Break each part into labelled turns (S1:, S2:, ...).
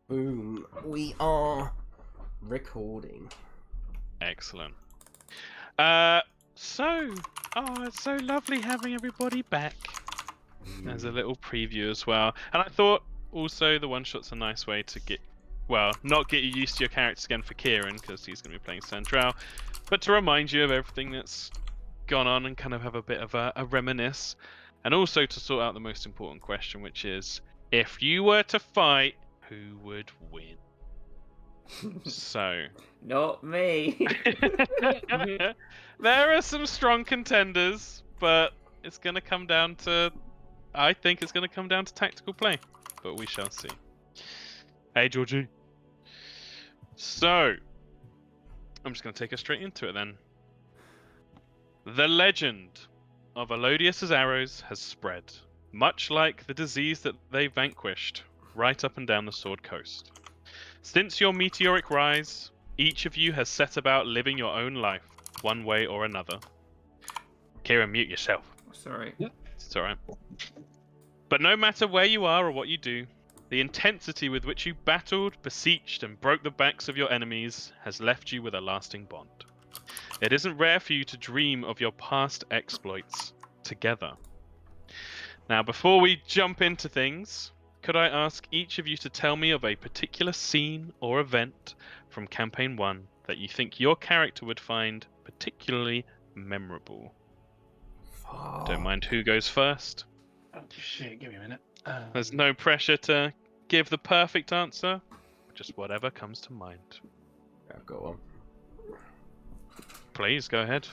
S1: Boom. We are recording.
S2: Excellent. It's so lovely having everybody back. As a little preview as well. And I thought also the one-shot's a nice way to not get you used to your characters again for Kieran, because he's going to be playing Sandral, but to remind you of everything that's gone on and kind of have a bit of a reminisce. And also to sort out the most important question, which is, if you were to fight, who would win? So...
S3: Not me.
S2: There are some strong contenders, but it's going to come down to... I think it's going to come down to tactical play, but we shall see. Hey, Georgie. So, I'm just going to take us straight into it then. The legend of Elodius's arrows has spread, much like the disease that they vanquished, right up and down the Sword Coast. Since your meteoric rise, each of you has set about living your own life, one way or another. Kieran, mute yourself.
S3: Sorry.
S2: It's alright. But no matter where you are or what you do, the intensity with which you battled, beseeched, and broke the backs of your enemies has left you with a lasting bond. It isn't rare for you to dream of your past exploits together. Now, before we jump into things, could I ask each of you to tell me of a particular scene or event from Campaign 1 that you think your character would find particularly memorable? Don't mind who goes first.
S4: Oh shit, give me a minute.
S2: There's no pressure to give the perfect answer, just whatever comes to mind.
S1: I've got one.
S2: Please, go ahead.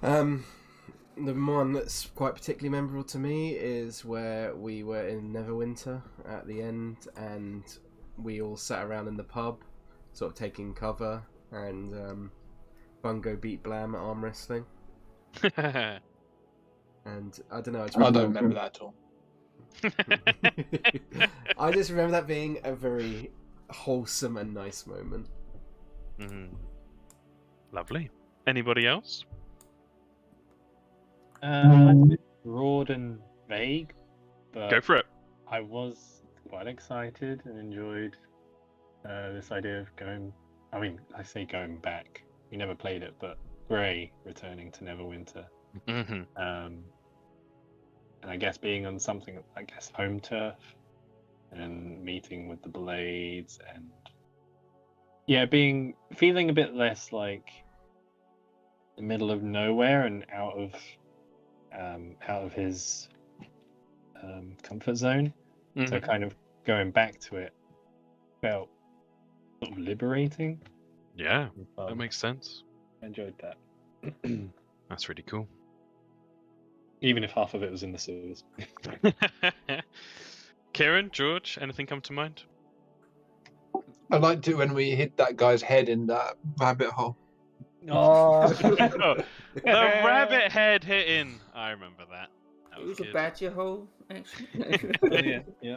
S1: The one that's quite particularly memorable to me is where we were in Neverwinter at the end, and we all sat around in the pub, sort of taking cover, and Bungo beat Blam at arm wrestling. And I don't know.
S4: I don't remember that at all.
S1: I just remember that being a very wholesome and nice moment.
S2: Lovely. Anybody else?
S5: Mine's a bit broad and vague, but
S2: Go for it.
S5: I was quite excited and enjoyed this idea of going. I mean, I say going back. We never played it, but Grey returning to Neverwinter. And I guess being on something, home turf, and meeting with the Blades, and feeling a bit less like the middle of nowhere and out of his comfort zone. So kind of going back to it felt sort of liberating.
S2: Yeah, that makes sense.
S5: I enjoyed that.
S2: That's really cool.
S5: Even if half of it was in the sewers.
S2: Kieran, George, anything come to mind?
S4: I liked it when we hit that guy's head in that rabbit hole.
S5: Oh,
S2: The rabbit head hitting. I remember that.
S3: It was a badger hole, actually.
S5: yeah.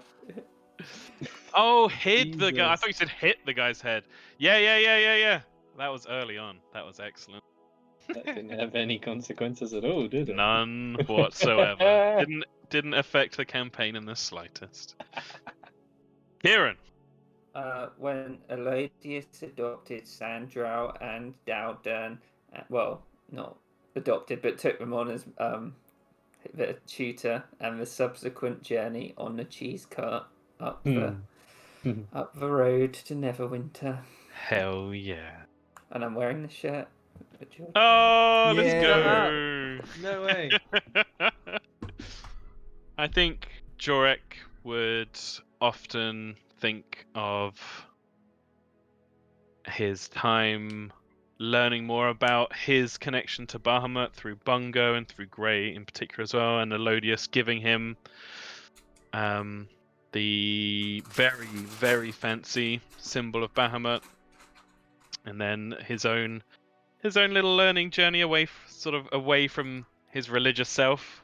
S2: Oh, hid the guy. I
S5: Jesus.
S2: thought you said hit the guy's head. Yeah. That was early on. That was excellent.
S5: That didn't have any consequences at all, did it?
S2: None whatsoever. Didn't affect the campaign in the slightest. Kieran.
S3: When Elodius adopted Sandral and Dowdern, well, not adopted, but took them on as the tutor, and the subsequent journey on the cheese cart up the road to Neverwinter.
S2: Hell yeah.
S3: And I'm wearing the shirt.
S2: Oh, let's
S1: Yeah.
S2: go.
S4: No way.
S2: I think Jorek would often think of his time learning more about his connection to Bahamut through Bungo and through Grey in particular as well, and Elodius giving him the very, very fancy symbol of Bahamut, and then his own little learning journey away from his religious self,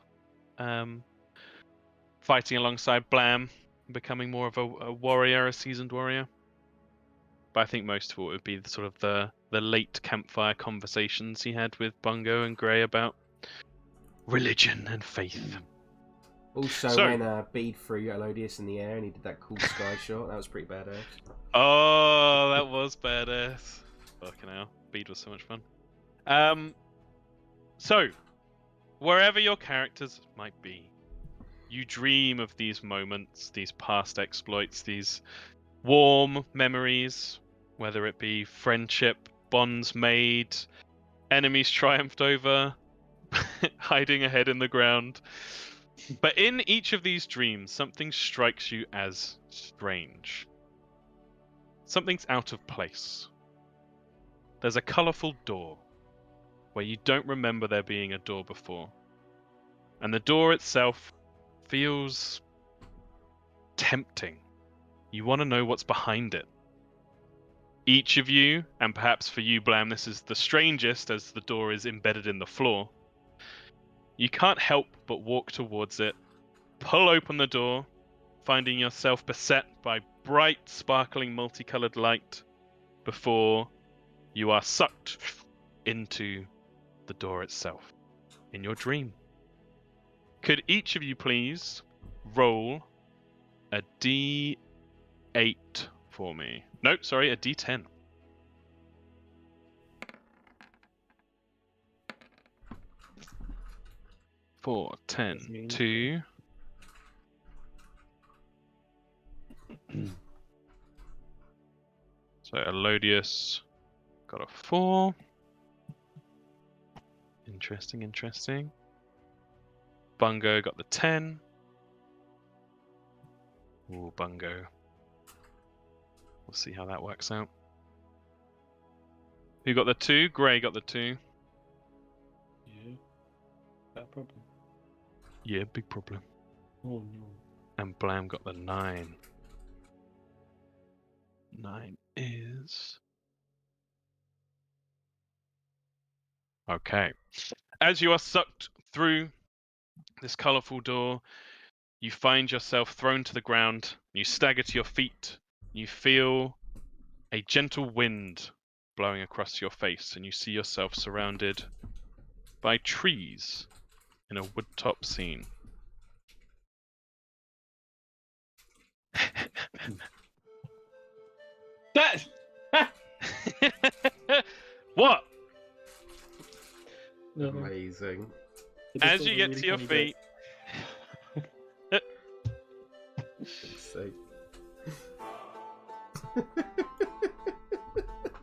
S2: fighting alongside Blam, becoming more of a warrior, a seasoned warrior. But I think most of it would be the late campfire conversations he had with Bungo and Grey about religion and faith.
S1: Also,
S2: So-
S1: when Bede threw Elodius in the air and he did that cool sky shot, that was pretty badass.
S2: Oh, that was badass. Fucking hell. Bede was so much fun. So, wherever your characters might be, you dream of these moments, these past exploits, these warm memories, whether it be friendship, bonds made, enemies triumphed over, hiding ahead in the ground. But in each of these dreams, something strikes you as strange. Something's out of place. There's a colourful door where you don't remember there being a door before. And the door itself feels tempting. You want to know what's behind it. Each of you, and perhaps for you, Blam, this is the strangest as the door is embedded in the floor. You can't help but walk towards it, pull open the door, finding yourself beset by bright, sparkling, multicolored light before you are sucked into the door itself in your dream. Could each of you please roll a D8 for me? No, sorry, a D10. 4, 10, 2. So Elodius got a 4. Interesting. Bungo got the 10. Ooh, Bungo. We'll see how that works out. Who got the 2? Gray got the 2.
S5: Yeah. That problem.
S2: Yeah, big problem.
S5: Oh no.
S2: And Blam got the 9. 9 is... Okay. As you are sucked through this colourful door, you find yourself thrown to the ground. You stagger to your feet. You feel a gentle wind blowing across your face, and you see yourself surrounded by trees in a woodtop scene.
S5: That.
S2: What?
S5: No.
S1: Amazing.
S5: It just
S2: As
S5: was
S2: you
S5: a
S2: get
S5: really
S2: to your
S5: funny
S2: feet,
S1: It's so...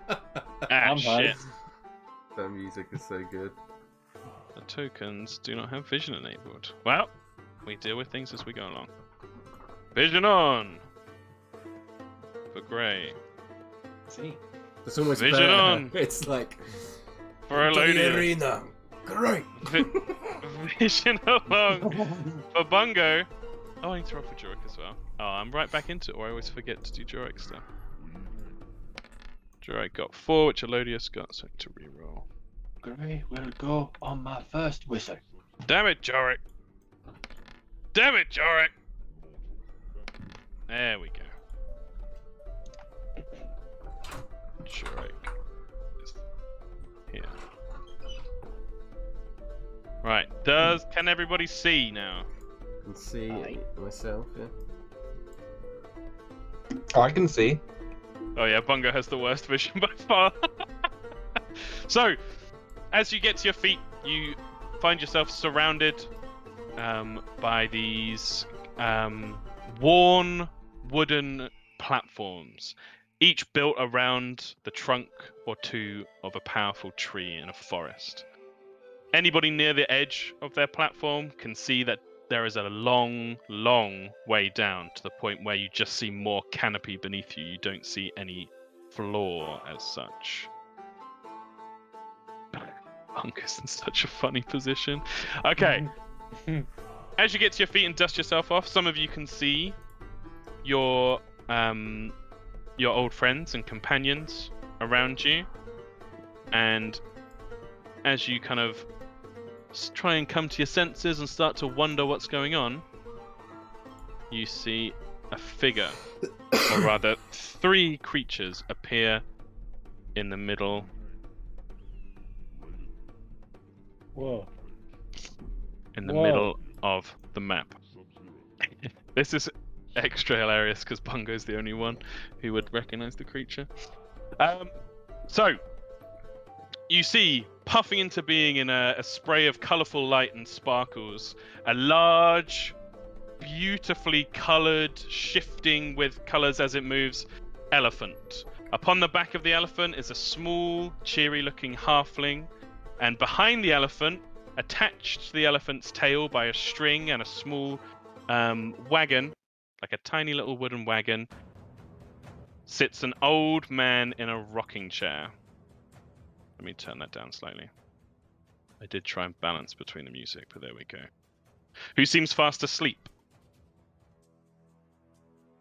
S2: ah,
S5: I'm
S2: shit.
S5: hyped.
S1: That music is so good.
S2: The tokens do not have vision enabled. Well, we deal with things as we go along. Vision on! For Grey.
S5: See.
S1: It's almost
S2: Vision
S1: better.
S2: on.
S1: It's like...
S2: For
S1: "Into the
S2: Elodius.
S1: arena. Great!
S2: Vision along! For Bungo. Oh, I need to roll for Jurek as well. Oh, I'm right back into it, or I always forget to do Jurek stuff. Jurek got 4, which Elodius got, so I need to reroll.
S5: Gray will go on my first whistle.
S2: Damn it, Jurek! Damn it, Jurek! There we go. Jurek is here. Right, can everybody see now?
S1: I can see
S5: Aye.
S1: myself, yeah.
S4: I can see.
S2: Oh yeah, Bungo has the worst vision by far. So, as you get to your feet, you find yourself surrounded by these worn wooden platforms, each built around the trunk or two of a powerful tree in a forest. Anybody near the edge of their platform can see that there is a long, long way down to the point where you just see more canopy beneath you. You don't see any floor as such. Bungo's in such a funny position. Okay. As you get to your feet and dust yourself off, some of you can see your old friends and companions around you, and as you kind of try and come to your senses and start to wonder what's going on, you see a figure, or rather 3 creatures appear in the middle.
S5: Whoa.
S2: In the
S5: Whoa.
S2: middle of the map. This is extra hilarious because Bungo's the only one who would recognize the creature. So, you see, puffing into being in a spray of colourful light and sparkles, a large, beautifully coloured, shifting with colours as it moves, elephant. Upon the back of the elephant is a small, cheery-looking halfling, and behind the elephant, attached to the elephant's tail by a string and a small wagon, like a tiny little wooden wagon, sits an old man in a rocking chair. Let me turn that down slightly. I did try and balance between the music, but there we go. Who seems fast asleep?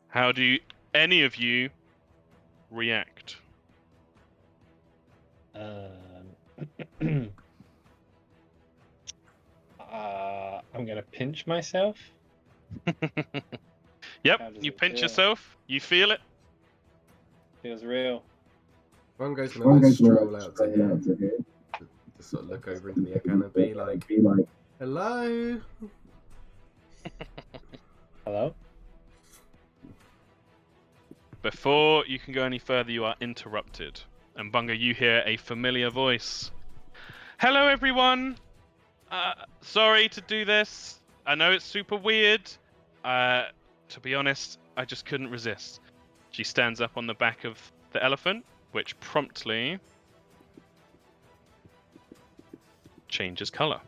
S2: How do any of you react?
S5: I'm gonna pinch myself.
S2: Yep,
S5: How does
S2: you
S5: it
S2: pinch
S5: feel?
S2: yourself. You feel it.
S5: Feels real.
S1: Bungo's gonna stroll out to him. Just sort of look over into the canopy, like, hello?
S5: Hello?
S2: Before you can go any further, you are interrupted. And Bungo, you hear a familiar voice. Hello, everyone. Sorry to do this. I know it's super weird. To be honest, I just couldn't resist. She stands up on the back of the elephant, which promptly changes color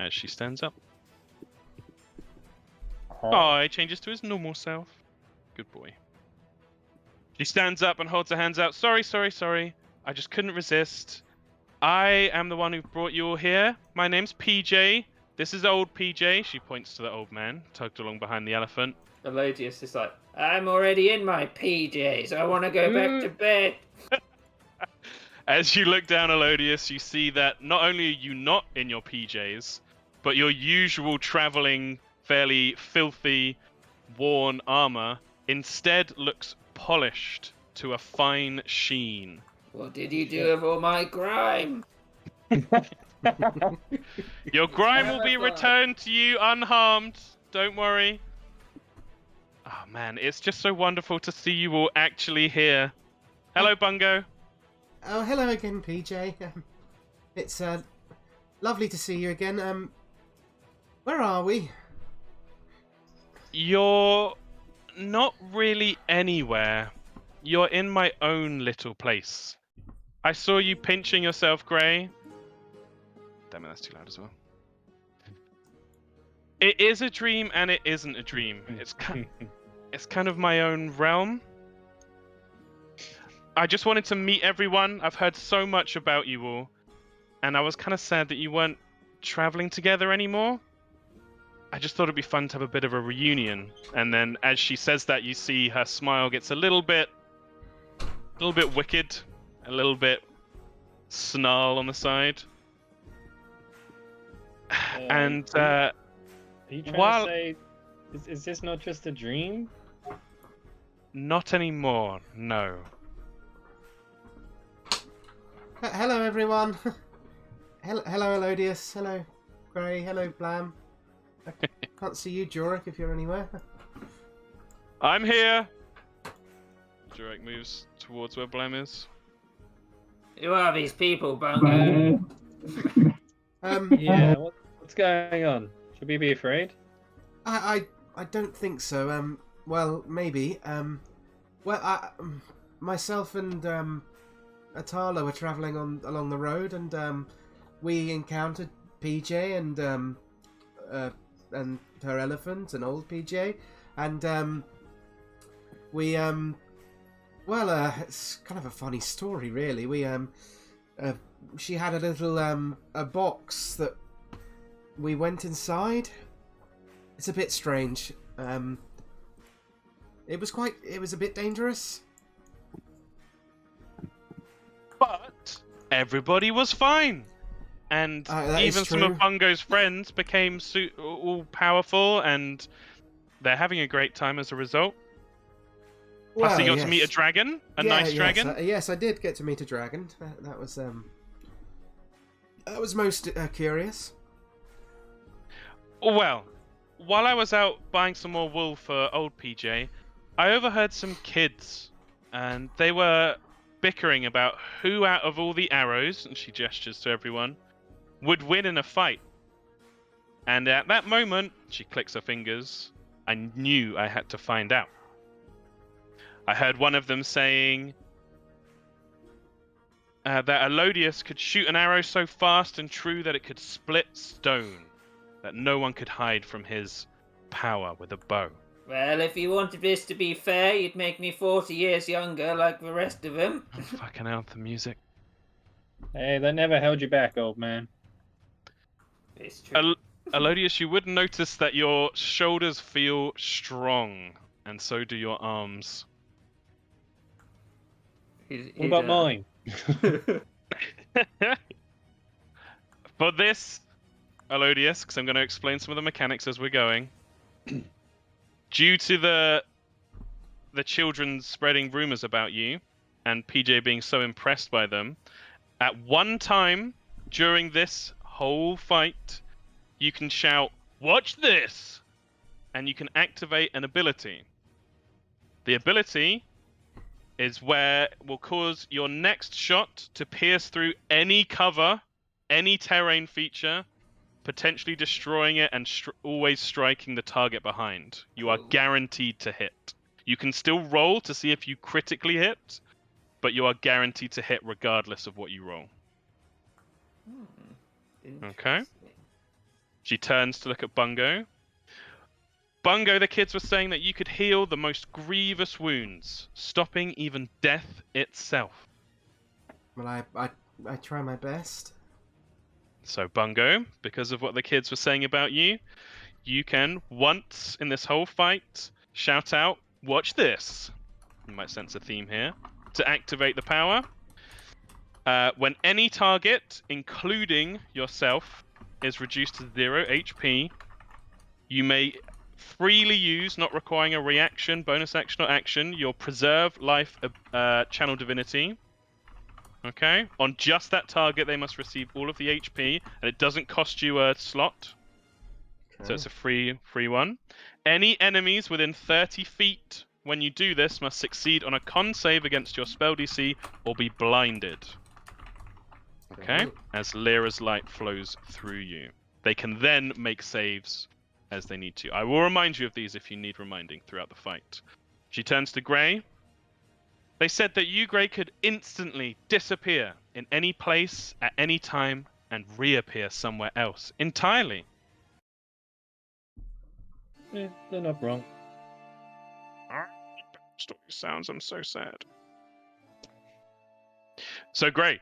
S2: as she stands up. Oh, he changes to his normal self. Good boy. She stands up and holds her hands out. Sorry. I just couldn't resist. I am the one who brought you all here. My name's PJ. This is old PJ. She points to the old man, tugged along behind the elephant.
S3: Elodius is like, I'm already in my PJs. I want to go back to bed.
S2: As you look down, Elodius, you see that not only are you not in your PJs, but your usual traveling, fairly filthy, worn armor instead looks polished to a fine sheen.
S3: What did you do with all my grime?
S2: Your grime will be returned to you unharmed. Don't worry. Oh man, it's just so wonderful to see you all actually here. Hello, Bungo.
S1: Oh, hello again, PJ. It's lovely to see you again. Where are we?
S2: You're not really anywhere. You're in my own little place. I saw you pinching yourself, Grey. Damn it, that's too loud as well. It is a dream and it isn't a dream. It's kind of my own realm. I just wanted to meet everyone. I've heard so much about you all. And I was kind of sad that you weren't traveling together anymore. I just thought it'd be fun to have a bit of a reunion. And then as she says that, you see her smile gets a little bit wicked, a little bit snarl on the side. And
S5: are you trying
S2: while
S5: to say, is this not just a dream?
S2: not anymore, no.
S1: Hello, everyone. Hello, Elodius. Hello, Grey. Hello, Blam. I can't see you, Jorik, if you're anywhere.
S2: I'm here. Jurek moves towards where Blam is.
S3: Who are these people, Bungo?
S5: Yeah, what's going on? Should we be afraid?
S1: I don't think so. Well, maybe. Myself and Atala were travelling along the road, and we encountered PJ and her elephant, an old PJ, and it's kind of a funny story, really. She had a little a box that we went inside. It's a bit strange. It was a bit dangerous.
S2: But everybody was fine. And even some of Bungo's friends became all powerful, and they're having a great time as a result. Plus, you got to meet a dragon, nice dragon.
S1: Yes, I did get to meet a dragon. That was most curious.
S2: Well, while I was out buying some more wool for old PJ, I overheard some kids, and they were bickering about who out of all the arrows, and she gestures to everyone, would win in a fight. And at that moment, she clicks her fingers, I knew I had to find out. I heard one of them saying that Elodius could shoot an arrow so fast and true that it could split stone, that no one could hide from his power with a bow.
S3: Well, if you wanted this to be fair, you'd make me 40 years younger like the rest of them.
S2: Oh, fucking hell, the music.
S5: Hey, that never held you back, old man.
S3: It's true.
S2: Elodius, you would notice that your shoulders feel strong, and so do your arms.
S5: What about mine?
S2: For this, Elodius, because I'm going to explain some of the mechanics as we're going. Due to the children spreading rumors about you, and PJ being so impressed by them, at one time during this whole fight, you can shout, "Watch this!" and you can activate an ability. The ability is where it will cause your next shot to pierce through any cover, any terrain feature, potentially destroying it and always striking the target behind. You are guaranteed to hit. You can still roll to see if you critically hit, but you are guaranteed to hit regardless of what you roll. Okay. She turns to look at Bungo. Bungo, the kids were saying that you could heal the most grievous wounds, stopping even death itself.
S1: Well, I try my best.
S2: So, Bungo, because of what the kids were saying about you, you can, once in this whole fight, shout out, "Watch this." You might sense a theme here. To activate the power, when any target, including yourself, is reduced to 0 HP, you may freely use, not requiring a reaction, bonus action, or action, your Preserve Life Channel Divinity. Okay? On just that target, they must receive all of the HP, and it doesn't cost you a slot.
S1: Okay.
S2: So it's a free one. Any enemies within 30 feet when you do this must succeed on a con save against your spell DC or be blinded. Okay? As Lyra's light flows through you. They can then make saves as they need to. I will remind you of these if you need reminding throughout the fight. She turns to Grey. They said that you, Grey, could instantly disappear in any place at any time and reappear somewhere else entirely.
S5: They're not wrong.
S2: Story sounds, I'm so sad. So, Grey,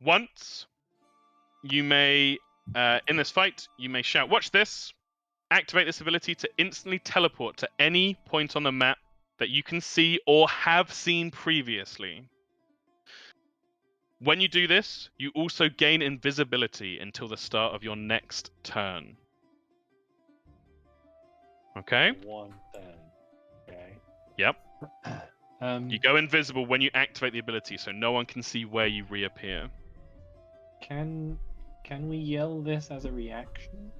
S2: once you may, in this fight, you may shout, "Watch this!" Activate this ability to instantly teleport to any point on the map that you can see or have seen previously. When you do this, you also gain invisibility until the start of your next turn. Okay?
S5: One turn. Okay.
S2: Yep. You go invisible when you activate the ability, so no one can see where you reappear.
S5: Can we yell this as a reaction?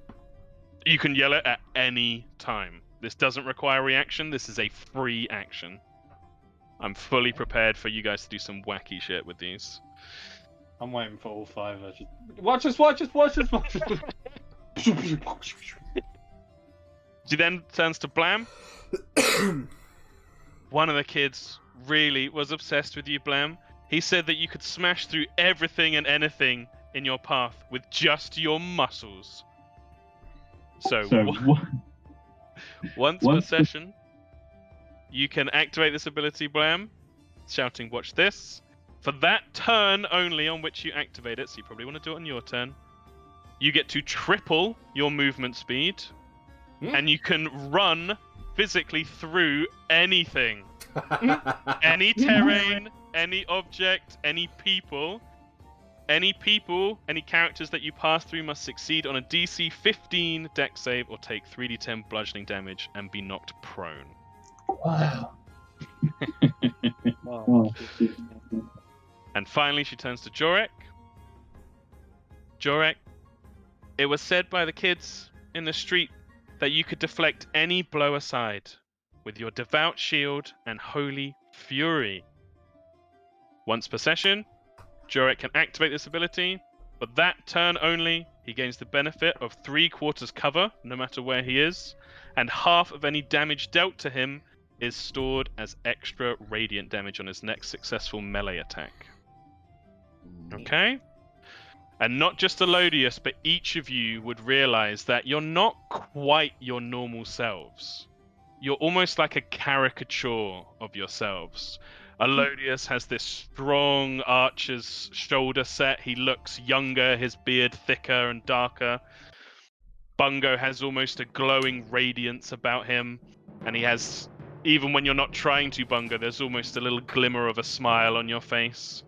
S2: You can yell it at any time. This doesn't require reaction. This is a free action. I'm fully prepared for you guys to do some wacky shit with these.
S5: I'm waiting for all five. Watch us, watch us, watch us, watch us.
S2: She then turns to Blam. One of the kids really was obsessed with you, Blam. He said that you could smash through everything and anything in your path with just your muscles. So once per session, you can activate this ability, Blam, shouting, "Watch this." For that turn only on which you activate it, so you probably want to do it on your turn, you get to triple your movement speed, and you can run physically through anything. Any terrain, any object, any people. Any characters that you pass through must succeed on a DC 15 dex save or take 3d10 bludgeoning damage and be knocked prone.
S4: Wow.
S5: Wow.
S2: And finally, she turns to Jorek. Jorek, it was said by the kids in the street that you could deflect any blow aside with your Devout Shield and Holy Fury. Once per session, Jurek can activate this ability, but that turn only, he gains the benefit of 3/4 cover, no matter where he is, and half of any damage dealt to him is stored as extra radiant damage on his next successful melee attack. Okay? And not just Elodius, but each of you would realize that you're not quite your normal selves. You're almost like a caricature of yourselves. Elodius has this strong archer's shoulder set. He looks younger, his beard thicker and darker. Bungo has almost a glowing radiance about him. And he has, even when you're not trying to, Bungo, there's almost a little glimmer of a smile on your face.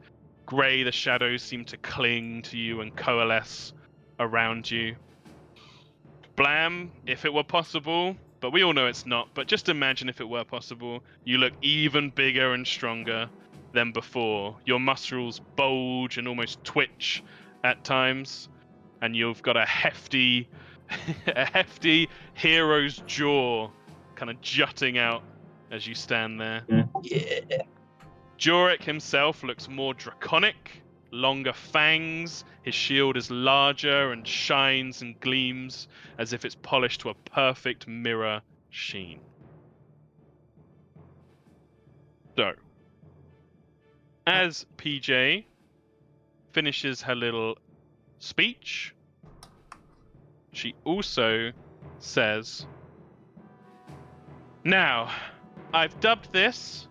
S2: Grey, the shadows seem to cling to you and coalesce around you. Blam, if it were possible, but we all know it's not, but just imagine if it were possible, you look even bigger and stronger than before. Your muscles bulge and almost twitch at times, and you've got a hefty hero's jaw kind of jutting out as you stand there.
S4: Yeah.
S2: Jurek himself looks more draconic, longer fangs, his shield is larger and shines and gleams as if it's polished to a perfect mirror sheen. So, as PJ finishes her little speech, she also says, "Now, I've dubbed this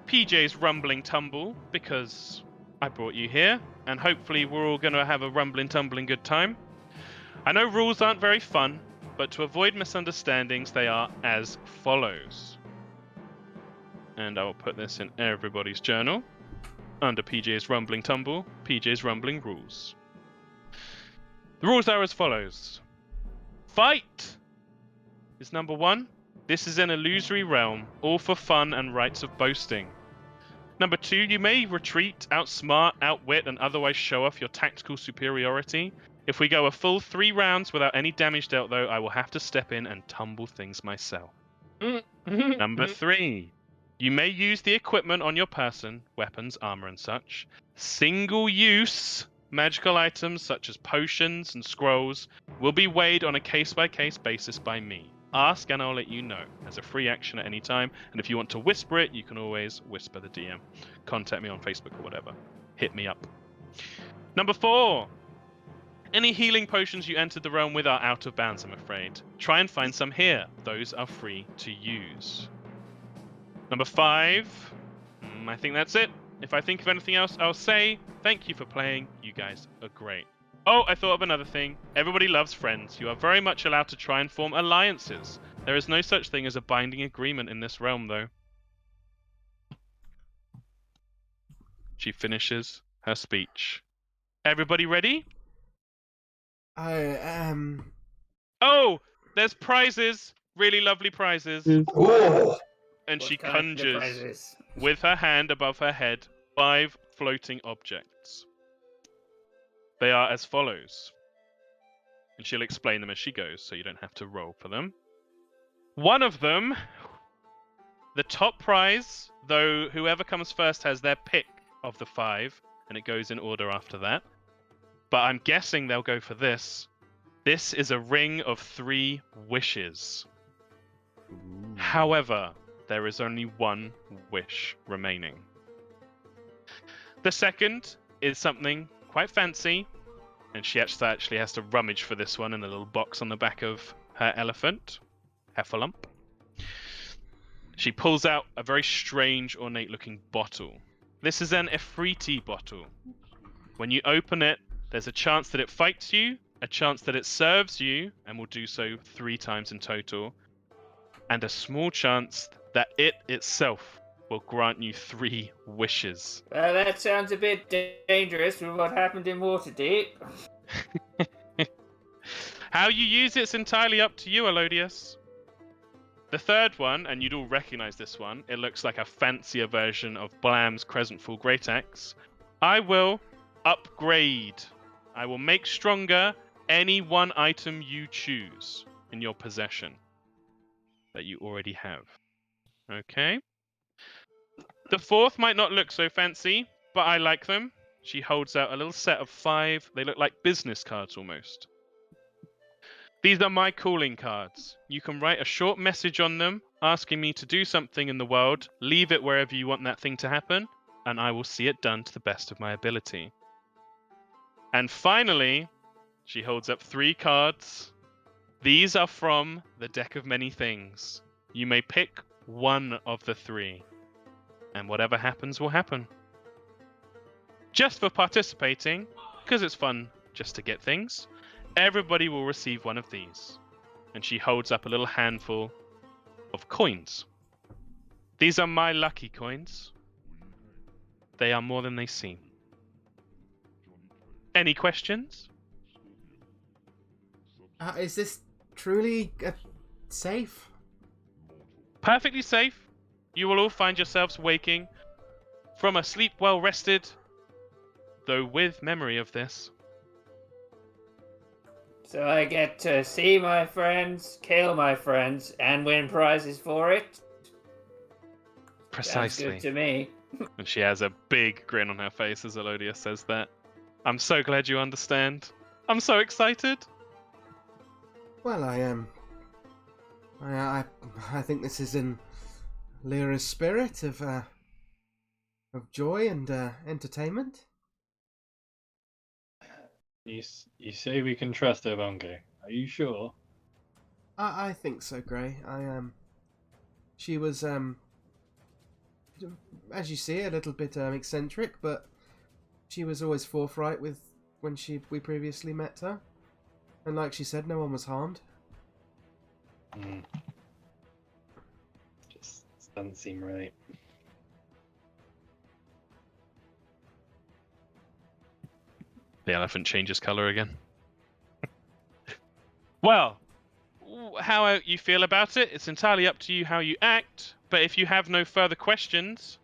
S2: PJ's Rumbling Tumble because I brought you here, and hopefully we're all going to have a rumbling, tumbling good time. I know rules aren't very fun, but to avoid misunderstandings, they are as follows." And I will put this in everybody's journal under PJ's Rumbling Tumble, PJ's Rumbling Rules. The rules are as follows. Fight is number 1. This is an illusory realm, all for fun and rights of boasting. Number 2, you may retreat, outsmart, outwit, and otherwise show off your tactical superiority. If we go a full 3 rounds without any damage dealt, though, I will have to step in and tumble things myself. Number 3, you may use the equipment on your person, weapons, armor, and such. Single-use magical items such as potions and scrolls will be weighed on a case-by-case basis by me. Ask and I'll let you know as a free action at any time. And if you want to whisper it, you can always whisper the DM. Contact me on Facebook or whatever. Hit me up. Number 4. Any healing potions you entered the realm with are out of bounds, I'm afraid. Try and find some here. Those are free to use. Number 5. I think that's it. If I think of anything else, I'll say thank you for playing. You guys are great. Oh, I thought of another thing. Everybody loves friends. You are very much allowed to try and form alliances. There is no such thing as a binding agreement in this realm, though. She finishes her speech. Everybody ready?
S1: I am.
S2: Oh, there's prizes. Really lovely prizes.
S4: Oh,
S2: And
S3: What
S2: she
S3: kind of
S2: conjures
S3: prizes?
S2: with her hand above her head 5 floating objects. They are as follows. And she'll explain them as she goes, so you don't have to roll for them. One of them, the top prize, though whoever comes first has their pick of the 5, and it goes in order after that. But I'm guessing they'll go for this. This is a ring of 3 wishes.
S1: Ooh.
S2: However, there is only 1 wish remaining. The second is something quite fancy, and she actually has to rummage for this one in a little box on the back of her elephant, Heffalump. She pulls out a very strange, ornate-looking bottle. This is an Efreeti bottle. When you open it, there's a chance that it fights you, a chance that it serves you, and will do so 3 times in total, and a small chance that it itself will grant you 3 wishes.
S3: Well, that sounds a bit dangerous with what happened in Waterdeep.
S2: How you use it's entirely up to you, Elodius. The third one, and you'd all recognize this one, it looks like a fancier version of Blam's Crescentfall Great Axe. I will upgrade. I will make stronger any one item you choose in your possession. that you already have. Okay. The fourth might not look so fancy, but I like them. She holds out a little set of 5. They look like business cards almost. These are my calling cards. You can write a short message on them asking me to do something in the world, leave it wherever you want that thing to happen, and I will see it done to the best of my ability. And finally, she holds up 3 cards. These are from the deck of many things. You may pick one of the 3, and whatever happens will happen. Just for participating, because it's fun just to get things, everybody will receive one of these. And she holds up a little handful of coins. These are my lucky coins. They are more than they seem. Any questions?
S1: Is this truly safe?
S2: Perfectly safe. You will all find yourselves waking from a sleep well rested, though with memory of this.
S3: So I get to see my friends, kill my friends, and win prizes for it?
S2: Precisely.
S3: Sounds good to me.
S2: And she has a big grin on her face as Elodia says that. I'm so glad you understand. I'm so excited.
S1: Well, I am. I think this is in Lyra's spirit of joy and entertainment.
S5: You say we can trust her, Bongo. Are you sure?
S1: I think so, Gray. She was as you see, a little bit eccentric, but she was always forthright with when we previously met her, and like she said, no one was harmed.
S5: Just doesn't seem right.
S2: The elephant changes color again. Well, how you feel about it, it's entirely up to you how you act, but if you have no further questions,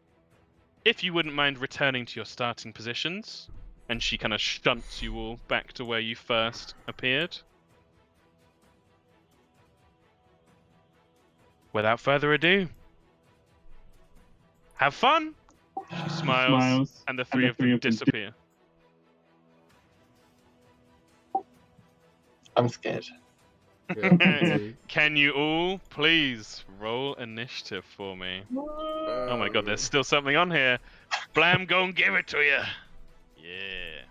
S2: if you wouldn't mind returning to your starting positions, and she kind of shunts you all back to where you first appeared. Without further ado, have fun! She smiles, and the 3 of them disappear.
S4: I'm scared.
S2: Can you all please roll initiative for me? Oh my god, there's still something on here. Blam, go and give it to you. Yeah.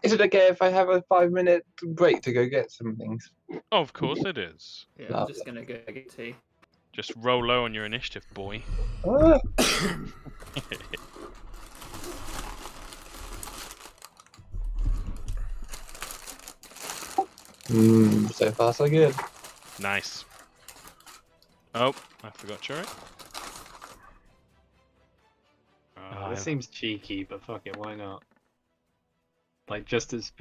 S4: Is it okay if I have a 5-minute break to go get some things?
S2: Of course it is.
S3: Yeah, I'm just gonna go get tea.
S2: Just roll low on your initiative, boy.
S4: Ah. So far so good.
S2: Nice. Oh, I forgot Churrick.
S5: This seems cheeky, but fuck it, why not? Like just as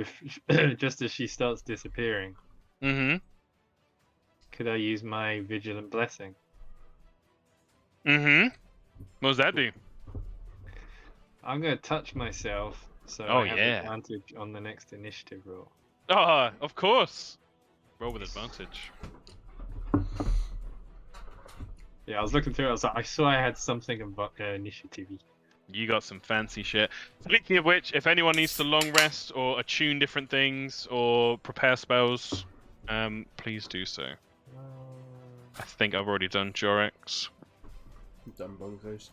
S5: just as she starts disappearing, could I use my vigilant blessing?
S2: What does that do?
S5: I'm gonna touch myself, so
S2: Oh,
S5: I have
S2: yeah.
S5: advantage on the next initiative roll.
S2: Ah, of course. Roll with advantage.
S5: Yeah, I was looking through it. I saw I had something about initiative.
S2: You got some fancy shit. Speaking of which, if anyone needs to long rest or attune different things or prepare spells, please do so. I think I've already done Jorex.
S1: Done bonkers.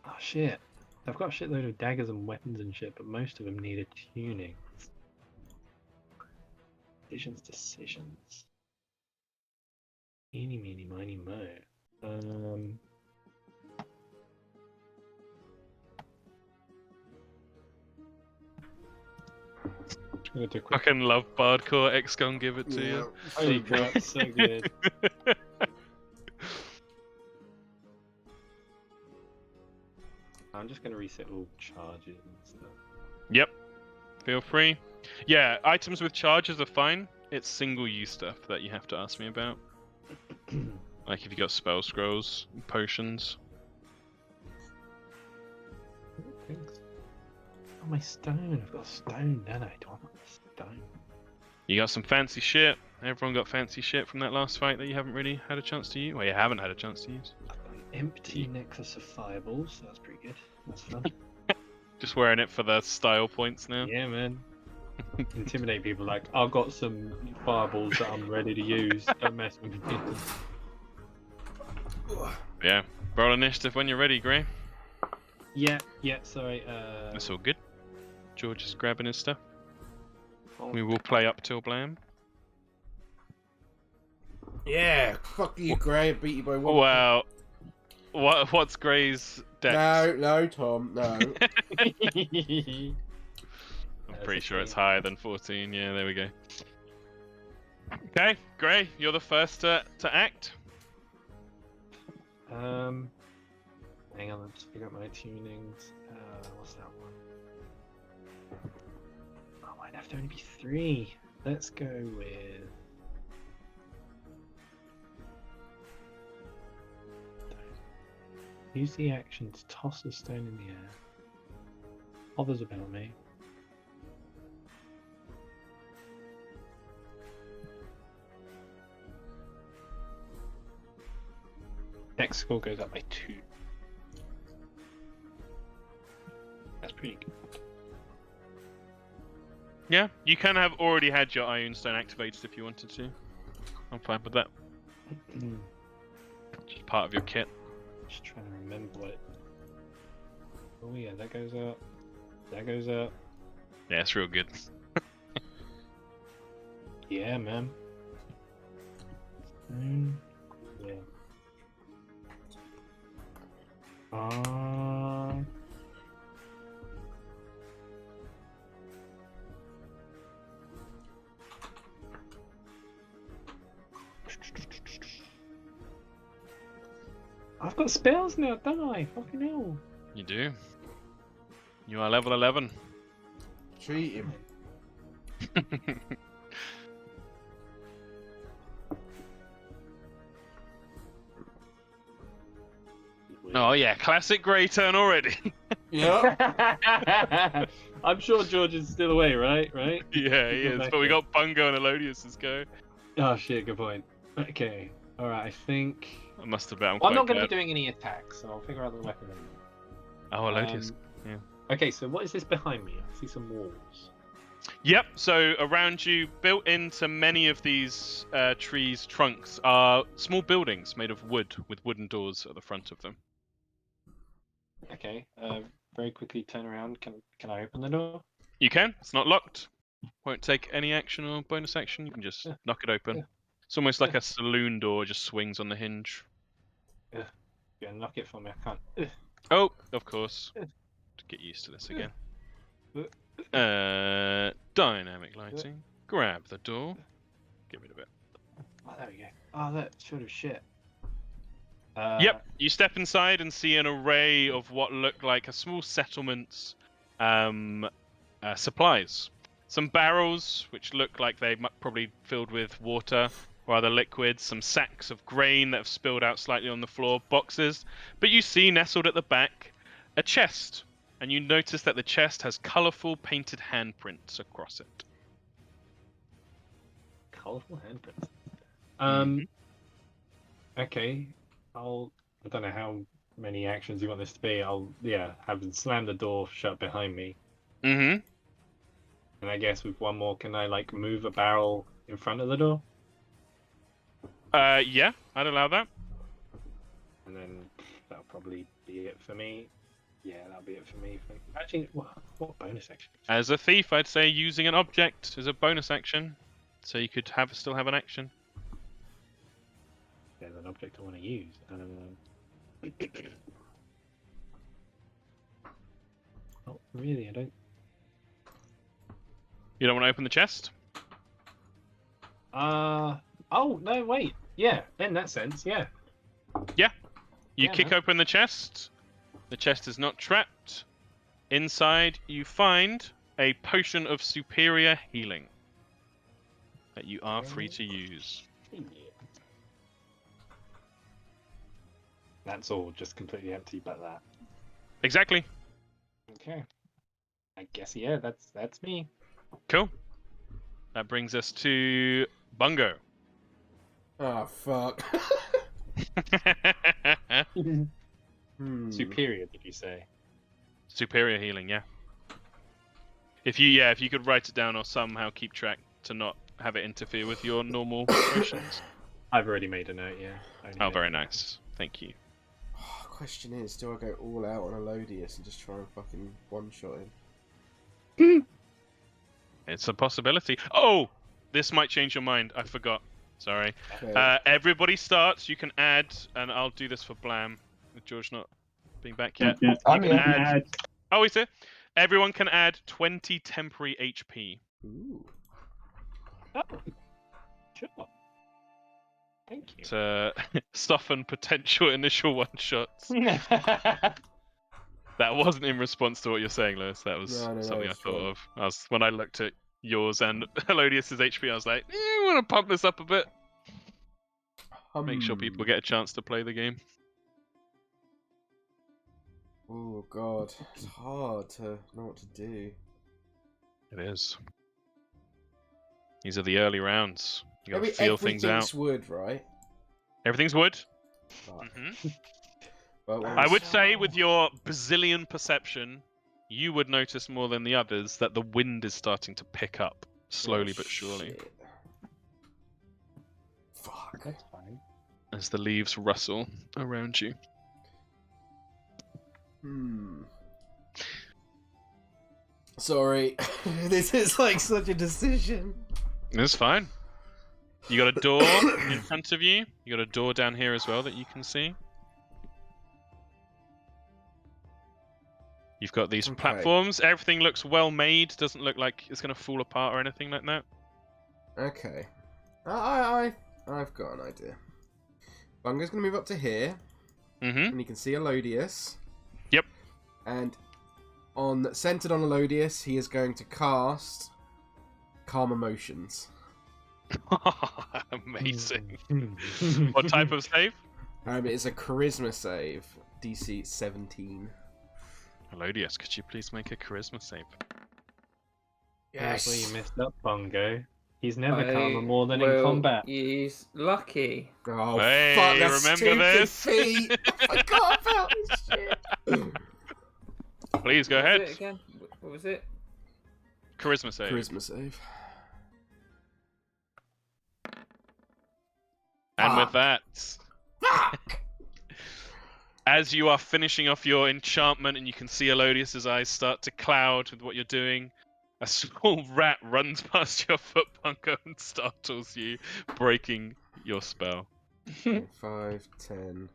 S5: Oh shit! I've got a shitload of daggers and weapons and shit, but most of them need attuning. Decisions. Eeny, meeny, miny, mo.
S2: Fucking love Bardcore. X gon' give it to you.
S5: Holy crap, so good. I'm just gonna reset all charges and stuff.
S2: Yep. Feel free. Yeah, items with charges are fine. It's single-use stuff that you have to ask me about. Like if you got spell scrolls, potions.
S5: Thanks. Oh, my stone. I've got a stone, don't I? Do I want a stone?
S2: You got some fancy shit. Everyone got fancy shit from that last fight that you haven't really had a chance to use? Well, you haven't had a chance to use.
S5: I've got an empty necklace of fireballs, so that's pretty good. That's fun.
S2: Just wearing it for the style points now.
S5: Yeah, man. Intimidate people like, I've got some fireballs that I'm ready to use. Don't mess with me.
S2: Yeah. Roll initiative when you're ready, Gray.
S5: Yeah, sorry.
S2: That's all good. George is grabbing his stuff.
S5: Oh.
S2: We will play up till blam.
S1: Yeah, fuck you, Gray. Beat you by one.
S2: Well, what's Gray's dex?
S1: No, Tom, no.
S2: I'm pretty sure it's higher than 14. Yeah, there we go. Okay, Gray, you're the first to act.
S5: Hang on, let's figure out my tunings. What's that one? Oh, might have to only be 3. Let's go with. Use the action to toss a stone in the air. Hovers about me. Dex score goes up by 2. That's pretty good.
S2: Yeah, you can have already had your Iron Stone activated if you wanted to. I'm fine with that. Just part of your kit.
S5: Just trying to remember what. Oh yeah, that goes up. That goes up.
S2: Yeah, it's real good.
S5: Yeah, man. Yeah. I've got spells now, don't I? Fucking hell.
S2: You do. You are level 11.
S1: Treat him.
S2: Oh yeah, classic Grey turn already.
S1: Yeah.
S5: I'm sure George is still away, right?
S2: Yeah, he is. But we got Bungo and Elodius's go.
S5: Oh shit, good point. Okay. Alright, I think.
S2: I must have been.
S5: I'm not going to be doing any attacks, so I'll figure out the weapon.
S2: Oh, Elodius. Yeah.
S5: Okay, so what is this behind me? I see some walls.
S2: Yep, so around you, built into many of these trees' trunks, are small buildings made of wood with wooden doors at the front of them.
S5: Okay, very quickly turn around. Can I open the door?
S2: You can, it's not locked. Won't take any action or bonus action, you can just knock it open.
S5: Yeah.
S2: It's almost like a saloon door, just swings on the hinge.
S5: Yeah, knock it for me, I can't.
S2: Oh, of course. To get used to this again. Dynamic lighting. Grab the door. Get rid of it.
S5: Oh, there we go. Oh, that's sort of shit.
S2: Yep, you step inside and see an array of what look like a small settlement's supplies. Some barrels, which look like they probably filled with water or other liquids. Some sacks of grain that have spilled out slightly on the floor. Boxes. But you see, nestled at the back, a chest. And you notice that the chest has colourful painted handprints across it.
S5: Colourful handprints. Okay. I don't know how many actions you want this to be. I'll have them slam the door shut behind me.
S2: Mm-hmm.
S5: And I guess with one more, can I move a barrel in front of the door?
S2: Yeah, I'd allow that.
S5: And then that'll probably be it for me. Yeah, that'll be it for me. Actually, what bonus action?
S2: As a thief, I'd say using an object is a bonus action, so you could still have an action.
S5: There's an object I want to use. Not really. I don't.
S2: You don't want to open the chest?
S5: Oh no! Wait. Yeah. In that sense, yeah.
S2: You kick open the chest. The chest is not trapped. Inside, you find a potion of superior healing that you are free to use.
S5: That's all, just completely empty, but that.
S2: Exactly.
S5: Okay. I guess that's me.
S2: Cool. That brings us to Bungo.
S1: Oh, fuck.
S5: Superior, did you say?
S2: Superior healing, yeah. If you could write it down or somehow keep track to not have it interfere with your normal motions.
S5: I've already made a note, yeah.
S2: Oh, very nice. Thank you.
S1: Question is, do I go all out on Elodius and just try and fucking one-shot him?
S2: It's a possibility. Oh! This might change your mind. I forgot. Sorry.
S1: Okay.
S2: Everybody starts. You can add, and I'll do this for Blam, with George not being back yet.
S4: I'm
S2: You can
S4: here.
S2: add... Oh, he's here. Everyone can add 20 temporary HP.
S1: Ooh.
S5: Sure. Thank you.
S2: To soften potential initial one-shots. That wasn't in response to what you're saying, Lewis. That was
S1: No,
S2: something I
S1: it's
S2: thought
S1: fine.
S2: of. When I looked at yours and Elodius's HP, I was like, I want to pump this up a bit. Make sure people get a chance to play the game.
S1: Oh god, it's hard to know what to do.
S2: It is. These are the early rounds. You gotta
S1: Maybe
S2: feel things out.
S1: everything's wood, right?
S2: Everything's wood.
S1: Fuck.
S2: Mm-hmm. I would say, with your bazillion perception, you would notice more than the others that the wind is starting to pick up, slowly but surely,
S1: Shit. Fuck.
S5: That's fine.
S2: as the leaves rustle around you.
S1: Sorry, this is like such a decision.
S2: It's fine. You got a door in front of you. You got a door down here as well that you can see. You've got these platforms. Everything looks well made. Doesn't look like it's going to fall apart or anything like that.
S1: Okay. I've got an idea. Bungo's going to move up to here.
S2: Mm-hmm.
S1: And you can see Elodius.
S2: Yep.
S1: And centered on Elodius, he is going to cast Calm Emotions.
S2: Amazing. What type of save?
S1: It's a Charisma save, DC 17.
S2: Elodius, could you please make a charisma save?
S5: That's where
S1: Yes.
S5: you messed up, Bungo. He's never calmer more than in combat.
S3: He's lucky.
S1: Oh
S2: Hey,
S1: fuck! That's
S2: remember
S1: stupid
S2: this?
S1: feat. I forgot about this shit.
S2: Please go
S3: What was
S2: ahead.
S3: it again? What was it?
S2: Charisma save.
S1: Charisma save.
S2: And with
S1: Fuck.
S2: that,
S1: Fuck.
S2: as you are finishing off your enchantment and you can see Elodius's eyes start to cloud with what you're doing, a small rat runs past your foot, Bungo, and startles you, breaking your spell.
S1: 5, 10,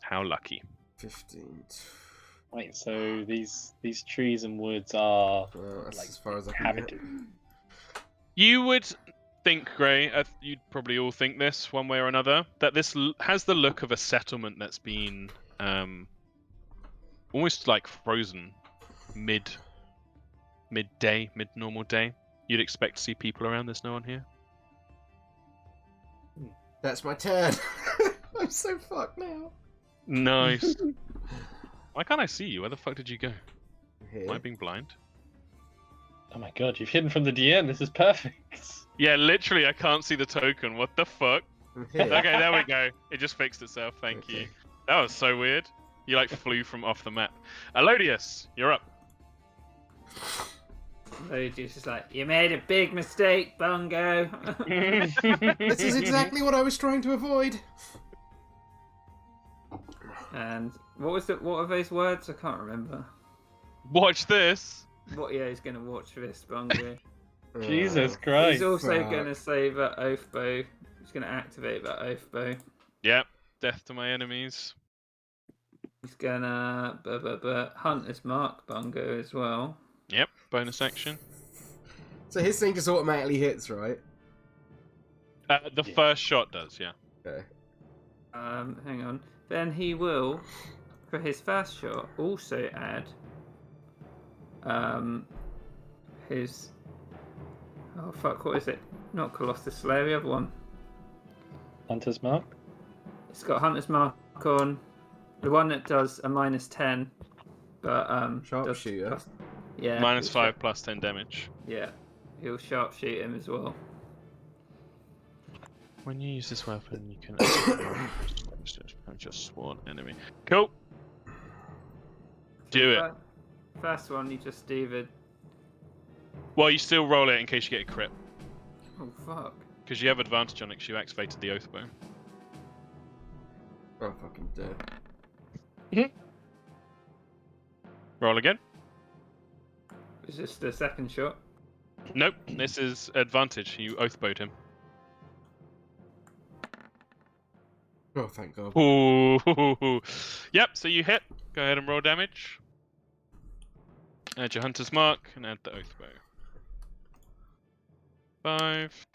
S2: How lucky.
S1: 15.
S5: Wait, so these trees and woods are
S1: That's
S5: like
S1: as far as I can
S5: habited.
S1: get.
S2: You would think, Gray, you'd probably all think this one way or another, that this has the look of a settlement that's been almost like frozen mid-day, mid-normal day. You'd expect to see people around. There's no one here.
S1: That's my turn. I'm so fucked now.
S2: Nice. Why can't I see you? Where the fuck did you go?
S1: Here.
S2: Am I being blind?
S5: Oh my god, you've hidden from the DM. This is perfect.
S2: Yeah, literally, I can't see the token. What the fuck?
S1: Here.
S2: Okay, there we go. It just fixed itself. Thank
S1: Okay.
S2: you. That was so weird. You like flew from off the map. Elodius, you're up.
S3: Elodius is like, you made a big mistake, Bungo.
S1: This is exactly what I was trying to avoid.
S3: And what are those words? I can't remember.
S2: Watch this.
S3: What? Yeah, he's gonna watch this, Bungo.
S5: Jesus
S1: Oh,
S5: Christ.
S3: He's also
S1: fuck.
S3: gonna say that oath bow. He's gonna activate that oath bow.
S2: Yep. Death to my enemies.
S3: He's gonna Hunter's Mark Bungo as well.
S2: Yep. Bonus action.
S1: So his thing just automatically hits, right?
S2: The first shot does, yeah.
S1: Okay.
S3: Hang on. Then he will, for his fast shot, also add his what is it? Not Colossus Slayer, the other one.
S5: Hunter's Mark?
S3: It's got Hunter's Mark on. The one that does a -10, but
S1: Sharpshooter.
S3: does yeah.
S2: -5
S3: he'll
S2: plus 10 damage.
S3: Yeah, he'll sharpshoot him as well.
S2: When you use this weapon, you can punch a sworn enemy. Cool. Do it.
S3: First one, you just either.
S2: Well, you still roll it in case you get a crit.
S3: Oh fuck.
S2: Because you have advantage on it because you activated the oath bow.
S1: I'm fucking dead.
S2: Roll again.
S3: Is this the second shot?
S2: Nope, this is advantage. You oath bowed him.
S1: Oh, thank God.
S2: Ooh. Yep, so you hit. Go ahead and roll damage. Add your hunter's mark and add the oath bow. 5.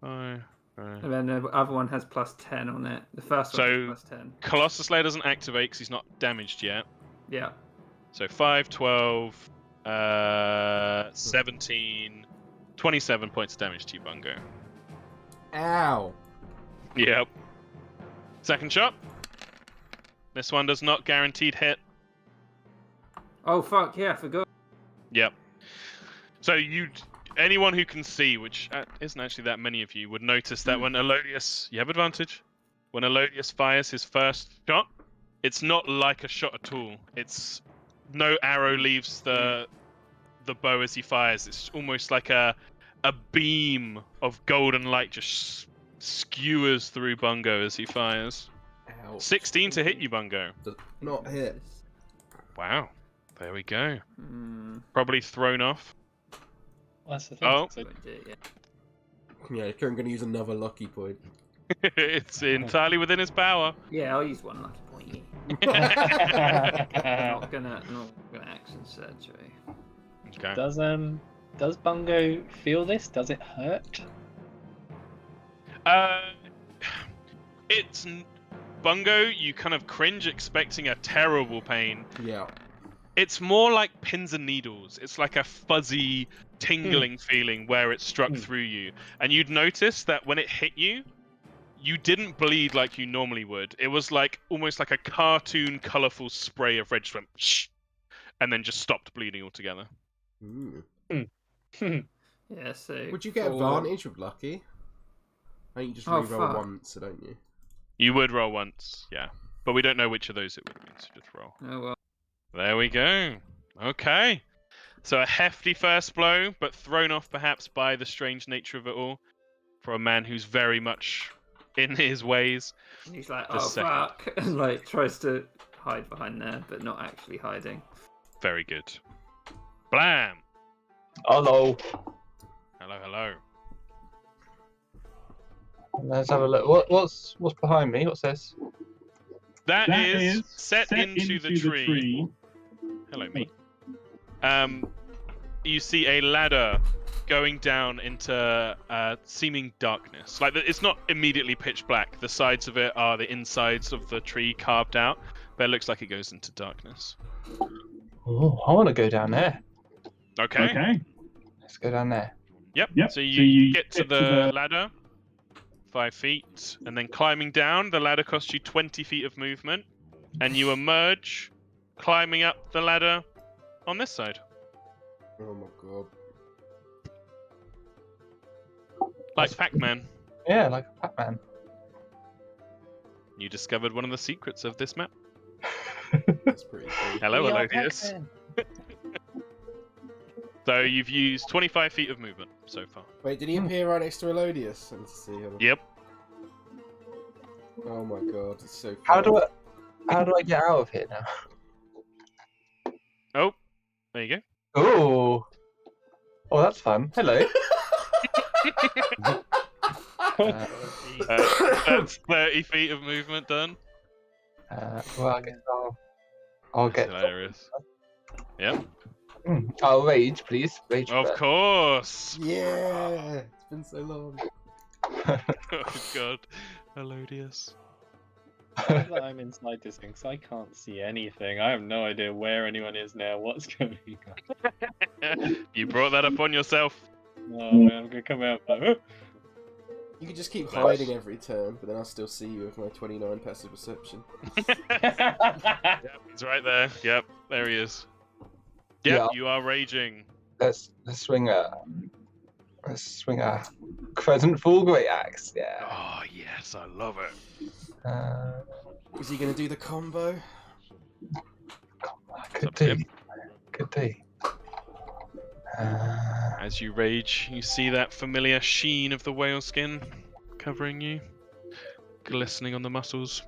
S2: 5.
S3: And then the other one has +10 on it. The first one has +10.
S2: Colossus Slayer doesn't activate because he's not damaged yet.
S3: Yeah.
S2: So 5, 12, 17, 27 points of damage to you, Bungo.
S1: Ow!
S2: Yep. Second shot. This one does not guaranteed hit.
S3: Oh fuck, yeah, I forgot.
S2: Yep. So anyone who can see, which isn't actually that many of you, would notice that when Elodius, you have advantage. When Elodius fires his first shot, it's not like a shot at all. It's no arrow leaves the bow as he fires. It's almost like a beam of golden light just skewers through Bungo as he fires.
S1: Ow.
S2: 16 to hit you, Bungo.
S1: Does not hit.
S2: Wow. There we go.
S3: Mm,
S2: Probably thrown off.
S5: Well, that's the thing.
S2: Oh.
S5: So,
S3: won't do it yet.
S1: Yeah, Kieran going to use another lucky point.
S2: It's entirely within his power.
S3: Yeah, I'll use one lucky point. Yeah.
S5: does
S3: not gonna action surgery.
S2: Okay.
S5: does Bungo feel this? Does it hurt?
S2: It's Bungo. You kind of cringe, expecting a terrible pain.
S1: Yeah.
S2: It's more like pins and needles. It's like a fuzzy, tingling feeling where it struck through you. And you'd notice that when it hit you, you didn't bleed like you normally would. It was like almost like a cartoon, colourful spray of red just went shh, and then just stopped bleeding altogether.
S3: Yeah, so.
S1: Would you get advantage with lucky? I think you just
S3: Oh,
S1: reroll
S3: fuck.
S1: once, don't you?
S2: You would roll once, yeah. But we don't know which of those it would have been, so just roll.
S3: Oh well.
S2: There we go. Okay. So a hefty first blow, but thrown off perhaps by the strange nature of it all. For a man who's very much in his ways.
S3: He's like,
S2: The
S3: oh
S2: second.
S3: fuck, and like tries to hide behind there, but not actually hiding.
S2: Very good. Blam!
S4: Hello.
S2: Hello, hello.
S4: Let's have a look. What's behind me? What's this?
S2: That is set into the tree. Hello, me. You see a ladder going down into seeming darkness. Like it's not immediately pitch black. The sides of it are the insides of the tree carved out, but it looks like it goes into darkness.
S4: Oh, I want to go down there.
S2: Okay.
S4: Let's go down there.
S2: Yep. So you get to the ladder, 5 feet, and then climbing down. The ladder costs you 20 feet of movement, and you emerge, climbing up the ladder on this side.
S1: Oh my God.
S2: Like Pac-Man.
S4: Yeah, like a Pac-Man.
S2: You discovered one of the secrets of this map.
S1: That's pretty cool.
S2: Hello,
S5: We are
S2: Elodius.
S5: Pac-Man.
S2: So you've used 25 feet of movement so far.
S1: Wait, did he appear right next to Elodius? Let's see him.
S2: Yep.
S1: Oh my God, it's so
S4: How
S1: cool.
S4: do I get out of here now?
S2: Oh, there you go.
S4: Oh, that's fun. Hello.
S2: That's 30 feet of movement done.
S4: Well, I guess I'll
S2: That's
S4: get.
S2: hilarious. Yep.
S4: Oh, rage, please. Rage.
S2: Of
S4: first.
S2: course.
S1: Yeah! It's been so long.
S2: Oh god. Elodius.
S5: Now that I'm inside this thing, so I can't see anything. I have no idea where anyone is now. What's going on?
S2: You brought that upon yourself.
S5: Oh man, I'm gonna come out. Like,
S1: You can just keep hiding every turn, but then I'll still see you with my 29 passive perception.
S2: Yep, he's right there. Yep, there he is. Yep,
S4: Yeah.
S2: you are raging.
S4: Let's swing Let's swing a crescent full great axe. Yeah.
S2: Oh yes, I love it.
S1: Is he going to do the combo?
S4: Could
S2: up to him.
S4: do. Could do.
S2: As you rage, you see that familiar sheen of the whale skin covering you, glistening on the muscles.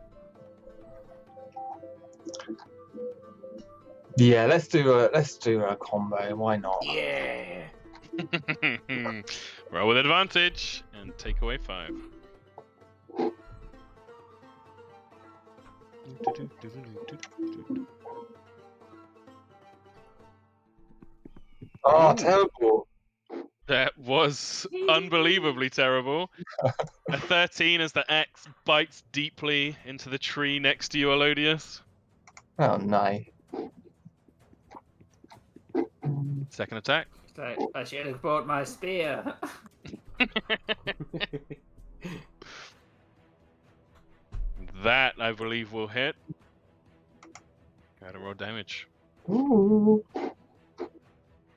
S4: Yeah, let's do a combo. Why not?
S1: Yeah.
S2: Roll with advantage and take away 5.
S4: Oh,
S1: Ooh.
S4: terrible.
S2: That was unbelievably terrible. A 13 as the axe bites deeply into the tree next to you, Elodius.
S4: Oh no.
S2: Second attack.
S3: So I should have brought my spear.
S2: That, I believe, will hit. Gotta roll damage
S4: Ooh.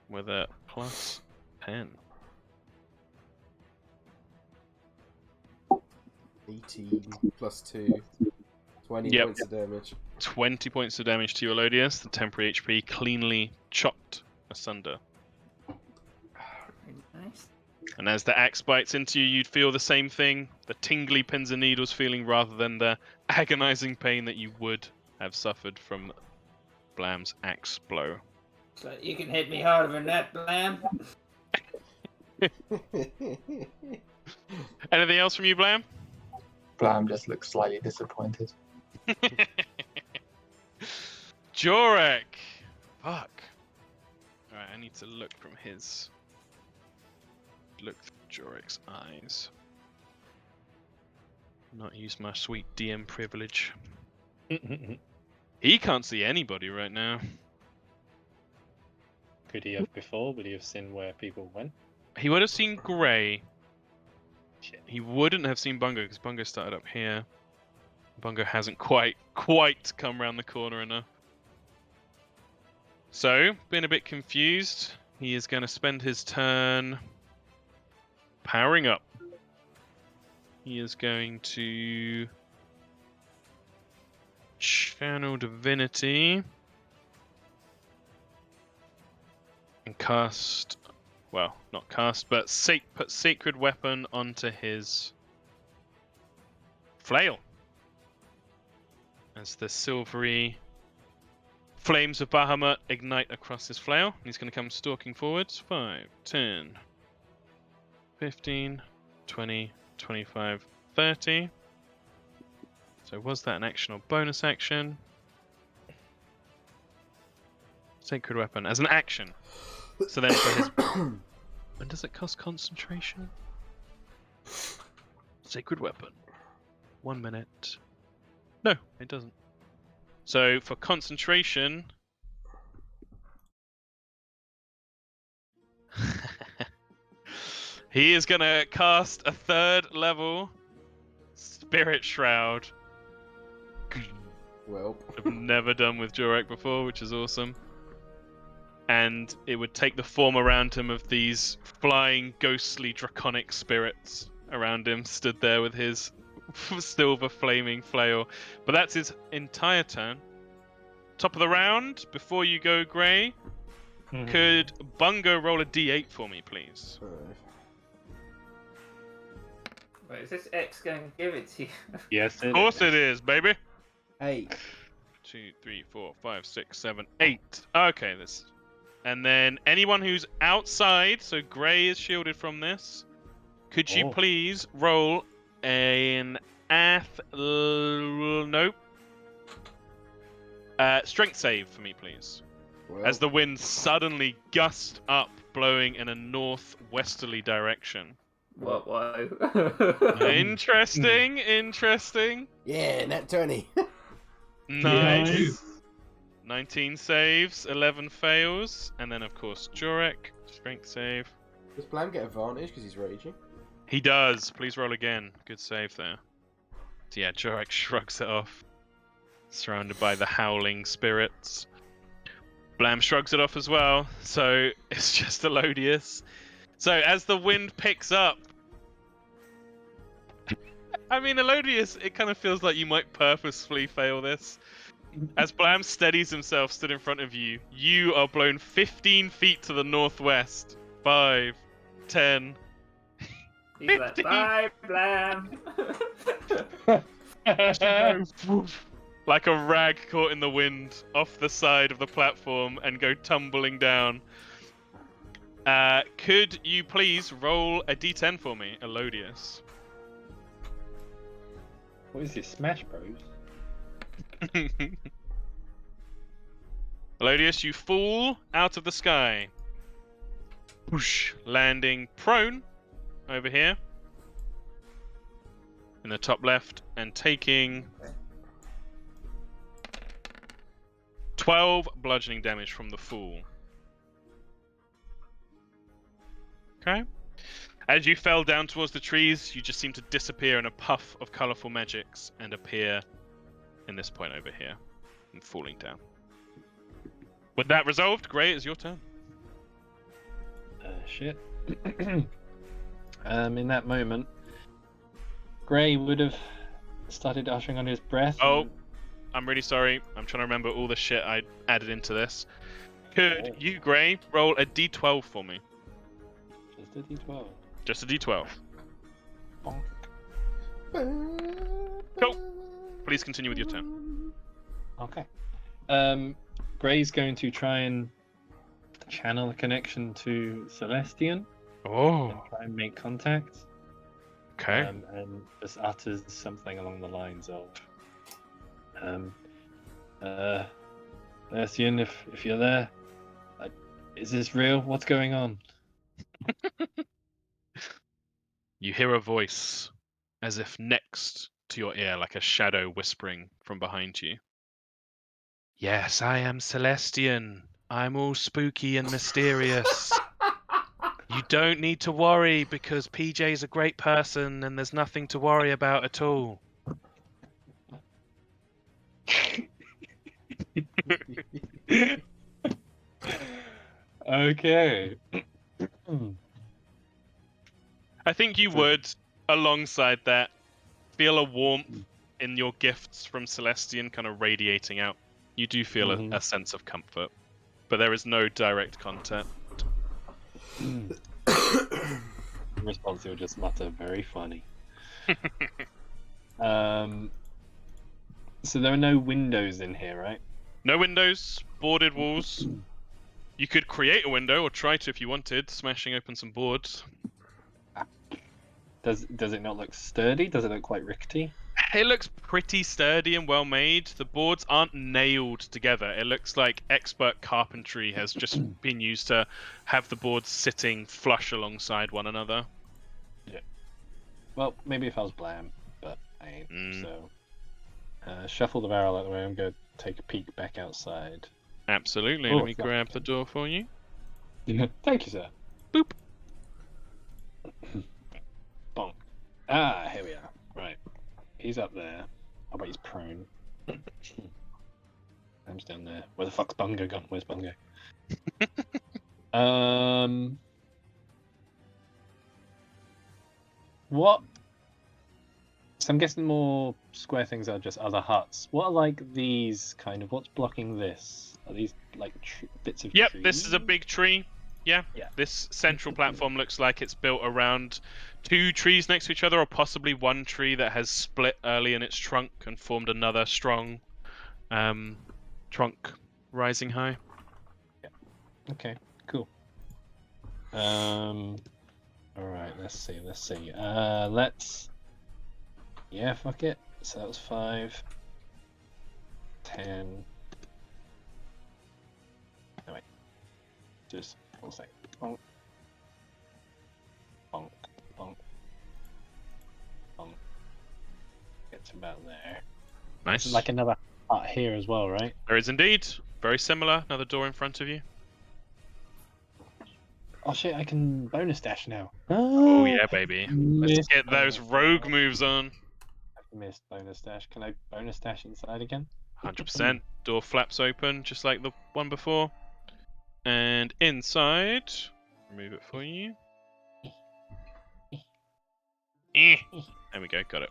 S2: with a plus 10.
S1: 18 plus 2. 20
S2: Yep.
S1: points of damage.
S2: 20 points of damage to you, Elodius. The temporary HP cleanly chopped asunder.
S3: Nice.
S2: And as the axe bites into you, you'd feel the same thing. The tingly pins and needles feeling rather than the agonizing pain that you would have suffered from Blam's axe blow.
S3: So you can hit me harder than that, Blam.
S2: Anything else from you, Blam?
S4: Blam just looks slightly disappointed.
S2: Jorek! Fuck. Alright, I need to look from his... Look through Jorek's eyes. Not use my sweet DM privilege. He can't see anybody right now.
S5: Could he have before? Would he have seen where people went?
S2: He would have seen Grey.
S5: Shit.
S2: He wouldn't have seen Bungo because Bungo started up here. Bungo hasn't quite come round the corner enough. So, being a bit confused, he is going to spend his turn powering up. He is going to channel divinity and cast, well, not cast, but put sacred weapon onto his flail. As the silvery flames of Bahamut ignite across his flail, he's going to come stalking forwards. 5, 10, 15, 20, 25, 30. So was that an action or bonus action? Sacred weapon as an action. So then for his... When does it cost concentration? Sacred weapon. 1 minute. No, it doesn't. So for concentration... he is going to cast a 3rd level Spirit Shroud.
S1: Well,
S2: I've never done with Jorek before, which is awesome. And it would take the form around him of these flying, ghostly, draconic spirits around him, stood there with his silver flaming flail. But that's his entire turn. Top of the round, before you go, Grey, could Bungo roll a d8 for me, please?
S3: Wait, is this X going to give it to you?
S5: Yes,
S2: Of course it is, baby.
S1: 8.
S2: 2, 3, 4, 5, 6, 7, 8. Okay, this. And then anyone who's outside, so Grey is shielded from this. Could you please roll an nope. Strength save for me, please.
S1: Well,
S2: As the wind suddenly gusts up, blowing in a northwesterly direction.
S3: Whoa.
S2: Interesting, interesting.
S1: yeah, nat 20.
S2: Nice. 19 saves, 11 fails, and then of course Jorek, strength save.
S1: Does Blam get advantage because he's raging?
S2: He does. Please roll again. Good save there. So yeah, Jorek shrugs it off. Surrounded by the howling spirits. Blam shrugs it off as well, so it's just Elodius. So as the wind picks up, I mean, Elodius, it kind of feels like you might purposefully fail this. As Blam steadies himself stood in front of you, you are blown 15 feet to the northwest. 5, 10.
S3: He's like,
S2: 15.
S3: bye, Blam.
S2: Like a rag caught in the wind off the side of the platform and go tumbling down. Could you please roll a d10 for me, Elodius?
S5: What is this, Smash Bros?
S2: Elodius, you fall out of the sky. Whoosh, landing prone over here in the top left and taking 12 bludgeoning damage from the fall. Okay. As you fell down towards the trees, you just seem to disappear in a puff of colourful magics and appear in this point over here and falling down. With that resolved, Grey, it's your turn.
S5: Shit. In that moment, Gray would have started ushering on his breath.
S2: Oh, I'm really sorry. I'm trying to remember all the shit I added into this. Could you, Grey, roll a d12 for me?
S5: Just a d12.
S2: Just a d12.
S5: Bonk.
S2: Cool. Please continue with your turn.
S5: Okay. Gray's going to try and channel a connection to Celestian
S2: Oh,
S5: and try and make contact.
S2: okay.
S5: And just utters something along the lines of, Celestian, if you're there, is this real? What's going on?
S2: You hear a voice, as if next to your ear, like a shadow whispering from behind you. Yes, I am Celestian. I'm all spooky and mysterious. You don't need to worry because PJ's a great person and there's nothing to worry about at all.
S5: Okay.
S2: I think you would, alongside that, feel a warmth in your gifts from Celestian kind of radiating out. You do feel a sense of comfort, but there is no direct contact.
S5: In response, he'll just mutter, "Very funny." So there are no windows in here, right?
S2: No windows, boarded walls. You could create a window, or try to if you wanted, smashing open some boards.
S5: Does it not look sturdy? Does it look quite rickety?
S2: It looks pretty sturdy and well made. The boards aren't nailed together. It looks like expert carpentry has just been used to have the boards sitting flush alongside one another.
S5: Yeah. Well, maybe if I was Blam, but I ain't. So, shuffle the barrel out of the way. I'm going to take a peek back outside.
S2: Absolutely.
S5: Oh,
S2: Let me grab the door for you.
S5: Yeah. Thank you, sir.
S2: Boop.
S5: Bonk. Ah, here we are. Right. He's up there. Oh, but he's prone. I'm just down there. Where the fuck's Bungo gone? Where's Bungo? What? So I'm guessing more square things are just other huts. What are like these kind of? What's blocking this? Are these like bits of
S2: Yep,
S5: trees?
S2: this is a big tree. Yeah.
S5: Yeah.
S2: This central platform looks like it's built around 2 trees next to each other, or possibly one tree that has split early in its trunk and formed another strong trunk rising high.
S5: Yeah. Okay. Cool. All right. Let's see. Let's. Yeah. Fuck it. So that was 5, 10. No wait. Just 1 second. Bonk. Bonk. Bonk. Bonk. Get to about there.
S2: Nice.
S5: There's like another hut here as well, right?
S2: There is indeed. Very similar. Another door in front of you.
S5: Oh shit! I can bonus dash now.
S2: Oh yeah, baby. Let's
S5: Missed
S2: get those
S5: bonus
S2: rogue
S5: dash.
S2: moves on.
S5: I've missed bonus dash. Can I bonus dash inside again?
S2: 100%. Door flaps open, just like the one before. And inside, remove it for you. There we go, got it.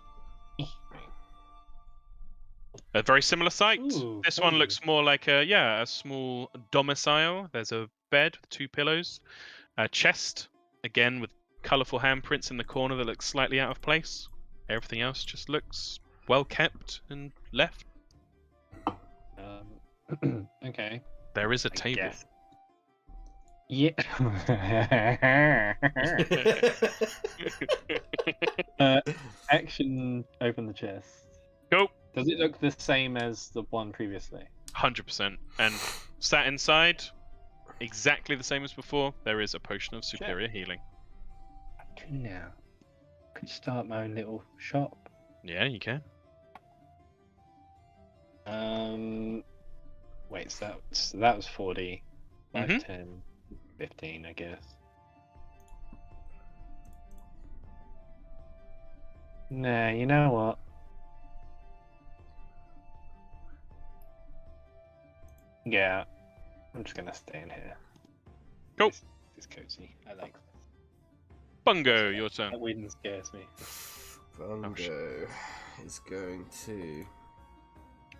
S2: A very similar sight.
S5: Ooh,
S2: This one
S5: cozy.
S2: looks more like a small domicile. There's a bed with 2 pillows, a chest, again with colourful handprints in the corner that looks slightly out of place. Everything else just looks well kept and left.
S5: Okay.
S2: There is a
S5: I
S2: table.
S5: guess. Yeah. Action. Open the chest.
S2: Go.
S5: Does it look the same as the one previously?
S2: 100%. And sat inside, exactly the same as before, there is a potion of superior healing.
S5: I can now. I could start my own little shop.
S2: Yeah, you can.
S5: Wait, so that was 40. 5,
S2: Mhm.
S5: 10, 15, I guess. Nah, you know what? Yeah, I'm just gonna stay in here.
S2: Go.
S5: This is cozy. I like this.
S2: Bungo, your turn.
S5: That wind scares me.
S1: Bungo is going to.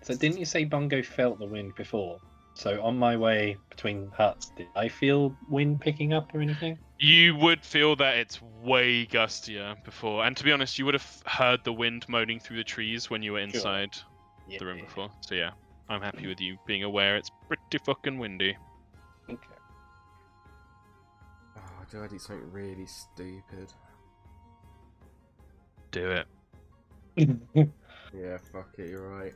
S5: So didn't you say Bungo felt the wind before? So on my way between huts, did I feel wind picking up or anything?
S2: You would feel that it's way gustier before, and to be honest, you would have heard the wind moaning through the trees when you were inside the room before. So yeah, I'm happy with you being aware it's pretty fucking windy.
S5: Okay.
S1: Oh, do I do something really stupid?
S2: Do it.
S1: Yeah, fuck it, you're right.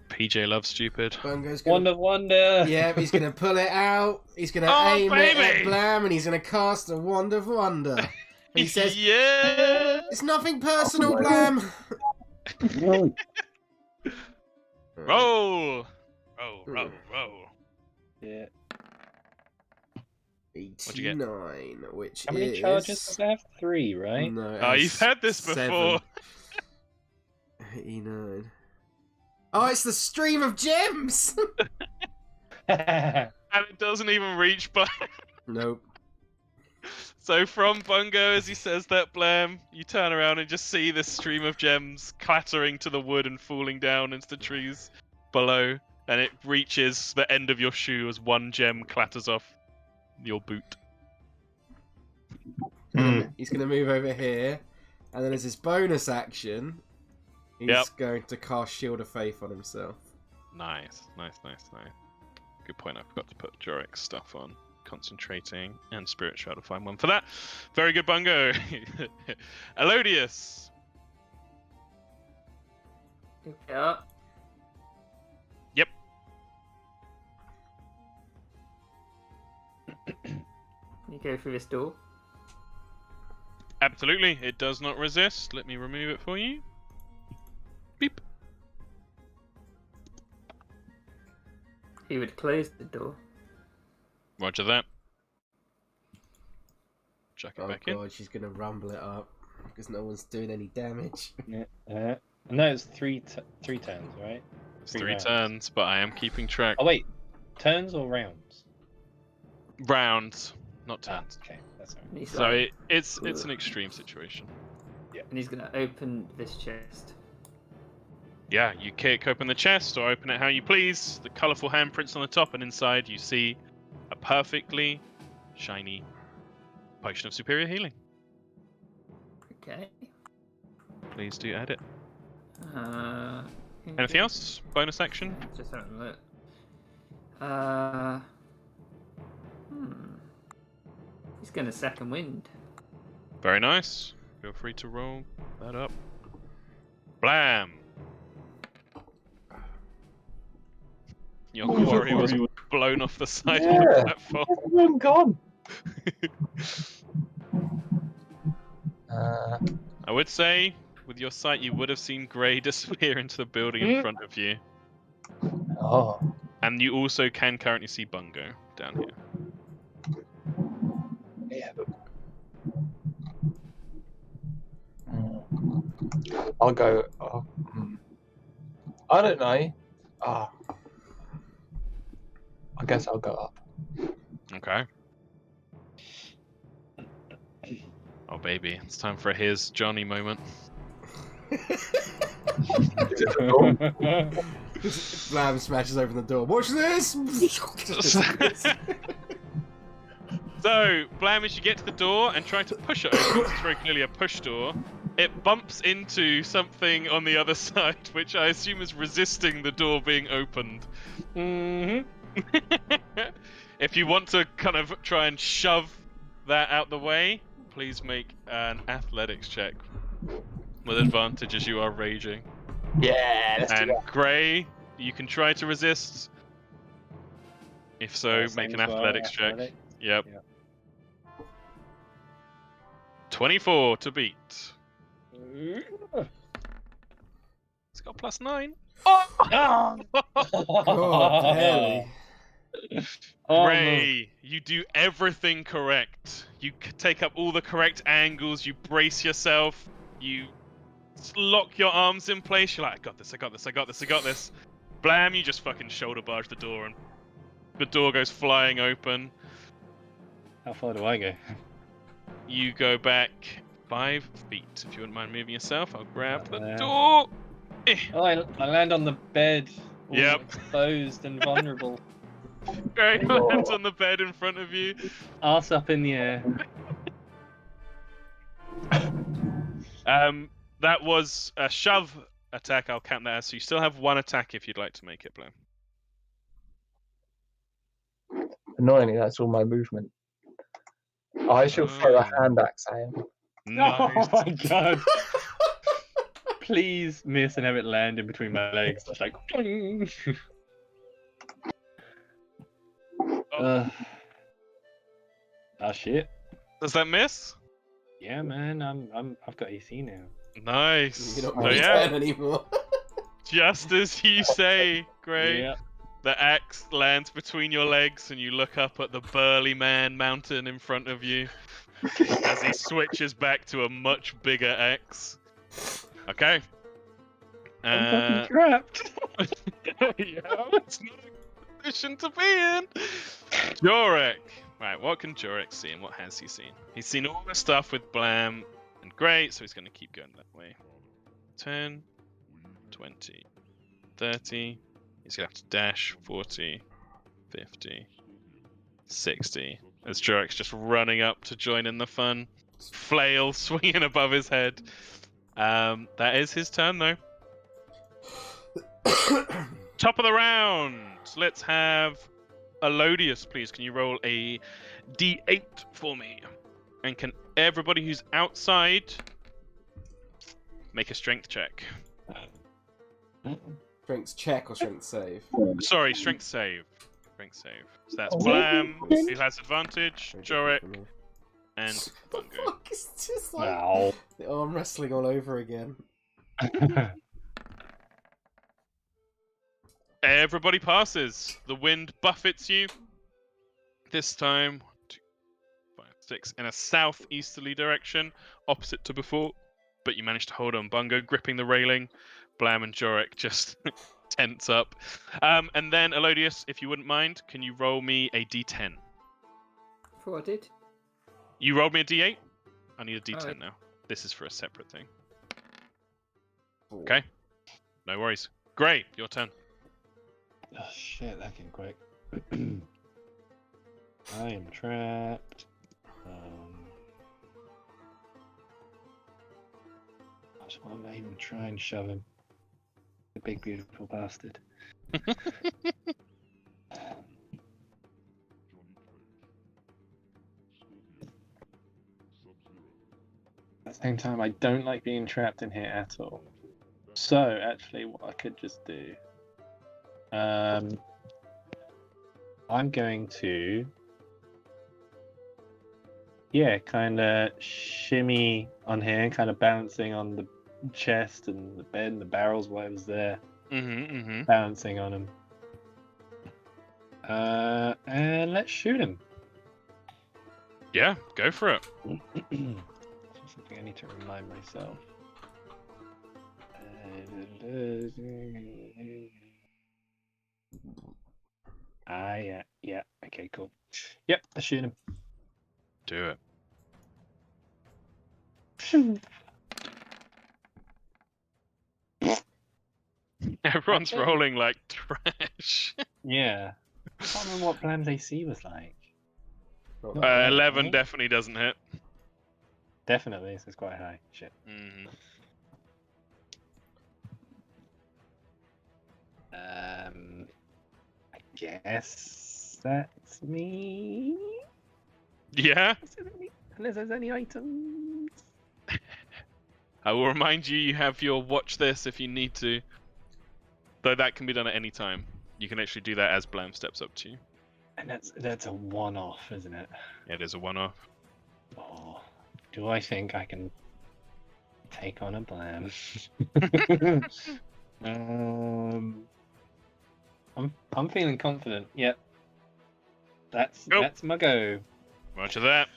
S2: PJ loves stupid.
S1: Bungo's gonna.
S5: Wonder.
S1: Yeah, he's gonna pull it out. He's gonna
S2: Oh,
S1: aim it at
S2: baby!
S1: Blam, and he's gonna cast a wand of wonder. And he says,
S2: yeah.
S1: "It's nothing personal,
S4: Oh,
S1: Blam."
S2: Roll. Roll.
S5: Yeah.
S2: What'd you get?
S1: 89, which
S5: How many
S1: is...
S5: charges does it have? 3, right?
S1: No, it
S2: Oh,
S1: has
S2: you've had this before.
S1: 89. Oh, it's the stream of gems!
S2: And it doesn't even reach by.
S1: Nope.
S2: So from Bungo, as he says that, Blam, you turn around and just see this stream of gems clattering to the wood and falling down into the trees below, and it reaches the end of your shoe as one gem clatters off your boot.
S1: He's gonna move over here, and then as his bonus action, he's going to cast Shield of Faith on himself.
S2: Nice. Good point, I forgot to put Jorik's stuff on. Concentrating and Spirit Shroud to find one for that. Very good, Bungo. Elodius.
S3: Yeah.
S2: Yep.
S3: You go through this door.
S2: Absolutely. It does not resist. Let me remove it for you. Beep.
S3: He would close the door.
S2: Roger that. Chuck it
S1: Oh
S2: back
S1: god, she's gonna rumble it up because no one's doing any damage.
S5: No, it's three turns, right?
S2: It's 3
S5: rounds.
S2: turns, but I am keeping track.
S5: Oh wait, turns or rounds?
S2: Rounds, not turns.
S5: Okay, that's alright.
S3: And he's
S2: So
S3: like,
S2: it's an extreme situation.
S3: and he's gonna open this chest.
S2: Yeah, you kick open the chest or open it how you please. The colourful handprints on the top, and inside you see a perfectly shiny potion of superior healing.
S3: Okay.
S2: Please do add it.
S3: Uh,
S2: Anything else? Bonus action?
S3: Just having a look. He's gonna second wind.
S2: Very nice. Feel free to roll that up. Blam! Your quarry was blown off the side of the platform.
S4: Everyone gone.
S2: I would say, with your sight, you would have seen Grey disappear into the building in front of you.
S4: Oh.
S2: And you also can currently see Bungo down here.
S4: Yeah, but... I'll go. Oh. I don't know. Ah. I guess I'll go up.
S2: Okay. Oh baby, it's time for a here's Johnny moment.
S1: Blam smashes open the door. Watch this!
S2: So, Blam, as you get to the door and try to push it open, it's very clearly a push door, it bumps into something on the other side, which I assume is resisting the door being opened. If you want to kind of try and shove that out the way, please make an athletics check with advantage as you are raging.
S4: Yeah, let's do
S2: And
S4: that.
S2: Gray, you can try to resist. If so,
S5: Same
S2: make an
S5: as well,
S2: athletics check.
S5: athletic.
S2: Yep.
S5: Yep.
S2: 24 to beat. It's got +9.
S5: Oh!
S1: God, barely.
S2: Gray, you do everything correct. You take up all the correct angles. You brace yourself. You lock your arms in place. You're like, I got this, I got this, I got this, I got this. Blam, you just fucking shoulder barge the door and the door goes flying open.
S5: How far do I go?
S2: You go back 5 feet. If you wouldn't mind moving yourself, I'll grab
S5: About
S2: the
S5: there.
S2: door.
S5: Oh, I land on the bed, all
S2: Yep.
S5: exposed and vulnerable.
S2: Gray lands on the bed in front of you.
S5: Arse up in the air.
S2: That was a shove attack. I'll count that as. So you still have 1 attack if you'd like to make it, Blam.
S4: Annoyingly, that's all my movement. I shall throw a
S2: Oh.
S4: hand axe at him.
S2: Nice.
S5: Oh my god! Please miss and have it land in between my legs. Just like. Oh shit!
S2: Does that miss?
S5: Yeah, man, I've got AC now.
S2: Nice.
S1: You're not
S2: So
S1: really
S2: yeah,
S1: 10 anymore.
S2: just as you say, Gray,
S5: Yeah.
S2: the axe lands between your legs, and you look up at the burly man mountain in front of you as he switches back to a much bigger axe. Okay.
S5: I'm fucking trapped.
S2: Yeah, it's not a position to be in. Jorek. Right, what can Jorek see and what has he seen? He's seen all the stuff with Blam and Gray, so he's going to keep going that way. 10, 20, 30. He's going to have to dash 40, 50, 60. As Jorek's just running up to join in the fun. Flail swinging above his head. That is his turn, though. Top of the round. Let's have Elodius, please. Can you roll a D8 for me? And can everybody who's outside make a strength check?
S1: Strength check or strength save?
S2: Sorry, strength save. Strength save. So that's
S4: Oh,
S2: Blam,
S1: really?
S2: who has advantage,
S1: Very
S2: Jorek,
S1: different for me.
S2: and
S1: The
S2: Bungo.
S1: fuck? It's just like
S5: Wow.
S1: the arm wrestling all over again.
S2: Everybody passes. The wind buffets you. This time, 1, 2, 5, 6, in a southeasterly direction, opposite to before. But you managed to hold on. Bungo gripping the railing. Blam and Jorek just tense up. And then, Elodius, if you wouldn't mind, can you roll me a d10?
S3: For what I did?
S2: You rolled me a d8? I need a d10
S3: Alright.
S2: now. This is for a separate thing.
S1: Four.
S2: Okay. No worries. Gray, your turn.
S5: Oh shit, that came quick. I am trapped. I just want to even try and shove him. The big beautiful bastard. At the same time, I don't like being trapped in here at all. So, actually, what I could just do... I'm going to... Yeah, kind of shimmy on here, kind of balancing on the chest and the bed and the barrels, whatever's there. Balancing on him. And let's shoot him.
S2: Yeah, go for it.
S5: Something I need to remind myself. Yeah, okay, cool. Yep, let's shoot him.
S2: Do it. Everyone's
S5: Okay.
S2: rolling like trash.
S5: Yeah. I can't remember what Blam's AC was like.
S1: Not
S5: Uh,
S1: that
S2: 11
S5: right?
S2: definitely doesn't hit.
S5: Definitely, this is quite high. Shit.
S2: Mhm.
S5: I guess that's me.
S2: Yeah.
S5: Unless there's any items.
S2: I will remind you, you have your watch this if you need to. Though that can be done at any time. You can actually do that as Blam steps up to you.
S5: And that's a one-off, isn't it?
S2: It is a one-off.
S5: Oh, do I think I can take on a Blam? I'm feeling confident. Yep. That's my go.
S2: Roger that.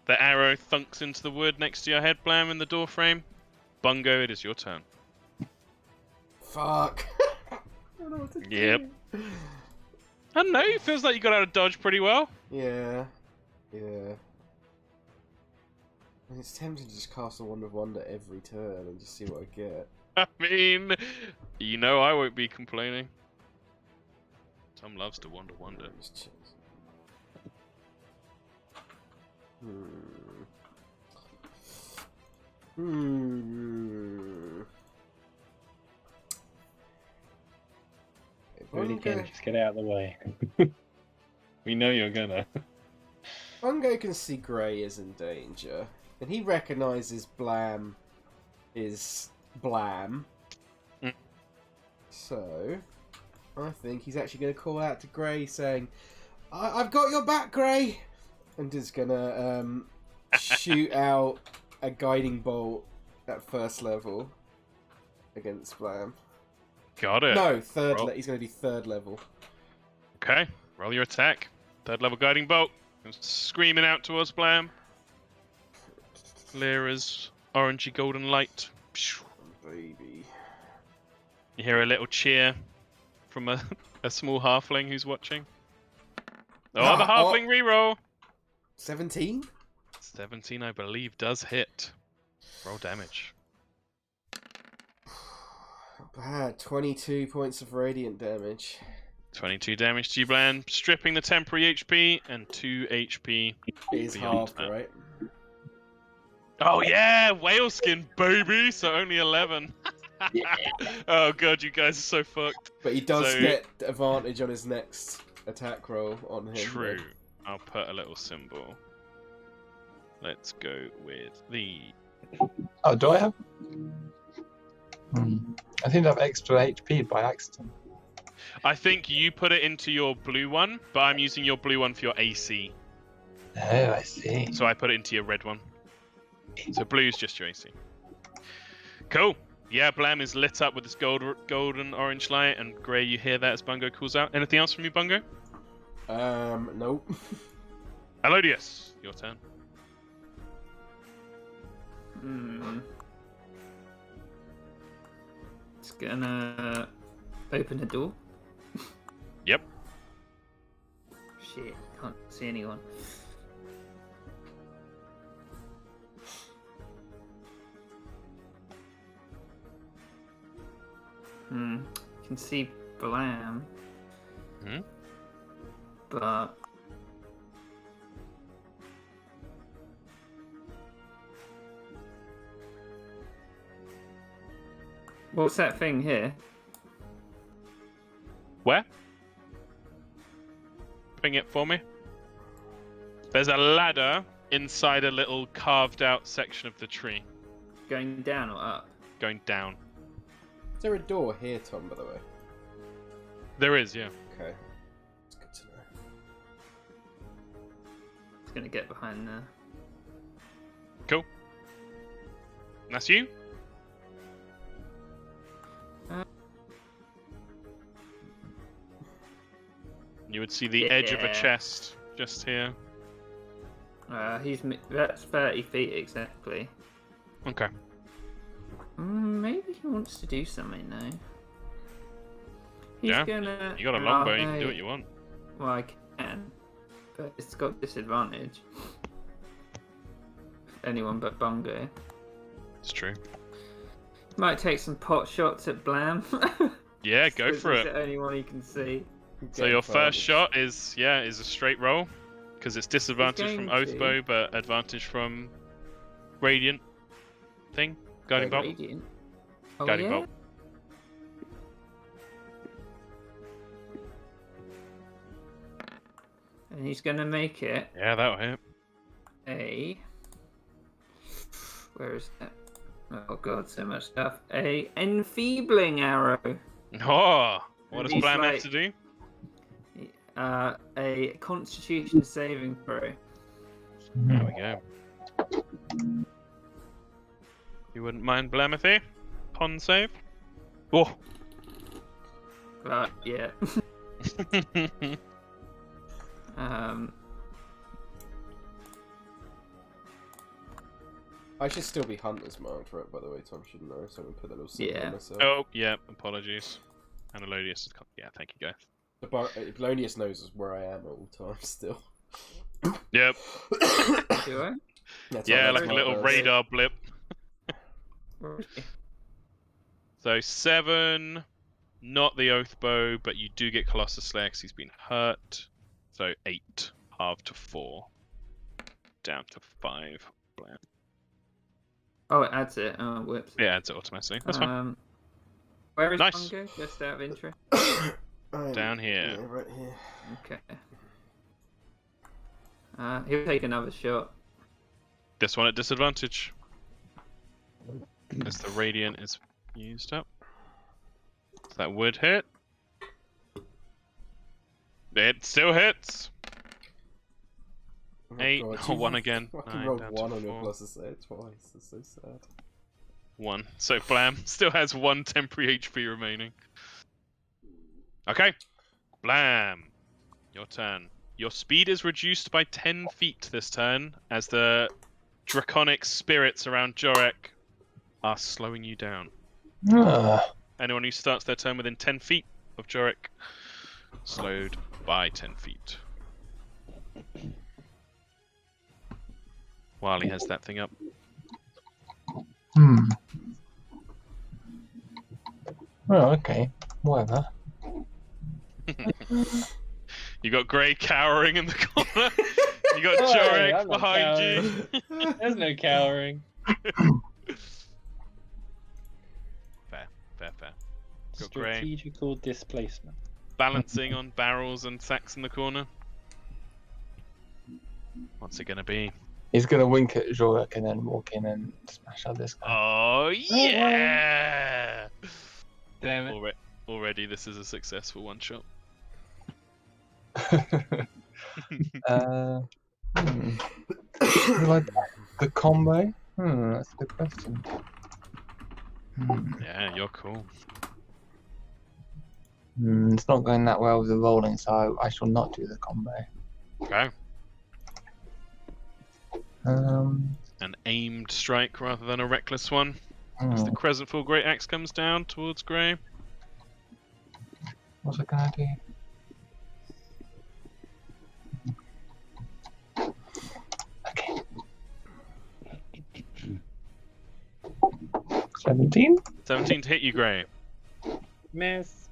S2: The arrow thunks into the wood next to your head, Blam, in the door frame. Bungo, it is your turn.
S1: Fuck. I don't know what to
S2: Yep.
S1: do.
S2: I don't know, it feels like you got out of dodge pretty well.
S1: Yeah. And it's tempting to just cast a Wand of Wonder every turn and just see what I get.
S2: I mean, you know I won't be complaining. Tom loves to wonder.
S1: Just check.
S5: Really can just get out of the way. We know you're gonna.
S1: Bungo can see Grey is in danger, and he recognises Blam is Blam.
S2: Mm.
S1: So, I think he's actually going to call out to Grey saying, I've got your back, Grey! And is going to shoot out a guiding bolt at first level against Blam.
S2: Got it.
S1: No,
S2: Roll.
S1: he's going to do third level.
S2: Okay, roll your attack. Third level guiding bolt. Comes screaming out towards Blam. Lyra's orangey golden light.
S1: Baby.
S2: You hear a little cheer from a small halfling who's watching. Oh, the halfling reroll.
S1: 17?
S2: 17, I believe, does hit. Roll damage.
S1: Not bad. 22 points of radiant damage.
S2: 22 damage to you, Blam, stripping the temporary HP and 2 HP.
S1: It is
S2: Beyond
S1: halved,
S2: that.
S1: right?
S2: Oh yeah, whale skin, baby! So only 11. Oh god, you guys are so fucked.
S1: But he does
S2: So-
S1: get advantage on his next attack roll on him.
S2: True. I'll put a little symbol. Let's go with the...
S4: Oh, do I have? I think I have extra HP by accident.
S2: I think you put it into your blue one, but I'm using your blue one for your AC.
S4: Oh, I see.
S2: So I put it into your red one. So blue's just your AC. Cool. Yeah, Blam is lit up with this golden orange light, and Grey, you hear that as Bungo calls out. Anything else from you, Bungo?
S1: Nope.
S2: Elodius, your turn.
S3: It's gonna open the door.
S2: Yep.
S3: Shit, can't see anyone. Can see Blam.
S2: Hmm?
S3: But what's that thing here?
S2: Where? Bring it for me. There's a ladder inside a little carved out section of the tree.
S3: Going down or up?
S2: Going down.
S1: Is there a door here, Tom, by the way?
S2: There is, yeah.
S1: Okay. It's good to know.
S3: It's gonna get behind there.
S2: Cool. And that's you? You would see the edge of a
S3: Yeah.
S2: chest just here.
S3: That's 30 feet exactly.
S2: Okay.
S3: Maybe he wants to do something though. He's
S2: Yeah,
S3: gonna.
S2: You got a longbow, you can do what you want.
S3: Well, I can, but it's got disadvantage. Anyone but Bungo.
S2: It's true.
S3: Might take some pot shots at Blam.
S2: Yeah, go for
S3: He's
S2: it.
S3: the only one he can see.
S2: So your first shot is a straight roll because it's disadvantage from
S3: going
S2: Oath
S3: to.
S2: Bow, but advantage from Radiant thing, Guiding Bolt.
S3: Radiant. Oh,
S2: Guiding
S3: yeah?
S2: Bolt.
S3: And he's going to make it
S2: Yeah, that'll hit.
S3: a... Where is that? Oh god, so much stuff. A enfeebling arrow.
S2: Oh, what does
S3: He's
S2: Blam have
S3: like-
S2: to do?
S3: A Constitution saving throw.
S2: There we go. You wouldn't mind Blamathy? Con save? Oh!
S3: Yeah.
S1: I should still be Hunter's Mark for it, by the way, Tom, shouldn't I? So I'm gonna put that little symbol
S3: Yeah.
S1: on myself.
S2: Oh, yeah, apologies. And Elodius is yeah, thank you guys.
S1: Polonius knows where I am at all times still.
S2: Yep.
S3: Do I?
S1: That's
S2: Yeah,
S1: what
S2: like a
S1: Hunter's
S2: little
S1: Mark does.
S2: radar blip.
S3: Where is he?
S2: So 7, not the Oath Bow, but you do get Colossus Slayer 'cause he's been hurt. So 8, halved to 4. Down to 5. Blam.
S3: Oh, it adds it. Oh, whoops.
S2: Yeah, it's automatically. That's fine.
S3: Where is
S2: Nice.
S3: Bongo? Just out of interest.
S2: Down here.
S1: Yeah, right here.
S3: Okay. He'll take another shot.
S2: This one at disadvantage. As the Radiant is used up. So that would hit. It still hits.
S1: Oh,
S2: 8,
S1: God,
S2: oh,
S1: you
S2: 1 again.
S1: Fucking
S2: 9,
S1: rolled
S2: down
S1: 1
S2: to
S1: on your
S2: 4.
S1: Colossus Slayer twice. That's so sad.
S2: 1. So Blam still has 1 temporary HP remaining. Okay. Blam. Your turn. Your speed is reduced by 10 feet this turn as the draconic spirits around Jorek are slowing you down. Anyone who starts their turn within 10 feet of Jorek, slowed by 10 feet. While he has that thing up.
S4: Oh, okay. Whatever.
S2: You got Grey cowering in the corner. You got
S5: Oh, hey,
S2: Jorek
S5: I'm not
S2: behind you.
S5: There's no cowering.
S2: Fair. Got Grey
S5: Strategical displacement.
S2: balancing on barrels and sacks in the corner. What's it gonna be?
S4: He's gonna wink at Jorek and then walk in and smash out this guy.
S2: Oh yeah!
S5: Damn it.
S2: Already, this is a successful one shot.
S4: Like the combo? That's a good question.
S2: Yeah, you're cool.
S4: It's not going that well with the rolling, so I shall not do the combo.
S2: Okay.
S4: Um,
S2: An aimed strike rather than a reckless one. As the Crescentfall Great Axe comes down towards Grey.
S4: What's it gonna do? Okay. 17?
S2: 17 to hit you, Grey.
S5: Miss.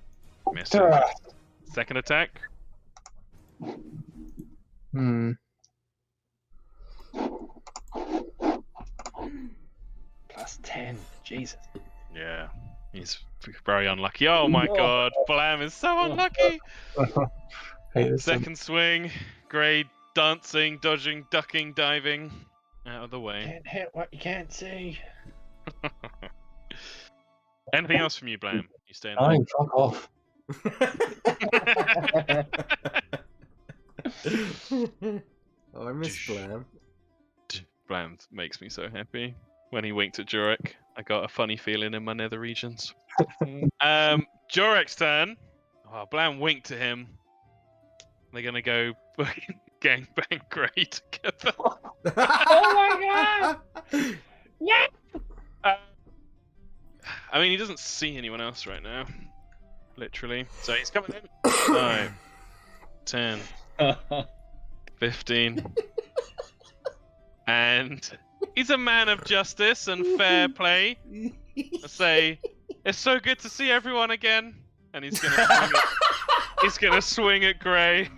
S2: Misses. Second attack.
S5: Plus 10. Jesus.
S2: Yeah, he's very unlucky. Oh my god, Blam is so unlucky.
S4: Hey, this
S2: Second swing, Grey dancing, dodging, ducking, diving out of the way.
S5: Can't hit what you can't see.
S2: Anything else from you, Blam? You stay in
S4: Oh,
S2: there.
S4: fuck off.
S1: Oh, I miss Blam.
S2: Blam makes me so happy. When he winked at Jurek, I got a funny feeling in my nether regions. Jurek's turn. Oh, Blam winked at him. They're gonna go fucking gangbang Grey together.
S5: Oh my god! Yeah!
S2: I mean, he doesn't see anyone else right now. Literally. So he's coming in. 5, 10, 15. And He's a man of justice and fair play. I say, it's so good to see everyone again. And he's gonna swing it. He's gonna swing at Gray.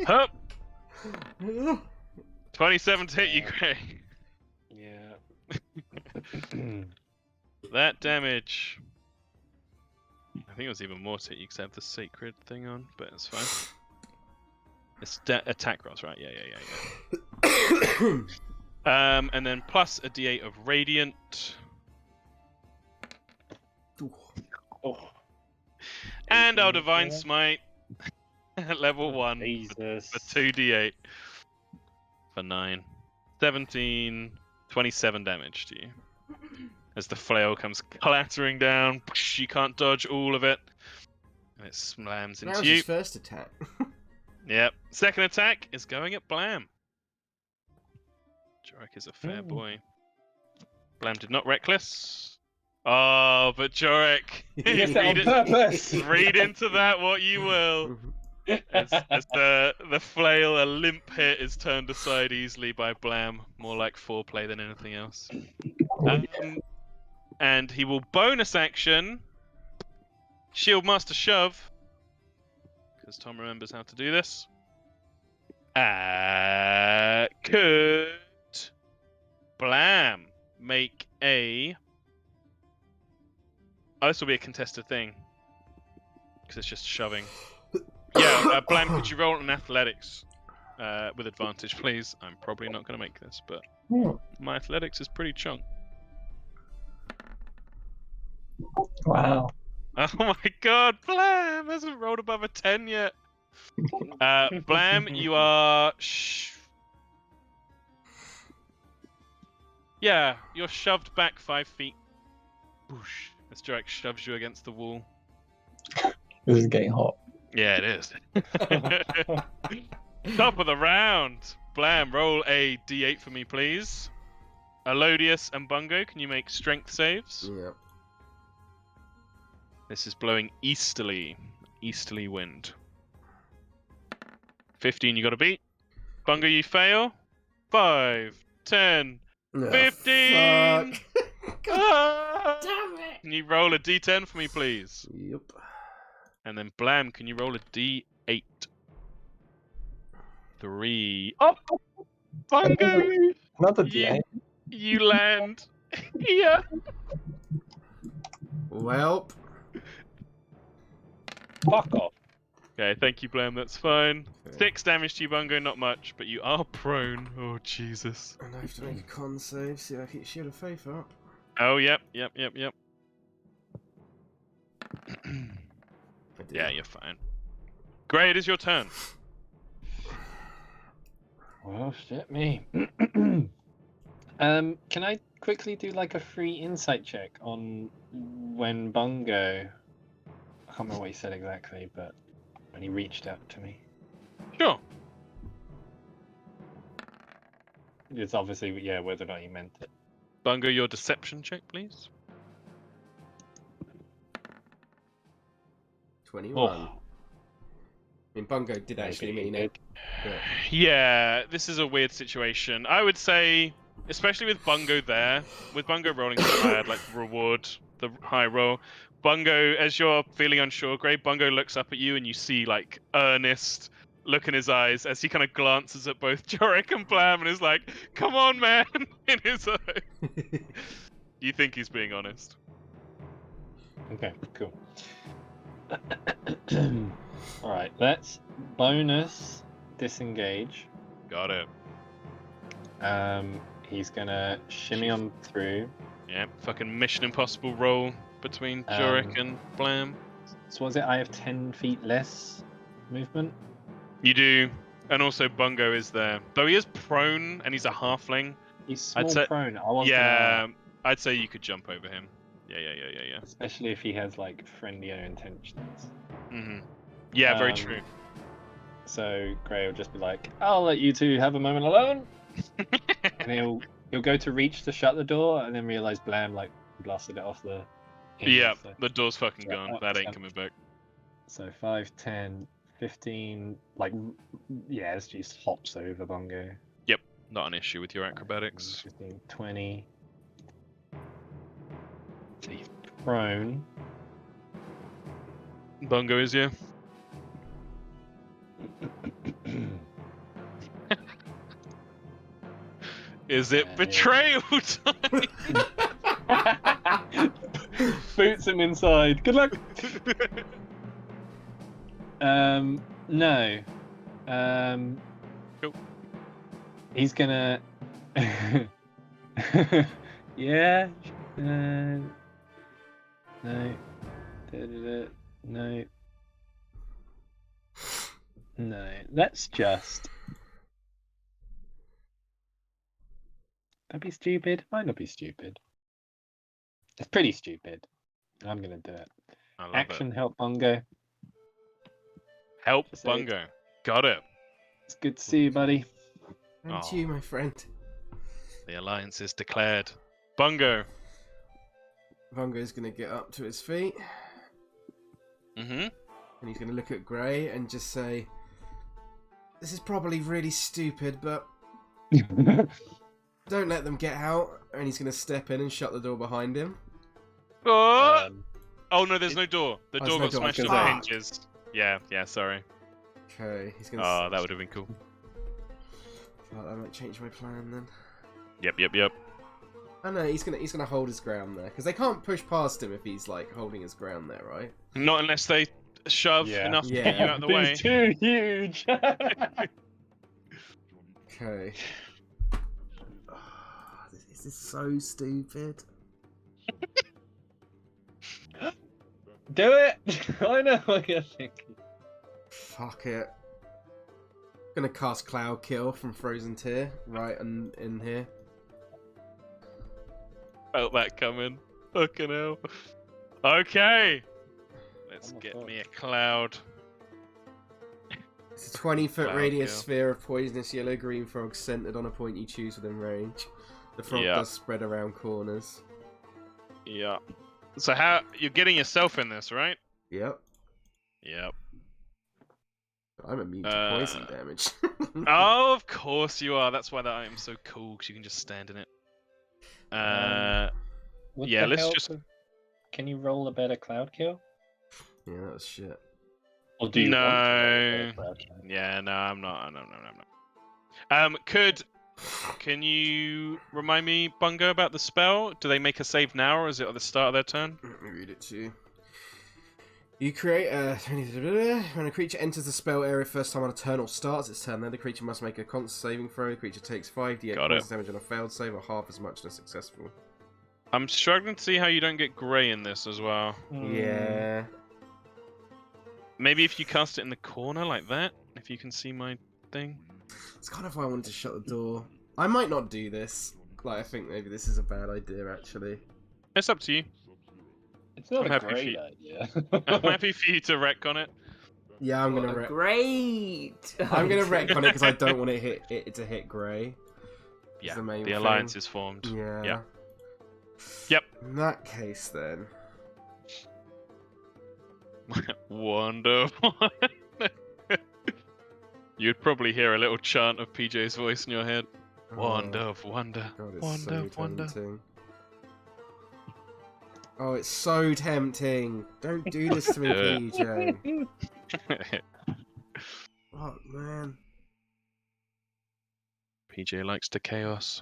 S2: Hup! 27 to hit you, Gray.
S5: Yeah.
S2: That damage. I think it was even more to hit you because I have the sacred thing on, but it's fine. It's attack rolls, right? Yeah. And then plus a d8 of radiant.
S5: Oh.
S2: And our divine smite at level 1
S5: Jesus.
S2: for 2d8 for 9. 17, 27 damage to you. As the flail comes clattering down, you can't dodge all of it. And it slams
S1: That
S2: into
S1: was
S2: you.
S1: his first attack.
S2: Yep. Second attack is going at Blam. Jorik is a fair boy. Blam did not reckless. Oh, but Jorik,
S4: Yes, on purpose.
S2: read into that what you will. As the flail, a limp hit, is turned aside easily by Blam. More like foreplay than anything else. And he will bonus action Shield Master Shove. Because Tom remembers how to do this. Could Blam make a... Oh, this will be a contested thing. Because it's just shoving. Yeah, Blam, could you roll an athletics with advantage, please? I'm probably not going to make this, but my athletics is pretty chunk.
S6: Wow.
S2: Oh my god, Blam hasn't rolled above a 10 yet. Blam, you are... Yeah, you're shoved back 5 feet. Boosh. As Jorik shoves you against the wall.
S6: This is getting hot.
S2: Yeah, it is. Top of the round. Blam, roll a d8 for me, please. Elodius and Bungo, can you make strength saves?
S1: Yep.
S2: This is blowing easterly wind. 15 you gotta beat. Bungo, you fail. 5, 10, 15!
S1: Fuck.
S2: Ah!
S1: Damn it!
S2: Can you roll a d10 for me, please?
S1: Yep.
S2: And then Blam, can you roll a d8? 3. Oh! Bungo!
S6: Another D8.
S2: You land. Yeah.
S1: Welp.
S5: Fuck off.
S2: Okay, thank you, Blam. That's fine. 6 damage to you, Bungo. Not much, but you are prone. Oh, Jesus.
S1: And I have to make a con save, see if I keep Shield of Faith up.
S2: Oh, yep.
S1: I did.
S2: Yeah, you're fine. Gray, it is your turn.
S5: Well, shit me. Can I quickly do like a free insight check on when Bungo... I can't remember what he said exactly, but when he reached out to me.
S2: Sure.
S5: It's obviously, yeah, whether or not he meant it.
S2: Bungo, your deception check, please.
S1: 21.
S5: Oh.
S1: I mean, Bungo did actually
S5: Maybe he
S1: mean it. But...
S2: Yeah, this is a weird situation. I would say, especially with Bungo there, with Bungo rolling so high, I'd like to reward the high roll. Bungo, as you're feeling unsure, Gray, Bungo looks up at you and you see like earnest look in his eyes as he kind of glances at both Jorik and Blam and is like, "Come on, man!" in his eyes. You think he's being honest?
S5: Okay, cool. Alright, let's bonus disengage.
S2: Got it.
S5: He's gonna shimmy on through.
S2: Yeah, fucking Mission Impossible roll between Jorik and Blam.
S5: So what is it? I have 10 feet less movement.
S2: You do, and also Bungo is there. Though he is prone and he's a halfling.
S5: He's small
S2: I'd say-
S5: prone. I was
S2: Yeah, I'd say you could jump over him. Yeah.
S5: especially if he has like friendlier intentions.
S2: Mm-hmm. Yeah, very
S5: Um,
S2: true.
S5: So Gray will just be like, "I'll let you two have a moment alone," and he'll go to reach to shut the door, and then realize Blam like blasted it off the. hinge,
S2: Yeah,
S5: so-
S2: the door's fucking
S5: Yeah,
S2: gone.
S5: oh,
S2: That ain't
S5: so-
S2: coming back.
S5: So 5, 10, 15, like, yeah, it just hops over Bongo.
S2: Not an issue with your acrobatics.
S5: 15, 20. So he's prone.
S2: Bungo is, yeah. Is it betrayal time?
S5: Boots him inside. Good luck. No.
S2: Cool.
S5: He's gonna. Yeah. No. Da-da-da. No. No. Let's just. Don't be stupid. Might not be stupid. It's pretty stupid. I'm gonna do it.
S2: I love
S5: Action
S2: it.
S5: help Bongo.
S2: Help
S5: Just say
S2: Bungo. Got it.
S5: It's good to see you, buddy.
S1: And
S2: Oh.
S1: you, my friend.
S2: The alliance is declared. Bungo.
S1: Vongo's going to get up to his feet,
S2: Mm-hmm.
S1: and he's going to look at Gray and just say, "This is probably really stupid, but don't let them get out." And he's going to step in and shut the door behind him.
S2: Oh! Oh no, there's no door. The
S1: Oh,
S2: door got
S1: there's no door.
S2: smashed to the
S1: Fuck.
S2: hinges. Yeah, sorry.
S1: Okay, he's going to...
S2: Oh, that would have been cool.
S1: I might change my plan then.
S2: Yep.
S1: Oh no, he's gonna hold his ground there, because they can't push past him if he's like holding his ground there, right?
S2: Not unless they shove
S5: Yeah.
S2: enough to
S1: Yeah.
S2: get you out of the way.
S5: These too huge.
S1: Okay. This is so stupid.
S5: Do it. I know what you're thinking.
S1: Fuck it. Gonna cast Cloud Kill from Frozen Tear right in here.
S2: Felt that coming. Fucking hell. Okay. Let's
S5: Oh my
S2: get
S5: God.
S2: me a cloud.
S1: It's a 20-foot
S2: Cloud
S1: radius
S2: Kill.
S1: sphere of poisonous yellow-green frogs centered on a point you choose within range. The frog
S2: Yeah.
S1: does spread around corners.
S2: Yeah. So how you're getting yourself in this, right?
S1: Yep.
S2: Yep.
S1: I'm immune to poison damage.
S2: Oh, of course you are. That's why that item's so cool, because you can just stand in it.
S5: With
S2: Yeah,
S5: the
S2: let's
S5: help
S2: just-
S5: of- Can you roll a better cloud kill?
S1: Yeah, that was shit.
S5: Or do you want to roll a
S2: No.
S5: better cloud kill?
S2: Yeah, no, I'm not. No. Can you remind me, Bungo, about the spell? Do they make a save now, or is it at the start of their turn?
S1: Let me read it to you. You create a... When a creature enters the spell area first time on a turn or starts its turn, then the creature must make a con saving throw. The creature takes 5d8
S2: Got it.
S1: poison damage on a failed save, or half as much on a successful.
S2: I'm struggling to see how you don't get grey in this as well.
S1: Yeah.
S2: Maybe if you cast it in the corner like that, if you can see my thing.
S1: It's kind of why I wanted to shut the door. I might not do this. Like, I think maybe this is a bad idea, actually.
S2: It's up to you.
S5: It's not
S2: I'm
S5: a
S2: happy for
S5: great
S2: you.
S5: idea.
S2: I'm happy for you to wreck on it.
S1: Yeah, I'm gonna
S3: What a
S1: wreck.
S3: great.
S1: I'm gonna wreck on it because I don't want it to hit Grey.
S2: Yeah,
S1: the main
S2: the
S1: thing.
S2: alliance is formed.
S1: Yeah.
S2: Yeah. Yep.
S1: In that case, then.
S2: Wonderful. You'd probably hear a little chant of PJ's voice in your head. Wonder of wonder.
S1: God, it's
S2: Wonder
S1: so
S2: of wonder.
S1: tempting. Oh, it's so tempting. Don't do this to me,
S2: Do
S1: PJ. Fuck, man.
S2: PJ likes to chaos.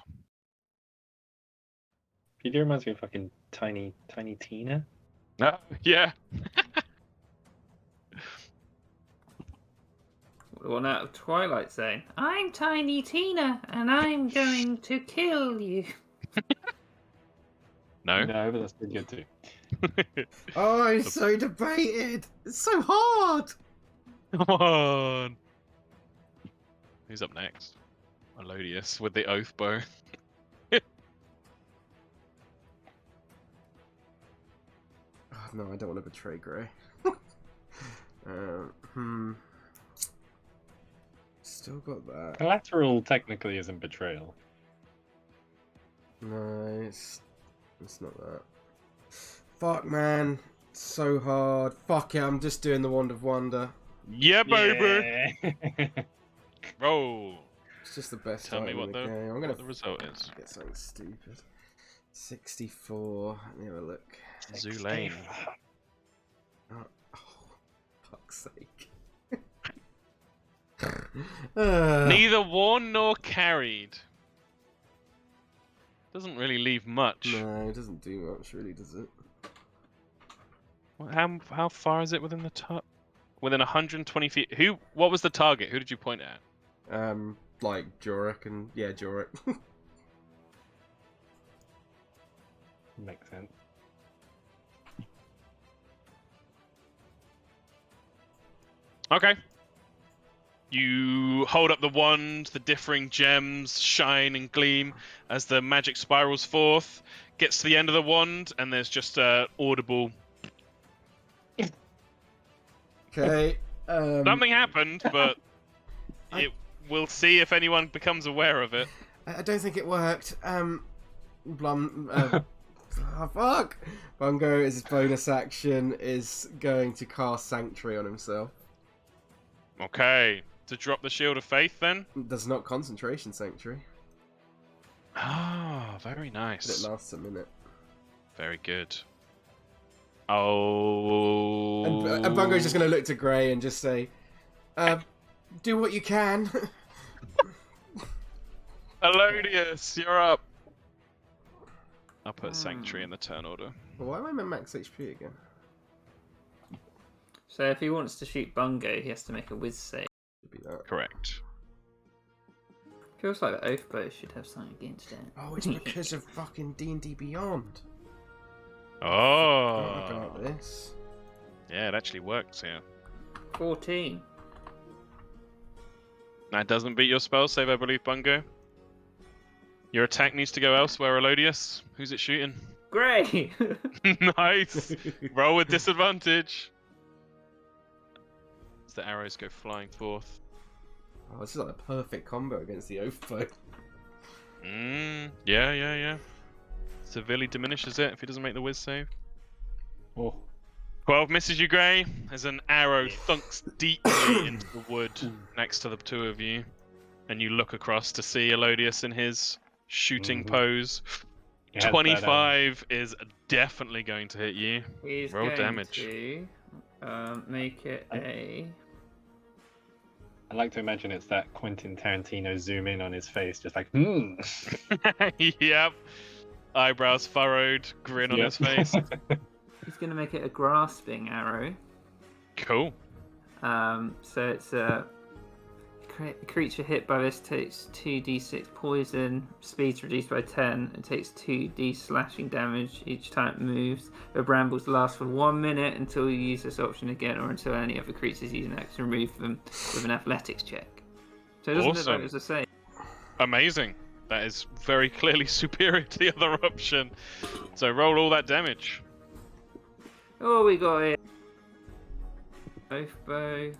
S5: PJ reminds me of fucking tiny Tina.
S2: Ah, yeah.
S3: The one out of Twilight saying, "I'm Tiny Tina, and I'm going to kill you."
S2: No.
S5: No, but that's pretty good too.
S1: Oh, I'm so debated. It's so hard.
S2: Come on. Who's up next? Melodious with the oath bow.
S1: Oh, no, I don't want to betray Grey. Still got that.
S5: Collateral technically isn't betrayal.
S1: No, it's not that. Fuck, man. It's so hard. Fuck it, I'm just doing the Wand of Wonder.
S2: Yeah, baby.
S5: Yeah.
S2: Roll.
S1: It's just the best
S2: Tell me
S1: item
S2: what
S1: in the
S2: the
S1: game. I'm
S2: what
S1: gonna
S2: the result is.
S1: get something stupid. 64. Let me have a look.
S2: Zulane.
S1: Oh, fuck's sake. Uh,
S2: Neither worn nor carried. Doesn't really leave much.
S1: No, it doesn't do much, really, does it?
S2: How far is it within the top? Within 120 feet. What was the target? Who did you point at?
S1: Like Jorek and Jorek.
S5: Makes sense.
S2: Okay. You hold up the wand, the differing gems shine and gleam as the magic spirals forth, gets to the end of the wand, and there's just a audible...
S1: Okay.
S2: Something happened, but we'll see if anyone becomes aware of it.
S1: I don't think it worked. Blum. Oh, fuck! Bungo, as his bonus action, is going to cast Sanctuary on himself.
S2: Okay. To drop the Shield of Faith, then?
S1: Does not concentration Sanctuary,
S2: Ah, very
S1: but
S2: nice.
S1: it lasts a minute.
S2: Very good. Oh.
S1: And Bungo's just going to look to Grey and just say, do what you can.
S2: Elodius, you're up. I'll put Sanctuary in the turn order.
S1: Why am I at max HP again?
S3: So if he wants to shoot Bungo, he has to make a whiz save.
S1: Should be that.
S2: Correct.
S3: Feels like the Oath Bow should have something against it.
S1: Oh, it's because of fucking D&D Beyond.
S2: Oh.
S1: Forgot about this.
S2: Yeah, it actually works here.
S3: 14.
S2: That doesn't beat your spell save, I believe, Bungo. Your attack needs to go elsewhere, Elodius. Who's it shooting?
S3: Grey!
S2: Nice! Roll with disadvantage. As the arrows go flying forth.
S1: Oh, this is like a perfect combo against the Oath Bow.
S2: Yeah. Severely diminishes it if he doesn't make the whiz save.
S5: Oh.
S2: 12 misses you, Grey, as an arrow thunks deeply into the wood next to the two of you. And you look across to see Elodius in his shooting pose.
S5: He has
S2: 25 is definitely going to hit you.
S3: He's
S2: Roll
S3: going
S2: damage.
S3: to make it a...
S5: I like to imagine it's that Quentin Tarantino zoom in on his face, just like,
S2: Yep. Eyebrows furrowed, grin on his face.
S3: He's going to make it a grasping arrow.
S2: Cool.
S3: So it's a creature hit by this takes 2d6 poison, speed's reduced by 10, and takes 2d slashing damage each time it moves. The brambles last for 1 minute until you use this option again, or until any other creatures using an action remove them with an athletics check. So it doesn't look like it's a save.
S2: Amazing. That is very clearly superior to the other option. So roll all that damage.
S3: Oh, we got it. Oath Bow.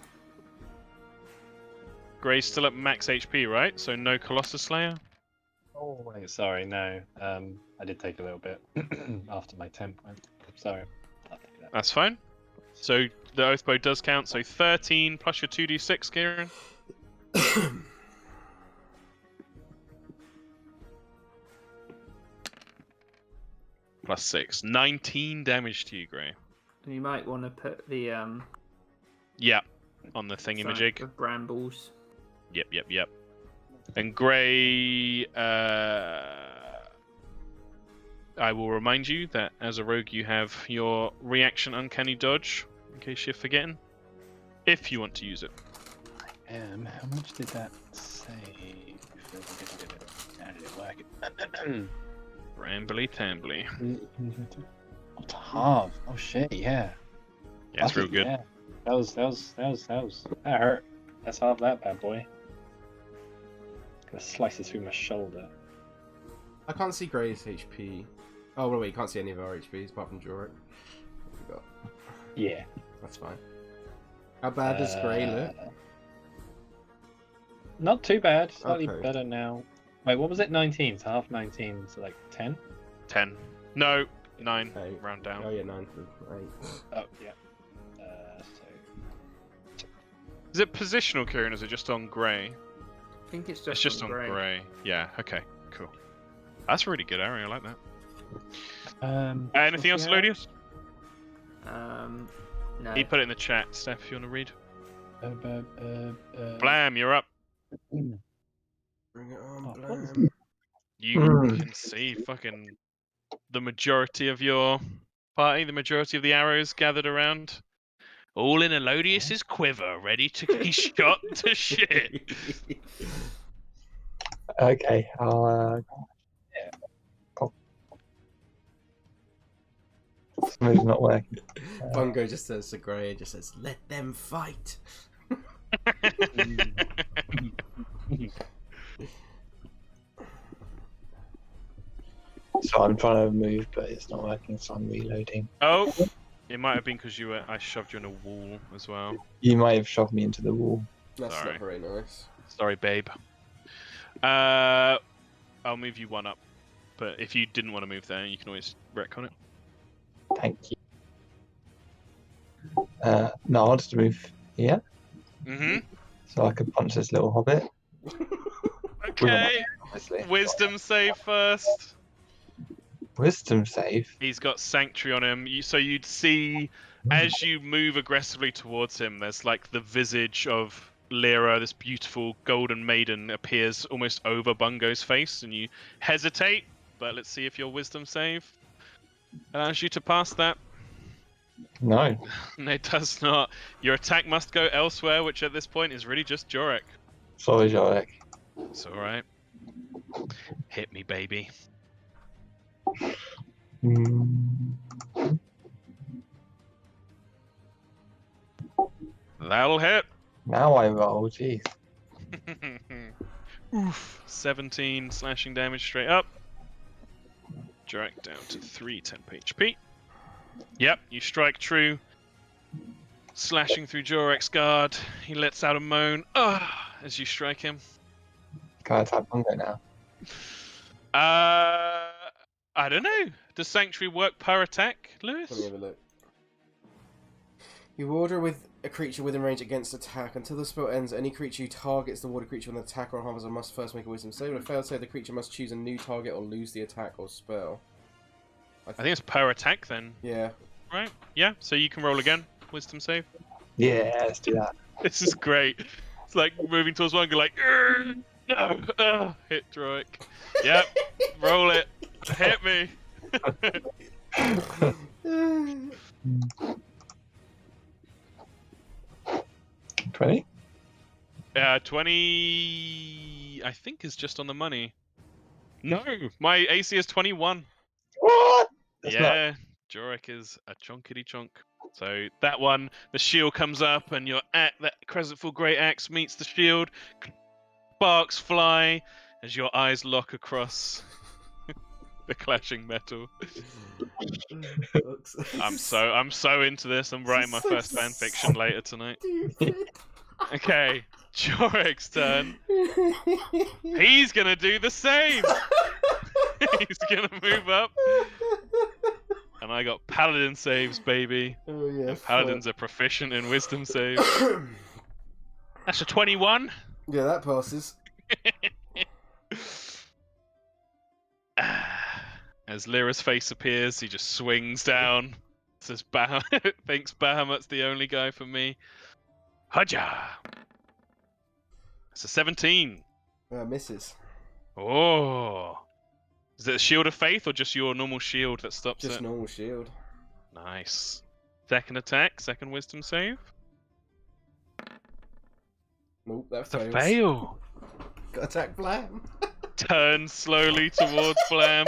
S2: Grey's still at max HP, right? So no Colossus Slayer?
S5: oh, wait, sorry, no. I did take a little bit after my temp went. Sorry. I'll take that.
S2: That's fine. So the Oathbow does count, so 13 plus your 2d6, Kieran. Plus 6. 19 damage to you, Grey.
S3: And you might want to put the
S2: Yeah, on the thingamajig.
S3: the brambles.
S2: Yep. And Grey, I will remind you that as a rogue you have your reaction uncanny dodge, in case you're forgetting, if you want to use it.
S5: How much did that save? How did it work?
S2: Rambly tambly.
S5: Oh, to halve. Oh shit, yeah.
S2: Yeah, it's real
S5: Lucky,
S2: good.
S5: Yeah. That hurt. Let's halve that bad boy. Gonna slice it through my shoulder.
S1: I can't see Grey's HP. Oh, wait, you can't see any of our HPs apart from Jorek.
S5: Yeah.
S1: That's fine. How bad does Grey look?
S5: Not too bad. Slightly
S1: Okay.
S5: better now. Wait, what was it? 19. So half 19, so like 10?
S2: 10. No, 9.
S1: Eight.
S2: Round down.
S1: Oh yeah, 9 to 8.
S5: Oh, yeah.
S2: Is it positional curing or is it just on grey?
S3: I think it's
S2: It's just on grey. Yeah, okay, cool. That's a really good area, I like that. Anything else, Lodius?
S3: No.
S2: He put it in the chat, Steph, if you want to read.
S5: Uh,
S2: Blam, you're up.
S1: Bring it on,
S5: what was
S1: Blam.
S2: You can see fucking the majority of your party, the majority of the arrows gathered around. All in Elodius's quiver, ready to be shot to shit.
S6: Okay, I'll. Something's not working.
S1: Bungo just says to Grey, just says, "Let them fight."
S6: So I'm trying to move, but it's not working, so I'm reloading.
S2: Oh, it might have been because I shoved you in a wall as well.
S6: You might have shoved me into the wall.
S1: That's
S2: Sorry.
S1: not very nice.
S2: Sorry, babe. I'll move you one up, but if you didn't want to move there, you can always retcon it.
S6: Thank you. No, I'll just move here, so I could punch this little hobbit.
S2: Okay.
S6: Obviously.
S2: Wisdom save first.
S6: Wisdom save.
S2: He's got Sanctuary on him. So you'd see, as you move aggressively towards him, there's like the visage of Lyra, this beautiful golden maiden, appears almost over Bungo's face, and you hesitate, but let's see if your Wisdom save allows you to pass that.
S6: No.
S2: No, it does not. Your attack must go elsewhere, which at this point is really just Jorek.
S6: Sorry, Jarek.
S2: It's alright. Hit me, baby. That'll hit.
S6: Now I roll, jeez.
S2: Oof. 17 slashing damage straight up. Jorek down to 3 temp HP. Yep, you strike true. Slashing through Jorek's guard. He lets out a moan as you strike him.
S6: Can I attack Bungo now?
S2: I don't know. Does Sanctuary work per attack, Lewis?
S1: Let me have a look. You order with a creature within range against attack. Until the spell ends, any creature who targets the water creature with an attack or harms it must first make a wisdom save. If it fails, the creature must choose a new target or lose the attack or spell.
S2: I think it's per attack then.
S1: Yeah.
S2: Right? Yeah, so you can roll again. Wisdom save.
S6: Yeah, let's do that.
S2: This is great. It's like moving towards one, go like, no, hit Droic. Yep, roll it. Hit me.
S6: 20?
S2: 20, I think, is just on the money. No, my AC is 21.
S6: What? That's
S2: Yeah, Jorek is a chonkity chonk. So that one, the shield comes up, and that Crescentful Great Axe meets the shield. Sparks fly as your eyes lock across the clashing metal. I'm so into this. I'm writing my first fan fiction later tonight. Okay, Jorek's turn. He's gonna do the same. He's gonna move up. And I got paladin saves, baby.
S1: Oh yeah.
S2: And paladins are proficient in wisdom saves. That's a 21.
S1: Yeah, that passes.
S2: As Lyra's face appears, he just swings down. Says thinks Bahamut's the only guy for me. Haja! It's a 17.
S1: Misses.
S2: Oh. Is it a shield of faith or just your normal shield that stops
S1: Just
S2: it?
S1: normal shield.
S2: Nice. Second attack, second wisdom save.
S1: Nope, that
S2: It's a
S1: fails.
S2: fail.
S1: Got attack Blam.
S2: Turns slowly towards Blam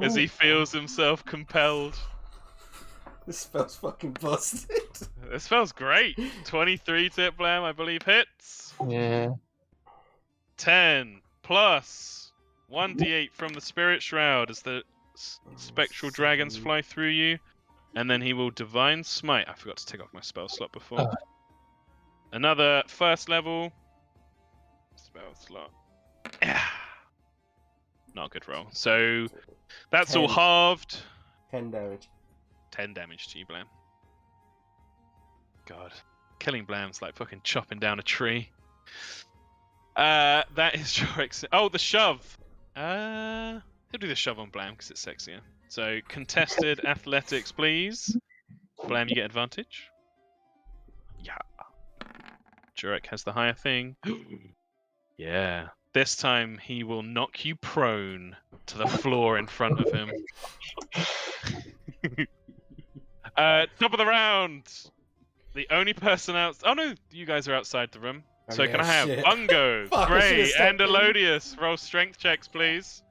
S2: as he feels himself compelled.
S1: This spell's fucking busted.
S2: This spell's great. 23 to hit Blam, I believe, hits.
S6: Yeah.
S2: 10 plus 1d8 from the Spirit Shroud as the spectral dragons fly through you. And then he will Divine Smite. I forgot to take off my spell slot before.
S6: Oh.
S2: Another first level spell slot. Not a good roll. So that's all
S1: 10.
S2: halved.
S1: 10 damage.
S2: 10 damage to you, Blam. God. killing Blam's like fucking chopping down a tree. That is Jorik's. Oh, the shove. He'll do the shove on Blam because it's sexier. So contested athletics, please. Blam, you get advantage. Yeah. Jorik has the higher thing. Yeah. This time he will knock you prone to the floor in front of him. Top of the round. The only person out. Oh no, you guys are outside the room.
S1: Oh,
S2: So
S1: yeah,
S2: can I have
S1: shit.
S2: Bungo,
S1: Fuck, I
S2: Gray,
S1: should've
S2: and
S1: stepped in.
S2: Elodius roll strength checks, please?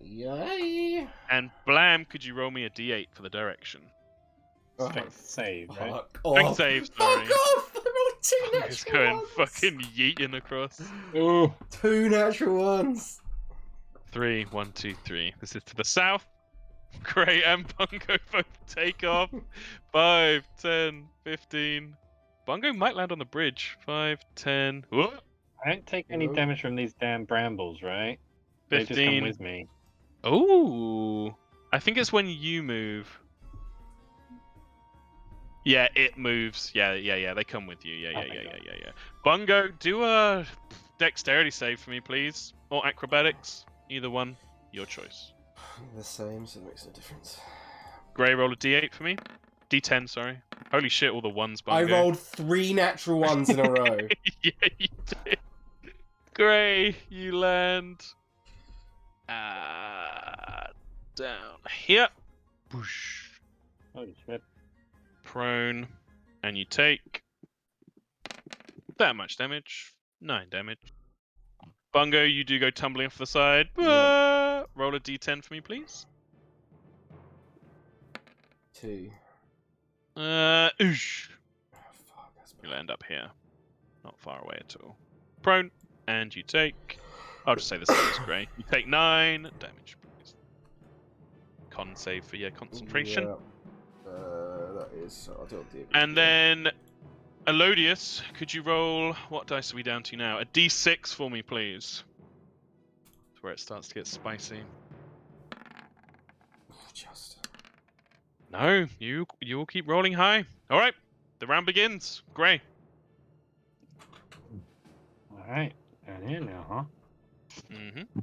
S1: Yay!
S2: And Blam, could you roll me a d8 for the direction?
S5: Strength save, right?
S1: Fuck
S2: Strength
S1: off!
S2: save, sorry.
S1: Fuck off! I rolled 2
S2: It's
S1: natural
S2: going
S1: ones!
S2: fucking yeeting across.
S5: Ooh.
S1: 2 natural ones!
S2: 3, 1, 2, 3. This is to the south. Gray and Bungo both take off. 5, 10, 15. Bungo might land on the bridge. 5, 10. Whoop,
S5: I don't take any
S1: Nope.
S5: damage from these damn brambles, right? They just come
S2: 15.
S5: with me.
S2: Ooh. I think it's when you move. Yeah, it moves. Yeah. They come with you. Yeah. Bungo, do a dexterity save for me, please. Or acrobatics. Either one. Your choice.
S1: The same, so it makes no difference.
S2: Gray, roll a d8 for me. D10, sorry. Holy shit, all the ones,
S1: I
S2: Bungo.
S1: rolled 3 natural ones in a row.
S2: Yeah, you did. Gray, you land. Down here. Boosh.
S5: Holy shit.
S2: Prone. And you take that much damage. 9 damage. Bungo, you do go tumbling off the side.
S1: Yep.
S2: Roll a d10 for me, please.
S1: 2.
S2: Oosh.
S1: Oh, fuck, that's
S2: You'll end up here. Not far away at all. Prone. And you take... I'll just say the same as Gray. You take 9 damage, please. Con save for your concentration.
S1: Yeah. That is... I'll do it.
S2: And then... Elodius, could you roll... What dice are we down to now? A d6 for me, please. That's where it starts to get spicy.
S1: Just...
S2: No, you will keep rolling high. All right, the round begins. Gray.
S5: Alright, down here now, huh?
S2: Mm-hmm.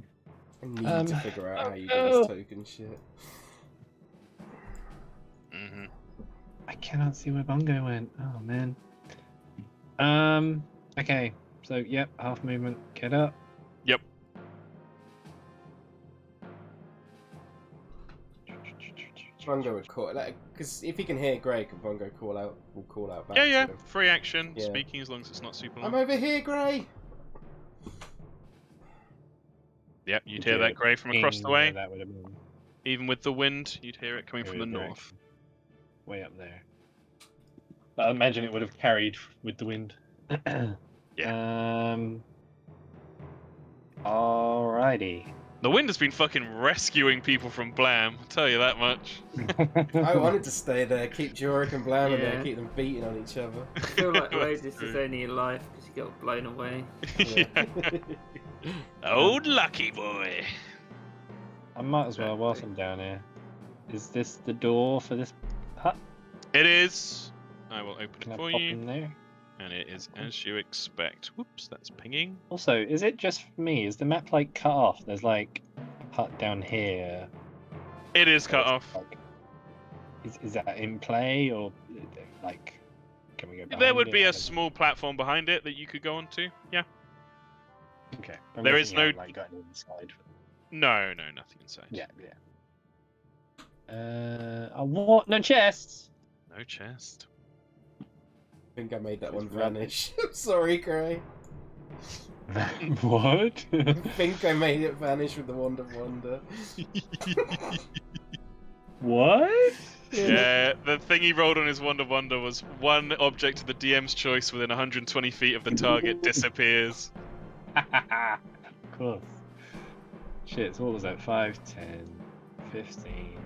S1: I need to figure out how you do this token shit.
S2: Mm-hmm.
S5: I cannot see where Bungo went. Oh man. Okay. So yep, half movement. Get up.
S2: Yep.
S1: Bungo would call because if he can hear Gray, can Bungo call out? Will call out back.
S2: Yeah.
S1: to him.
S2: Free action.
S1: Yeah.
S2: Speaking as long as it's not super long.
S1: I'm over here, Gray.
S2: Yep, you'd hear that Gray from across the way.
S5: That would have been
S2: Even with the wind, you'd hear it coming from the north.
S5: way up there. But I imagine it would have carried with the wind.
S2: Yeah.
S5: Alrighty.
S2: The wind has been fucking rescuing people from Blam. I'll tell you that much.
S1: I wanted to stay there, keep Jorik and Blam in there,
S3: Yeah.
S1: keep them beating on each other.
S3: I feel like
S2: That's
S3: Lodis is
S2: true.
S3: only alive because he got blown away.
S2: Yeah. Old lucky boy.
S5: I might as well, whilst I'm down here. Is this the door for this hut?
S2: It is. I will open
S5: Can
S2: it
S5: I
S2: for
S5: pop
S2: you.
S5: in there?
S2: And it is as you expect. Whoops, that's pinging.
S5: Also, is it just for me? Is the map like cut off? There's like a hut down here.
S2: It is cut off.
S5: Like, is that in play or like can we go behind
S2: There would
S5: it?
S2: be
S5: I
S2: a
S5: don't know.
S2: small platform behind it that you could go onto. Yeah.
S5: Okay. I'm
S2: there
S5: guessing
S2: is
S5: you
S2: no-
S5: haven't, like got any inside.
S2: No, nothing inside.
S5: Yeah. What? No chests.
S2: No chest.
S1: I think I made that
S5: Just
S1: one
S5: rubbish.
S1: vanish. Sorry, Gray.
S5: What?
S1: I think I made it vanish with the Wand of Wonder.
S5: What?
S2: Yeah, the thing he rolled on his Wonder Wonder was one object of the DM's choice within 120 feet of the target disappears.
S5: Of course. Shit, so what was that? 5, 10, 15.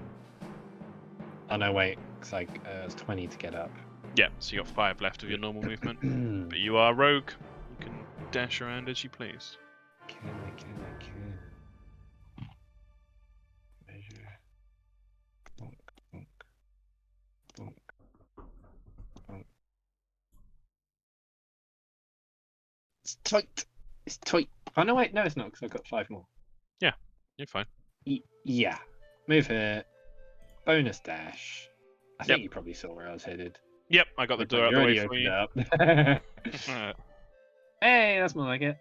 S5: Oh no, wait. It's like it's 20 to get up.
S2: Yeah, so you got 5 left of your normal movement. But you are rogue. You can dash around as you please.
S5: Can. It's tight. It's tight. Oh no, wait, no, it's not because I've got 5 more.
S2: You're fine.
S5: Yeah. Move here. Bonus dash. I think
S2: Yep.
S5: you probably saw where I was headed.
S2: Yep, I got the
S5: Looks
S2: door
S5: like
S2: out
S5: you
S2: the way
S5: already
S2: for
S5: opened
S2: you.
S5: it up. Hey, that's more like it.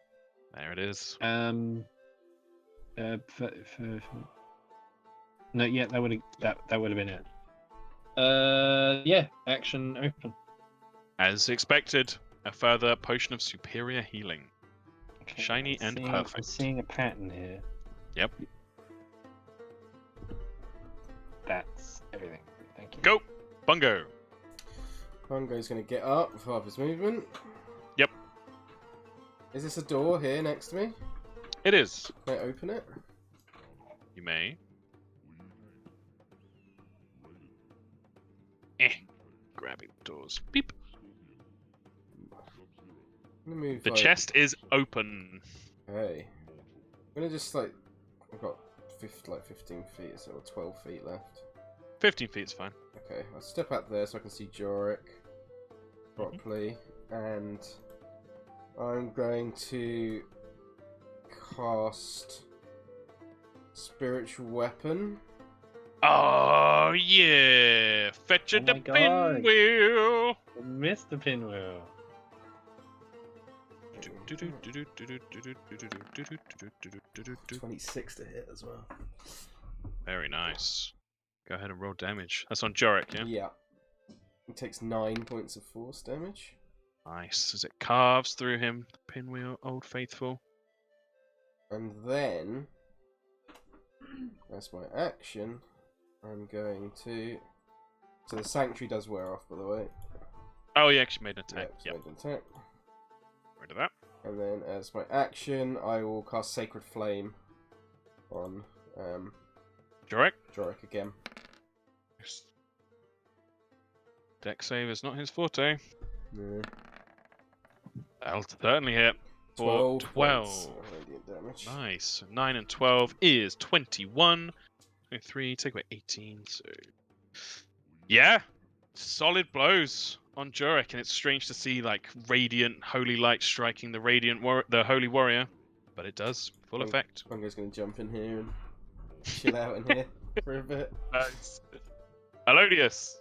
S2: There it is.
S5: No, yeah, that would have been it. Yeah, action open.
S2: As expected, a further potion of superior healing.
S5: Okay,
S2: Shiny and
S5: I'm
S2: perfect.
S5: seeing a pattern here.
S2: Yep.
S5: That's everything. Thank you.
S2: Go! Bungo!
S1: Bungo's going to get up with half his movement.
S2: Yep.
S1: Is this a door here next to me?
S2: It is.
S1: Can I open it?
S2: You may. Grabbing the doors. Beep.
S1: I'm gonna move,
S2: The
S1: like...
S2: chest is open.
S1: Hey. I'm gonna just, like... I've got 15 feet, so 12 feet left.
S2: 15 feet is fine.
S1: Okay, I'll step out there so I can see Jorik properly, and I'm going to cast Spiritual Weapon.
S2: Oh, yeah! Fetch
S5: Oh
S2: the
S5: my God.
S2: pinwheel!
S5: Mr. Pinwheel.
S1: 26 to hit as well.
S2: Very nice. Go ahead and roll damage. That's on Jorik, yeah?
S1: Yeah. He takes 9 points of force damage.
S2: Nice. As it carves through him. The pinwheel, old faithful.
S1: And then, as my action, I'm going to... So the Sanctuary does wear off, by the way.
S2: Oh, yeah, actually made an attack.
S1: Yep,
S2: Yep.
S1: made an attack.
S2: Rid of that.
S1: And then as my action, I will cast Sacred Flame on
S2: Jorik?
S1: Jorik again.
S2: Deck save is not his forte.
S1: No.
S2: That'll certainly hit. For
S1: 12 points
S2: 12.
S1: of radiant damage.
S2: Nice. 9 and 12 is 21. 23, take away 18. So, yeah, solid blows on Jorik, and it's strange to see like radiant holy light striking the the holy warrior, but it does full effect.
S1: Bungo's gonna jump in here and chill out in here for a bit.
S2: Nice. Elodius.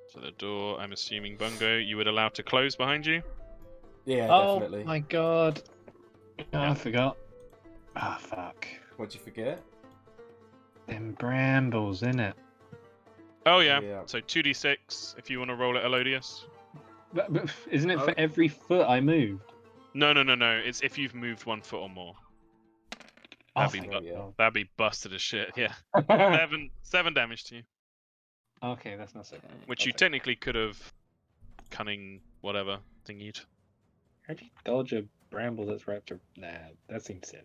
S2: So the door, I'm assuming, Bungo, you would allow to close behind you?
S1: Yeah,
S5: Oh
S1: definitely.
S5: my God. Oh,
S2: Yeah.
S5: I forgot. Ah, fuck.
S1: What'd you forget?
S5: Them brambles, innit?
S2: Oh yeah.
S1: Yeah.
S2: So 2d6 if you want to roll it, Elodius.
S5: But isn't it for
S1: Oh.
S5: every foot I moved?
S2: No. It's if you've moved 1 foot or more.
S5: Oh,
S2: That'd be
S5: thank
S1: bu-
S5: God.
S2: That'd be busted as shit. Yeah. 7 damage to you,
S5: Okay, that's not so bad.
S2: which you technically could have cunning whatever thingied.
S5: How do you dodge a bramble that's wrapped around? Nah, that seems silly.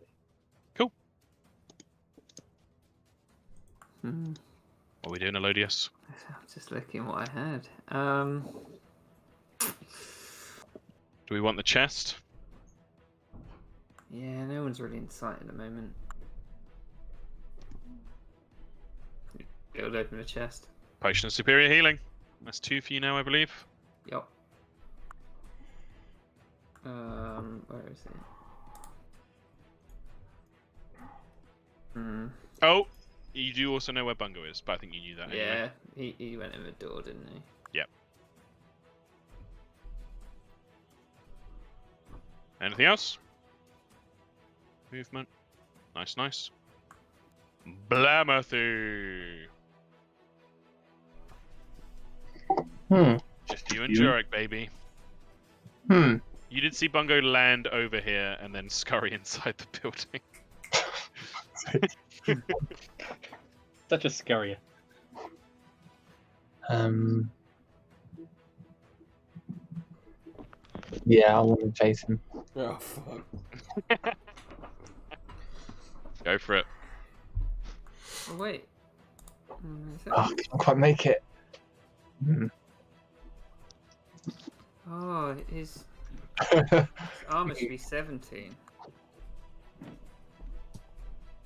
S3: Hmm.
S2: What are we doing, Elodius?
S3: I'm just looking what I had.
S2: Do we want the chest?
S3: Yeah, no one's really in sight at the moment. It'll open the chest.
S2: Potion of superior healing. That's 2 for you now, I believe.
S3: Yup. Where is it?
S2: Oh, you do also know where Bungo is, but I think you knew that anyway.
S3: Yeah, he went in the door, didn't he?
S2: Yep. Anything else? Movement. Nice. Blamathy. Just you and Jorik, baby. You did see Bungo land over here and then scurry inside the building.
S5: Such a scurrier.
S6: Yeah, I want to chase him.
S1: Oh, fuck.
S2: Go for it.
S3: Oh wait. Is it?
S6: Oh, I can't quite make it.
S3: Oh, his armor should be 17.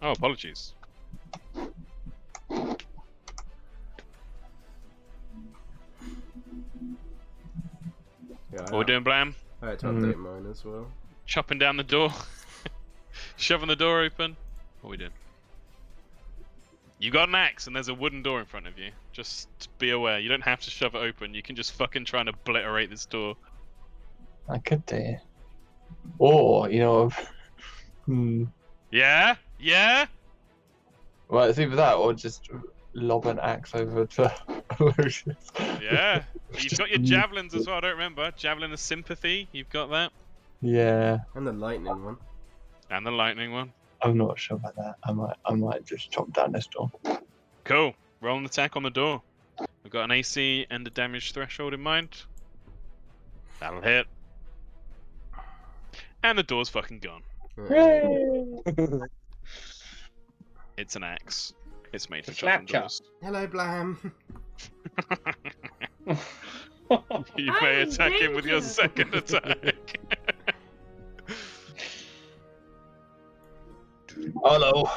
S2: Oh, apologies. What we doing, Blam?
S1: I had to update mine as well.
S2: Chopping down the door, shoving the door open. What are we doing? You got an axe and there's a wooden door in front of you. Just be aware. You don't have to shove it open. You can just fucking try and obliterate this door.
S6: I could do. Or, you know,
S2: Yeah? Yeah?
S6: well, it's either that or just lob an axe over to Lucius.
S2: Yeah. You've got your javelins as well, I don't remember. Javelin of sympathy, you've got that.
S6: Yeah.
S1: And the lightning one.
S2: And the lightning one.
S6: I'm not sure about that. I might just chop down this door.
S2: Cool. Roll an attack on the door. We've got an AC and a damage threshold in mind. That'll hit. And the door's fucking gone. It's an axe. It's made for chopping doors.
S1: Hello, Blam.
S2: You may attack him with your second attack.
S6: Hello.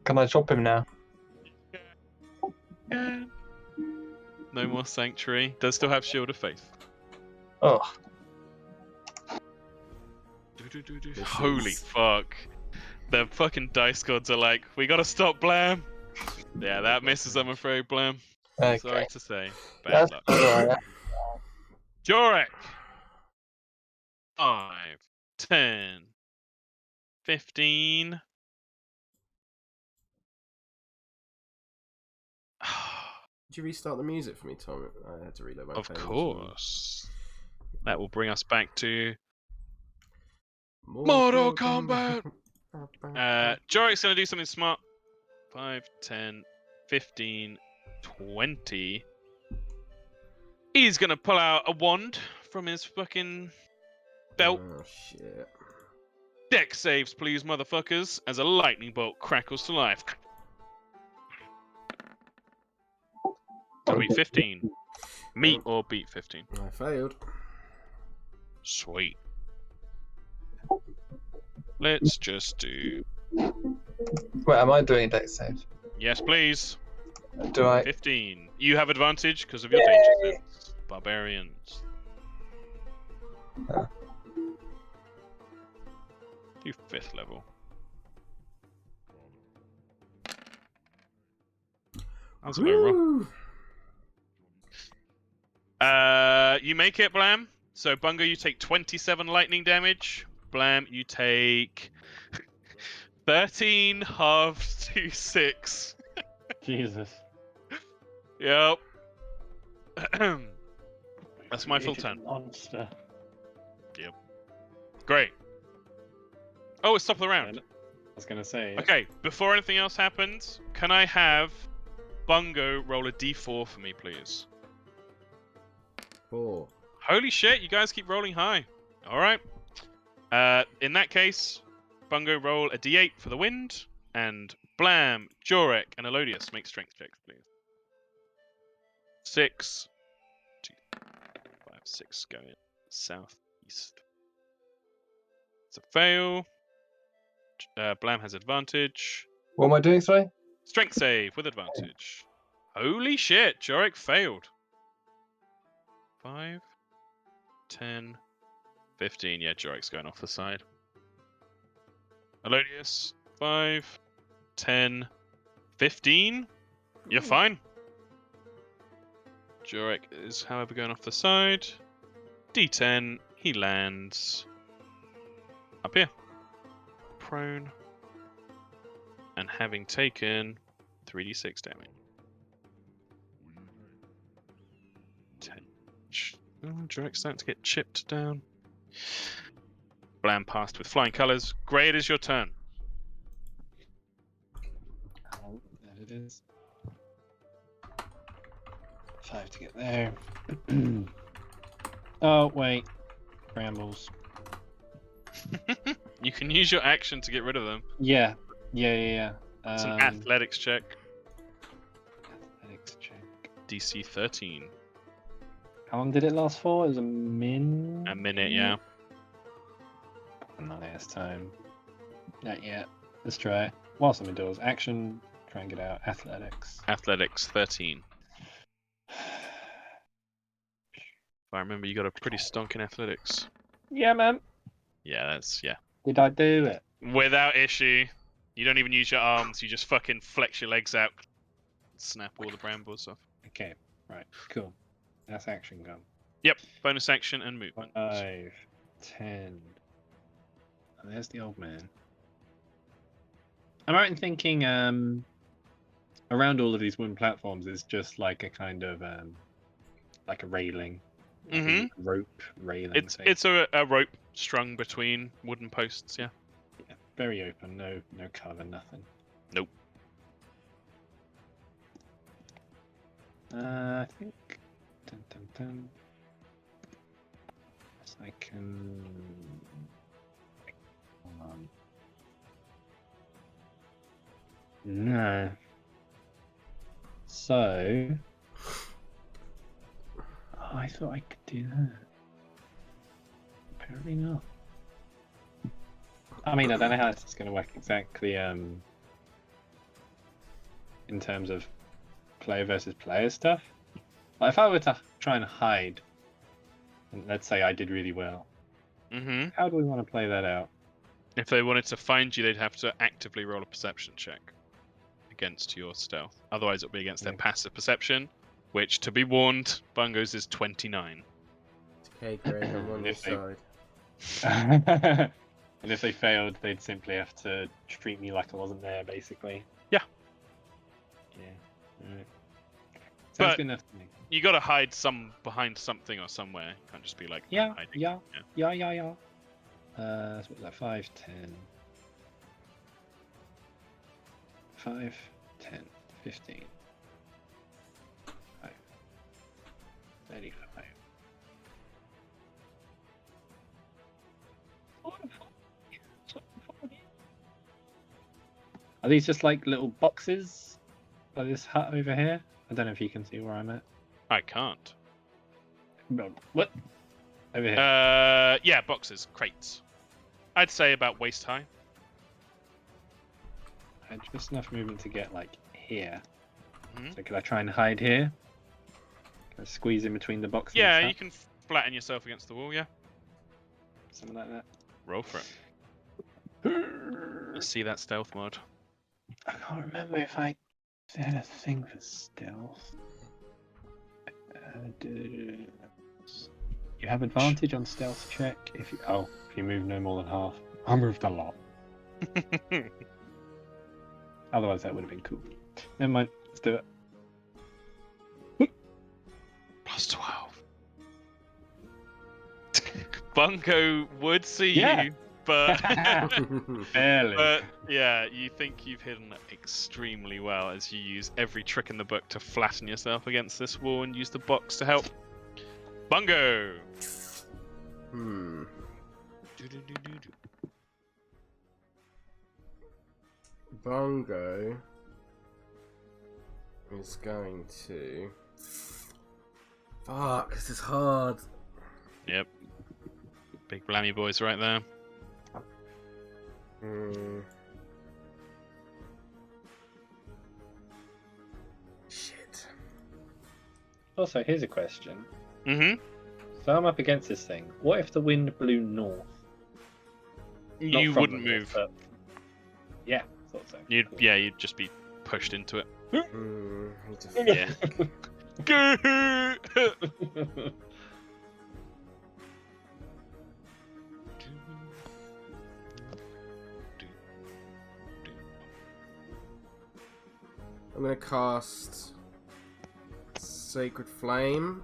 S6: Can I chop him now?
S2: No more sanctuary. Does still have shield of faith.
S6: Oh.
S2: Holy fuck. The fucking dice gods are like, we gotta stop Blam. Yeah, that misses, I'm afraid, Blam.
S6: Okay.
S2: Sorry to say. Bad
S6: That's
S2: luck.
S6: alright.
S2: Jorek! 5, 10, 15.
S1: Did you restart the music for me, Tom? I had to reload my
S2: Of
S1: page.
S2: course. That will bring us back to
S1: Mortal
S2: Mortal Kombat. Jorek's gonna do something smart. 5, 10, 15, 20. He's gonna pull out a wand from his fucking belt.
S1: Oh, shit.
S2: Deck saves, please, motherfuckers, as a lightning bolt crackles to life. Or beat 15. Meet or beat 15.
S1: I failed.
S2: Sweet. Let's just do...
S6: Wait, am I doing a deck save?
S2: Yes, please.
S6: Do I?
S2: 15. You have advantage because of your
S6: Yay!
S2: danger sense. Barbarians.
S6: Oh.
S2: Do 5th level. That was a low roll. You make it, Blam. So, Bungo, you take 27 lightning damage. Blam, you take 13 halved to 6.
S5: Jesus.
S2: Yep. That's my full turn.
S5: Monster.
S2: Great. Oh, it's top of the round.
S5: I was gonna say.
S2: Okay, before anything else happens, can I have Bungo roll a d4 for me, please?
S1: 4.
S2: Holy shit, you guys keep rolling high. Alright. In that case, Bungo roll a d8 for the wind, and Blam, Jorek, and Elodius make strength checks, please. 6, 2, 5, 6 going southeast. It's a fail. Blam has advantage.
S6: What am I doing, sorry?
S2: Strength save with advantage. Holy shit, Jorek failed. 5, 10, 15. Yeah, Jorek's going off the side. Elodius, 5, 10, 15. You're fine. Jorek is, however, going off the side. D10, he lands up here. Prone. And having taken 3d6 damage. 10. Oh, Jorek's starting to get chipped down. Blam passed with flying colours. Grey, it is your turn.
S5: Oh, there it is. 5 to get there. Oh, wait. Brambles.
S2: You can use your action to get rid of them.
S5: Yeah.
S2: It's an athletics check.
S5: Athletics check.
S2: DC 13.
S5: How long did it last for? It was a minute?
S2: A minute, yeah.
S5: Not last time. Not yet. Let's try it. Whilst I'm indoors. Action. Try and get out. Athletics.
S2: Athletics 13. If I remember, you got a pretty stonking athletics.
S5: Yeah, man.
S2: Yeah, yeah.
S5: Did I do it?
S2: Without issue. You don't even use your arms. You just fucking flex your legs out, snap all the brambles off.
S5: Okay, right, cool. That's action gone.
S2: Yep, bonus action and movement.
S5: 5, 10. Oh, there's the old man. I'm right in thinking around all of these wooden platforms is just like a kind of like a railing. Like a rope railing.
S2: It's a rope strung between wooden posts, yeah.
S5: Yeah, very open, no cover, nothing.
S2: Nope.
S5: I think yes, I can. Hold on. No. So. Oh, I thought I could do that. Apparently not. I mean, I don't know how it's going to work exactly. In terms of player versus player stuff. Like if I were to try and hide, and let's say I did really well, how do we want to play that out?
S2: If they wanted to find you, they'd have to actively roll a perception check against your stealth. Otherwise, it'll be against their passive perception, which, to be warned, Bungo's is 29.
S1: Okay, Greg, I'm on your side.
S5: And if they failed, they'd simply have to treat me like I wasn't there, basically.
S2: Yeah.
S5: Yeah. Right. Sounds
S2: But
S5: good enough to me.
S2: you got to hide some behind something or somewhere. You can't just be like
S5: Yeah.
S2: hiding.
S5: So what was that? 5, 10. 5, 10, 15. 5, 35. Are these just like little boxes? Like this hut over here? I don't know if you can see where I'm at.
S2: I can't.
S5: What? Over here.
S2: Yeah, boxes, crates. I'd say about waist high.
S5: I had just enough movement to get like here.
S2: Mhm.
S5: So could I try and hide here? Can I squeeze in between the boxes?
S2: Yeah, you can flatten yourself against the wall. Yeah,
S5: Something like that.
S2: roll for it. Let's see that stealth mod.
S5: I can't remember if I had a thing for stealth. You have advantage on stealth check if you move no more than half. I moved a lot. Otherwise, that would have been cool. Never mind. Let's do it.
S2: Plus 12. Bungo would see
S5: Yeah.
S2: you, but
S5: Barely.
S2: but yeah, you think you've hidden extremely well as you use every trick in the book to flatten yourself against this wall and use the box to help. Bungo.
S1: Bungo is going to. Fuck, this is hard.
S2: Yep. Big blammy boys right there.
S1: Shit.
S5: Also, here's a question.
S2: Mm-hmm.
S5: So I'm up against this thing. What if the wind blew north? Not
S2: You
S5: from
S2: wouldn't
S5: the north,
S2: move.
S5: but... Yeah, thought so.
S2: You'd
S5: Cool.
S2: yeah, you'd just be pushed into it.
S1: Need to
S2: Yeah.
S1: I'm gonna cast Sacred Flame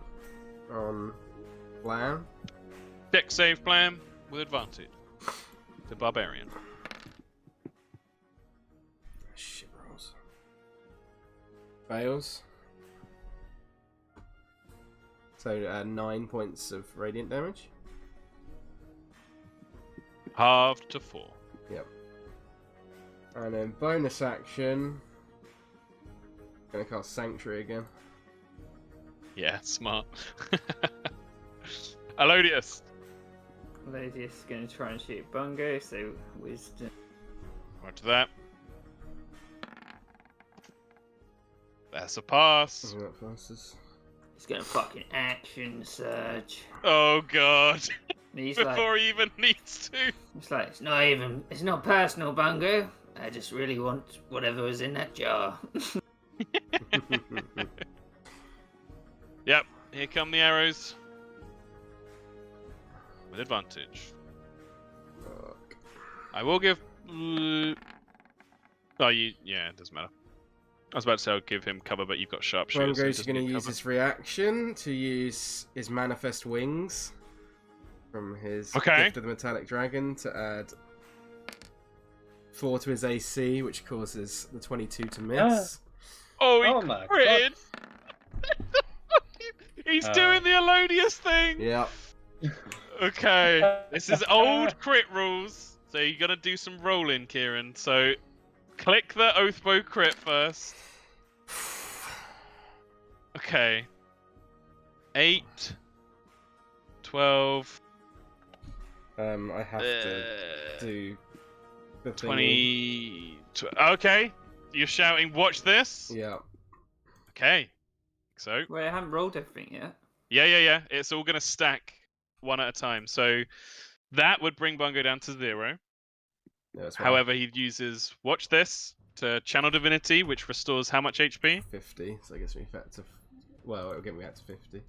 S1: on Blam.
S2: Deck save plan with advantage. The barbarian.
S1: Shit rolls. Fails. So 9 points of radiant damage.
S2: Halved to 4.
S1: Yep. And then bonus action. Gonna cast Sanctuary again.
S2: Yeah, smart. Alodius.
S3: Ladius is going to try and shoot Bungo, so wisdom.
S2: Watch that. That's a pass.
S1: Isn't that fastest?
S3: He's gonna fucking action surge.
S2: Oh god!
S3: And he's
S2: Before
S3: like,
S2: he even needs to.
S3: it's not personal, Bungo. I just really want whatever was in that jar.
S2: Yep. Here come the arrows. With advantage.
S1: Fuck.
S2: I will give. Oh, yeah, it doesn't matter. I was about to say I'll give him cover, but you've got sharpshooter.
S1: Bungo's going to use his reaction to use his manifest wings from his Gift of the Metallic Dragon to add 4 to his AC, which causes the 22 to miss.
S2: Oh, he
S5: my
S2: critted! He's doing the Elodius thing!
S1: Yep.
S2: Okay, this is old crit rules, so you're gonna do some rolling, Kieran. So, click the Oathbow crit first. Okay. 8, 12.
S1: I have to do the
S2: 20. Okay, you're shouting, watch this?
S1: Yeah.
S2: Okay. So.
S3: Wait, I haven't rolled everything yet.
S2: Yeah. It's all gonna stack one at a time. So that would bring Bungo down to 0.
S1: No, that's
S2: However, he uses watch this to channel divinity, which restores how much HP?
S1: 50, so it gets me back to. Well, it'll get me back to 50.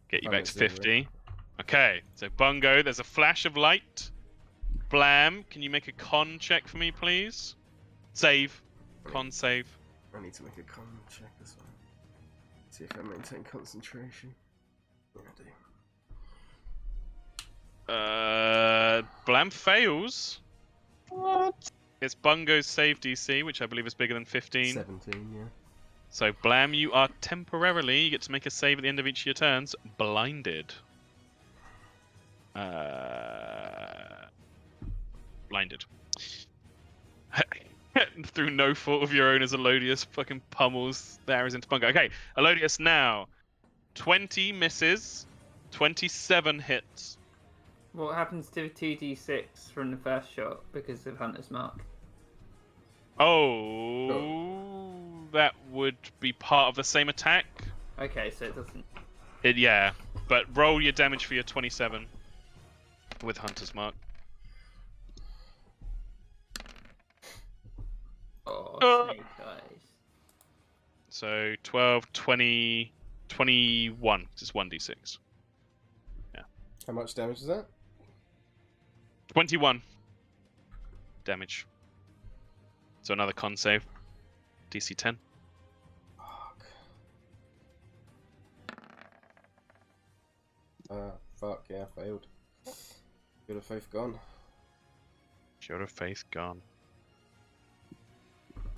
S2: Get you
S1: I'm
S2: back
S1: at
S2: to
S1: 0.
S2: 50. Okay, so Bungo, there's a flash of light. Blam, can you make a con check for me, please? Save. Con save.
S1: I need to make a con check as well. See if I maintain concentration. Yeah, I do.
S2: Blam fails.
S6: What?
S2: It's Bungo's save DC, which I believe is bigger than 15.
S1: 17, yeah.
S2: So Blam, you are temporarily, you get to make a save at the end of each of your turns, blinded. Blinded. Through no fault of your own, as Elodius fucking pummels the arrows into Bungo. Okay, Elodius now. 20 misses, 27 hits.
S3: What happens to 2d6 from the first shot because of Hunter's Mark?
S2: Oh, that would be part of the same attack.
S3: Okay, so it doesn't.
S2: Yeah, but roll your damage for your 27 with Hunter's Mark.
S3: Oh, snake eyes.
S2: So 12, 20, 21. It's 1d6.
S1: How much damage is that?
S2: 21 damage. So another con save. DC 10.
S1: Fuck, yeah, failed. Good of faith gone.
S2: Shield of Faith gone.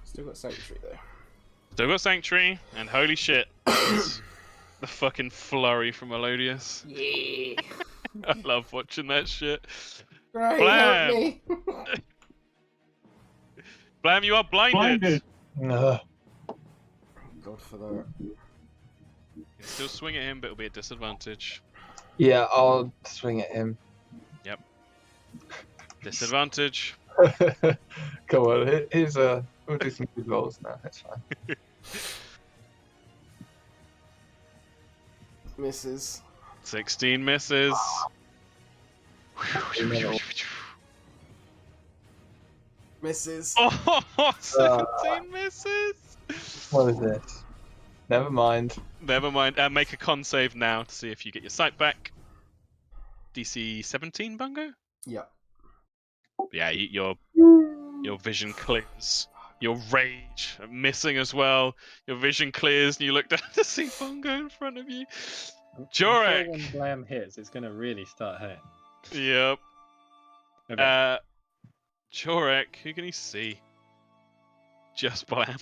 S1: Still got Sanctuary though.
S2: Still got Sanctuary, and holy shit, the fucking flurry from Elodius.
S3: Yeah.
S2: I love watching that shit.
S1: Right,
S2: Blam!
S1: help me!
S2: Blam, you are blinded!
S4: No.
S1: God for that.
S2: You can still swing at him, but it'll be a disadvantage.
S6: Yeah, I'll swing at him.
S2: Disadvantage.
S6: Come on, here's a. We'll do some good rolls now. That's fine.
S1: Misses.
S2: 16 misses.
S1: Misses.
S2: Oh, 17 misses!
S6: What is this? Never mind.
S2: Never mind. Make a con save now to see if you get your sight back. DC 17, Bungo?
S1: Yeah.
S2: Yeah, your vision clears. Your rage missing as well. Your vision clears, and you look down to see Bungo in front of you.
S5: I'm
S2: Jorek!
S5: sure when Blam hits, it's gonna really start hurting.
S2: Yep.
S5: Okay.
S2: Jorek, who can he see? Just Blam.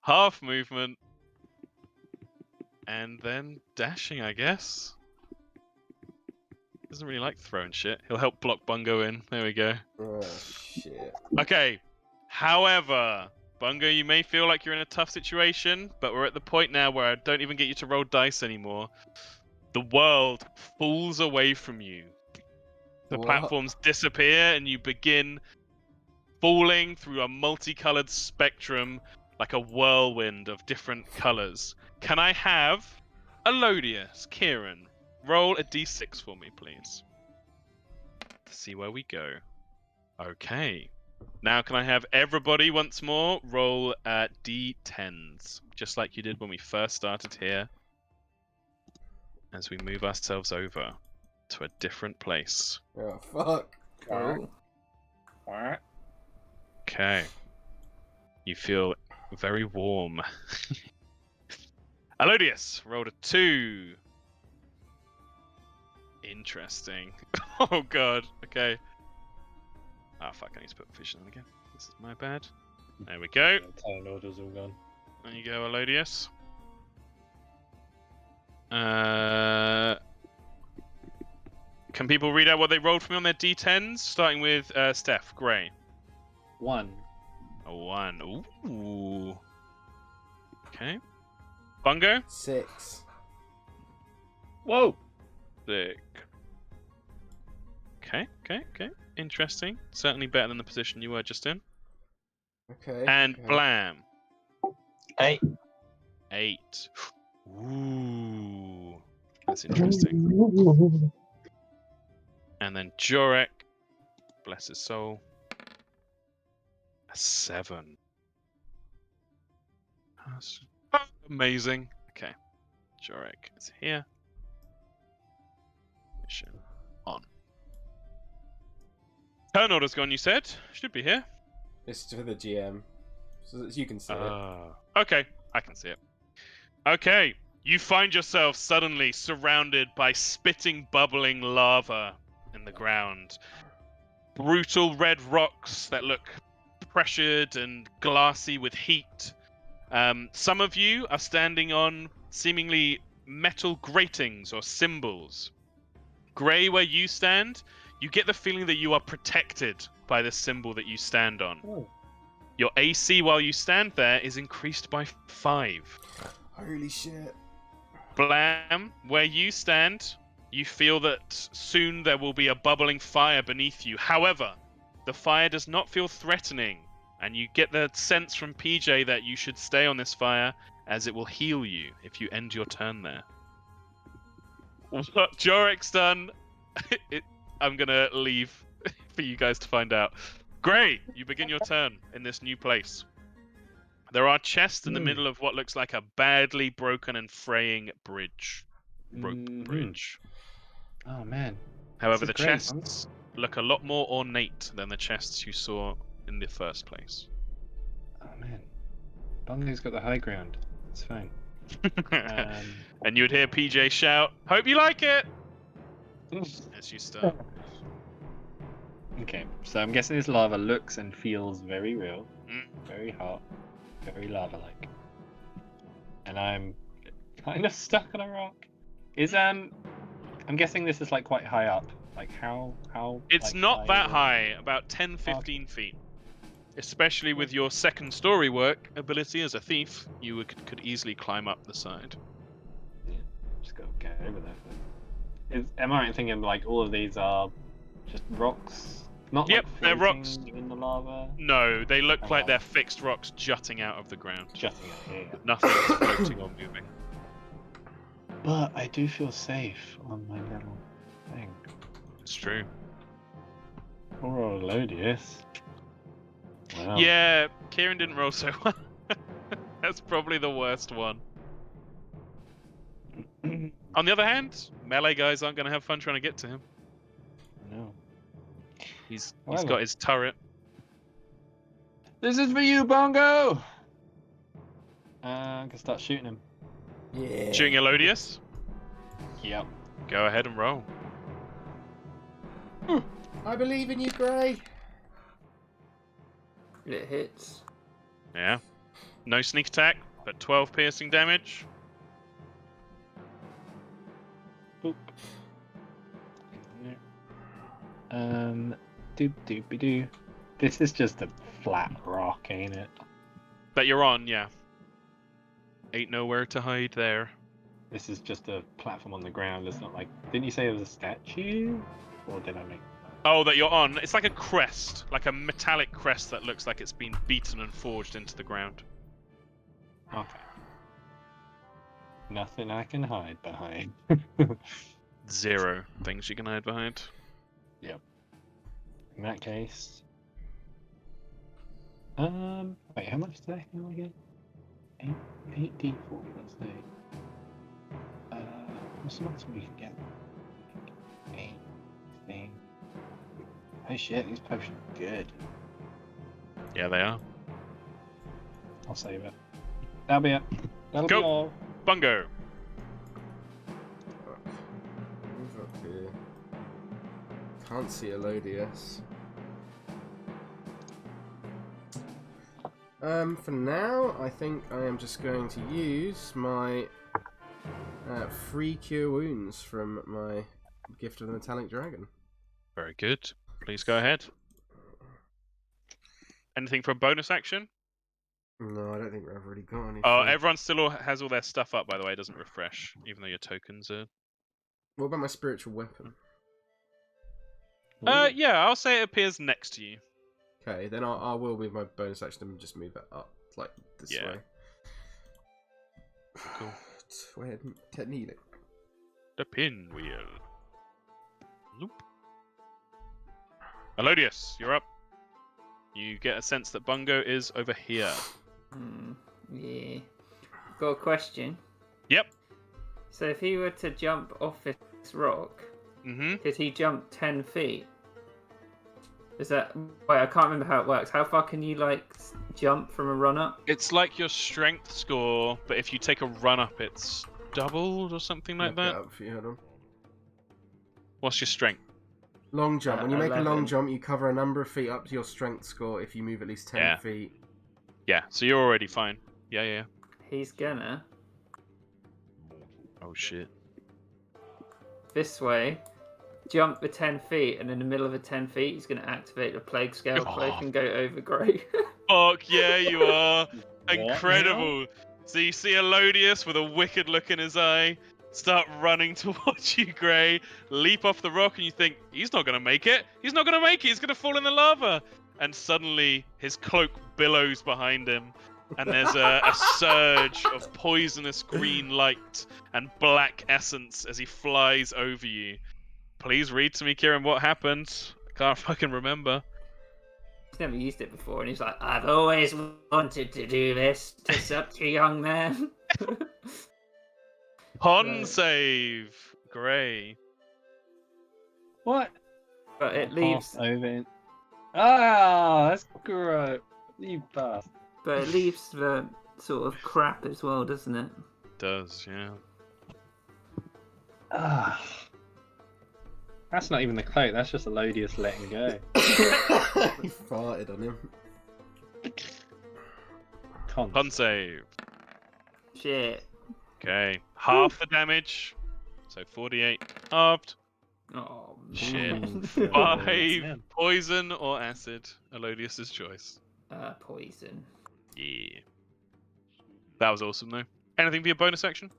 S2: Half movement. And then dashing, I guess. Doesn't really like throwing shit. He'll help block Bungo in. There we go.
S1: Oh, shit.
S2: Okay. However, Bungo, you may feel like you're in a tough situation, but we're at the point now where I don't even get you to roll dice anymore. The world falls away from you. The
S1: What?
S2: platforms disappear, and you begin falling through a multicolored spectrum like a whirlwind of different colors. Can I have Elodius, Kieran, roll a d6 for me, please. To see where we go. Okay. Now can I have everybody once more roll d10s, just like you did when we first started here, as we move ourselves over to a different place.
S1: Oh, fuck.
S3: Oh.
S2: Okay. You feel very warm. Elodius rolled a 2. Interesting. Oh god. Okay. Ah, fuck, I need to put vision on again. This is my bad. There we go.
S5: Time order's all gone.
S2: There you go, Elodius. Can people read out what they rolled for me on their d10s? Starting with Steph, Gray.
S5: 1.
S2: A 1. Ooh. Okay. Bungo?
S1: 6.
S5: Whoa!
S2: 6. Okay. Interesting. Certainly better than the position you were just in.
S1: Okay.
S2: And
S1: okay.
S2: Blam.
S6: 8.
S2: 8. Ooh. That's interesting. And then Jorek. Bless his soul. A 7. That's amazing. Okay. Jorek is here. Mission on. Turn order's gone, you said? Should be here.
S1: It's for the GM, so that you can see it.
S2: Okay, I can see it. Okay, you find yourself suddenly surrounded by spitting, bubbling lava in the ground. Brutal red rocks that look pressured and glassy with heat. Some of you are standing on seemingly metal gratings or symbols. Gray, where you stand, you get the feeling that you are protected by the symbol that you stand on.
S5: Oh.
S2: Your AC while you stand there is increased by 5.
S1: Holy shit.
S2: Blam, where you stand, you feel that soon there will be a bubbling fire beneath you. However, the fire does not feel threatening, and you get the sense from PJ that you should stay on this fire as it will heal you if you end your turn there. What Jorek's done, I'm gonna leave for you guys to find out. Gray, you begin your turn in this new place. There are chests in the middle of what looks like a badly broken and fraying bridge. Rope bridge.
S5: Oh man.
S2: However, the
S5: This is great,
S2: chests look a lot more ornate than the chests you saw in the first place.
S5: Oh man. Bungo's got the high ground. It's fine.
S2: And you would hear PJ shout, "Hope you like it!" as you start.
S5: Okay, so I'm guessing this lava looks and feels very real,
S2: Mm.
S5: very hot, very lava-like. And I'm kind of stuck on a rock. I'm guessing this is like quite high up. Like how
S2: It's
S5: like,
S2: not that
S5: is-
S2: high, about 10-15 feet. Especially with your second story work ability as a thief, you could easily climb up the side.
S5: Yeah, just gotta get over that. Am I right in thinking like all of these are just rocks? Not
S2: Yep,
S5: like
S2: they're
S5: floating
S2: rocks.
S5: in the lava.
S2: No, they look like
S5: Oh.
S2: they're fixed rocks jutting out of the ground.
S5: Jutting out here.
S2: Nothing floating or moving.
S5: But I do feel safe on my little thing.
S2: It's true.
S5: Poor old Elodius. Wow.
S2: Yeah, Kieran didn't roll so well. That's probably the worst one. On the other hand, melee guys aren't going to have fun trying to get to him.
S5: No.
S2: He's
S5: However.
S2: got his turret.
S5: This is for you, Bongo! I can start shooting him.
S1: Yeah.
S2: Shooting Elodius?
S5: Yep.
S2: Go ahead and roll.
S1: I believe in you, Gray.
S3: It hits.
S2: Yeah. No sneak attack, but 12 piercing damage.
S5: Boop. Doop doopy doo. This is just a flat rock, ain't it?
S2: That you're on, yeah. Ain't nowhere to hide there.
S5: This is just a platform on the ground. It's not like. Didn't you say it was a statue? Or did I make.
S2: Oh, that you're on. It's like a crest, like a metallic crest that looks like it's been beaten and forged into the ground.
S5: Okay. Nothing I can hide behind.
S2: 0 things you can hide behind.
S5: In that case, wait, how much did I heal again? 8d4. Let's see. What's the maximum we can get? 8. Oh shit, these potions are good.
S2: Yeah, they are.
S5: I'll save it. That'll be it. That'll
S2: Go.
S5: be all.
S2: Bungo.
S1: Move up here. Can't see Elodius. For now, I think I am just going to use my free cure wounds from my Gift of the Metallic Dragon.
S2: Very good. Please go ahead. Anything for a bonus action?
S1: No, I don't think I've already got anything.
S2: Oh, everyone still has all their stuff up, by the way. It doesn't refresh, even though your tokens are...
S1: What about my spiritual weapon?
S2: Yeah, I'll say it appears next to you.
S1: Okay, then I will move my bonus action and just move it up, like this
S2: Yeah.
S1: way.
S2: Cool.
S1: Where technique?
S2: The pinwheel. Loop. Elodius, you're up. You get a sense that Bungo is over here.
S3: Yeah. Got a question.
S2: Yep.
S3: So if he were to jump off this rock, could he jump 10 feet? Is that... Wait, I can't remember how it works. How far can you, like, jump from a run-up?
S2: It's like your strength score, but if you take a run-up, it's doubled or something like that.
S1: Up for you, hold on.
S2: What's your strength?
S1: Long jump. When you make a
S3: 11.
S1: long jump, you cover a number of feet up to your strength score if you move at least 10
S2: Yeah.
S1: feet.
S2: Yeah, so you're already fine. Yeah.
S3: He's gonna...
S2: Oh, shit.
S3: This way, jump the 10 feet, and in the middle of the 10 feet, he's gonna activate the Plague Scale Cloak and go over Grey.
S2: Fuck yeah, you are.
S5: What
S2: Incredible. So you see Elodius with a wicked look in his eye, start running towards you, Grey, leap off the rock, and you think, he's not going to make it. He's not going to make it. He's going to fall in the lava. And suddenly, his cloak billows behind him, and there's a surge of poisonous green light and black essence as he flies over you. Please read to me, Kieran, what happened. I can't fucking remember.
S3: He's never used it before, and he's like, I've always wanted to do this to such a young man.
S2: Con
S3: Right.
S2: save, Grey.
S5: What?
S3: But it
S5: Pass
S3: leaves...
S5: over. Ah, that's gross. You bastard.
S3: But it leaves the sort of crap as well, doesn't it?
S2: Does, yeah.
S5: Ah. That's not even the cloak, that's just Elodius letting go.
S1: He farted on him.
S2: Con save.
S3: Shit.
S2: Okay, half the damage. So 48 halved.
S3: Oh,
S2: Shit.
S3: man.
S2: 5 poison or acid. Elodius's choice.
S3: Poison.
S2: Yeah. That was awesome though. Anything for your bonus action?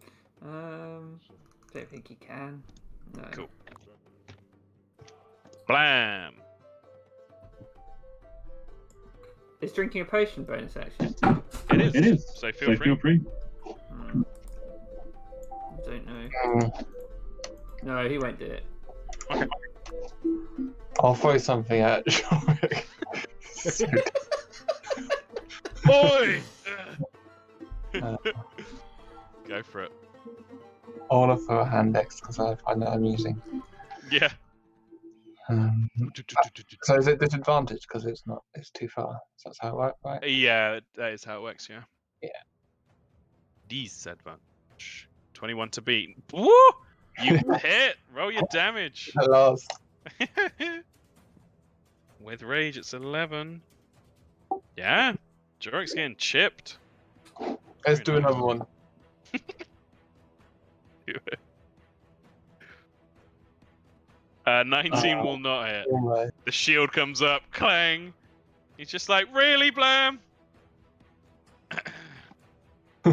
S3: Don't think he can. No.
S2: Cool. Blam.
S3: Is drinking a potion bonus action?
S2: It is. So feel free.
S3: Don't know. No, he won't do it.
S2: Okay.
S6: I'll throw something at Shorik.
S2: Boy!
S6: Uh,
S2: Go for it.
S6: I want to throw a hand X because I find that amusing.
S2: Yeah.
S6: So is it disadvantage because it's too far? So that's how it works, right?
S2: Yeah, that is how it works, yeah.
S6: Yeah.
S2: Disadvantage. 21 to beat. Woo! You hit! Roll your damage.
S6: At last.
S2: With rage, it's 11. Yeah. Jorik's getting chipped.
S6: Let's do another one.
S2: 19 will not hit.
S6: Oh my.
S2: The shield comes up, clang. He's just like, really, Blam?
S6: He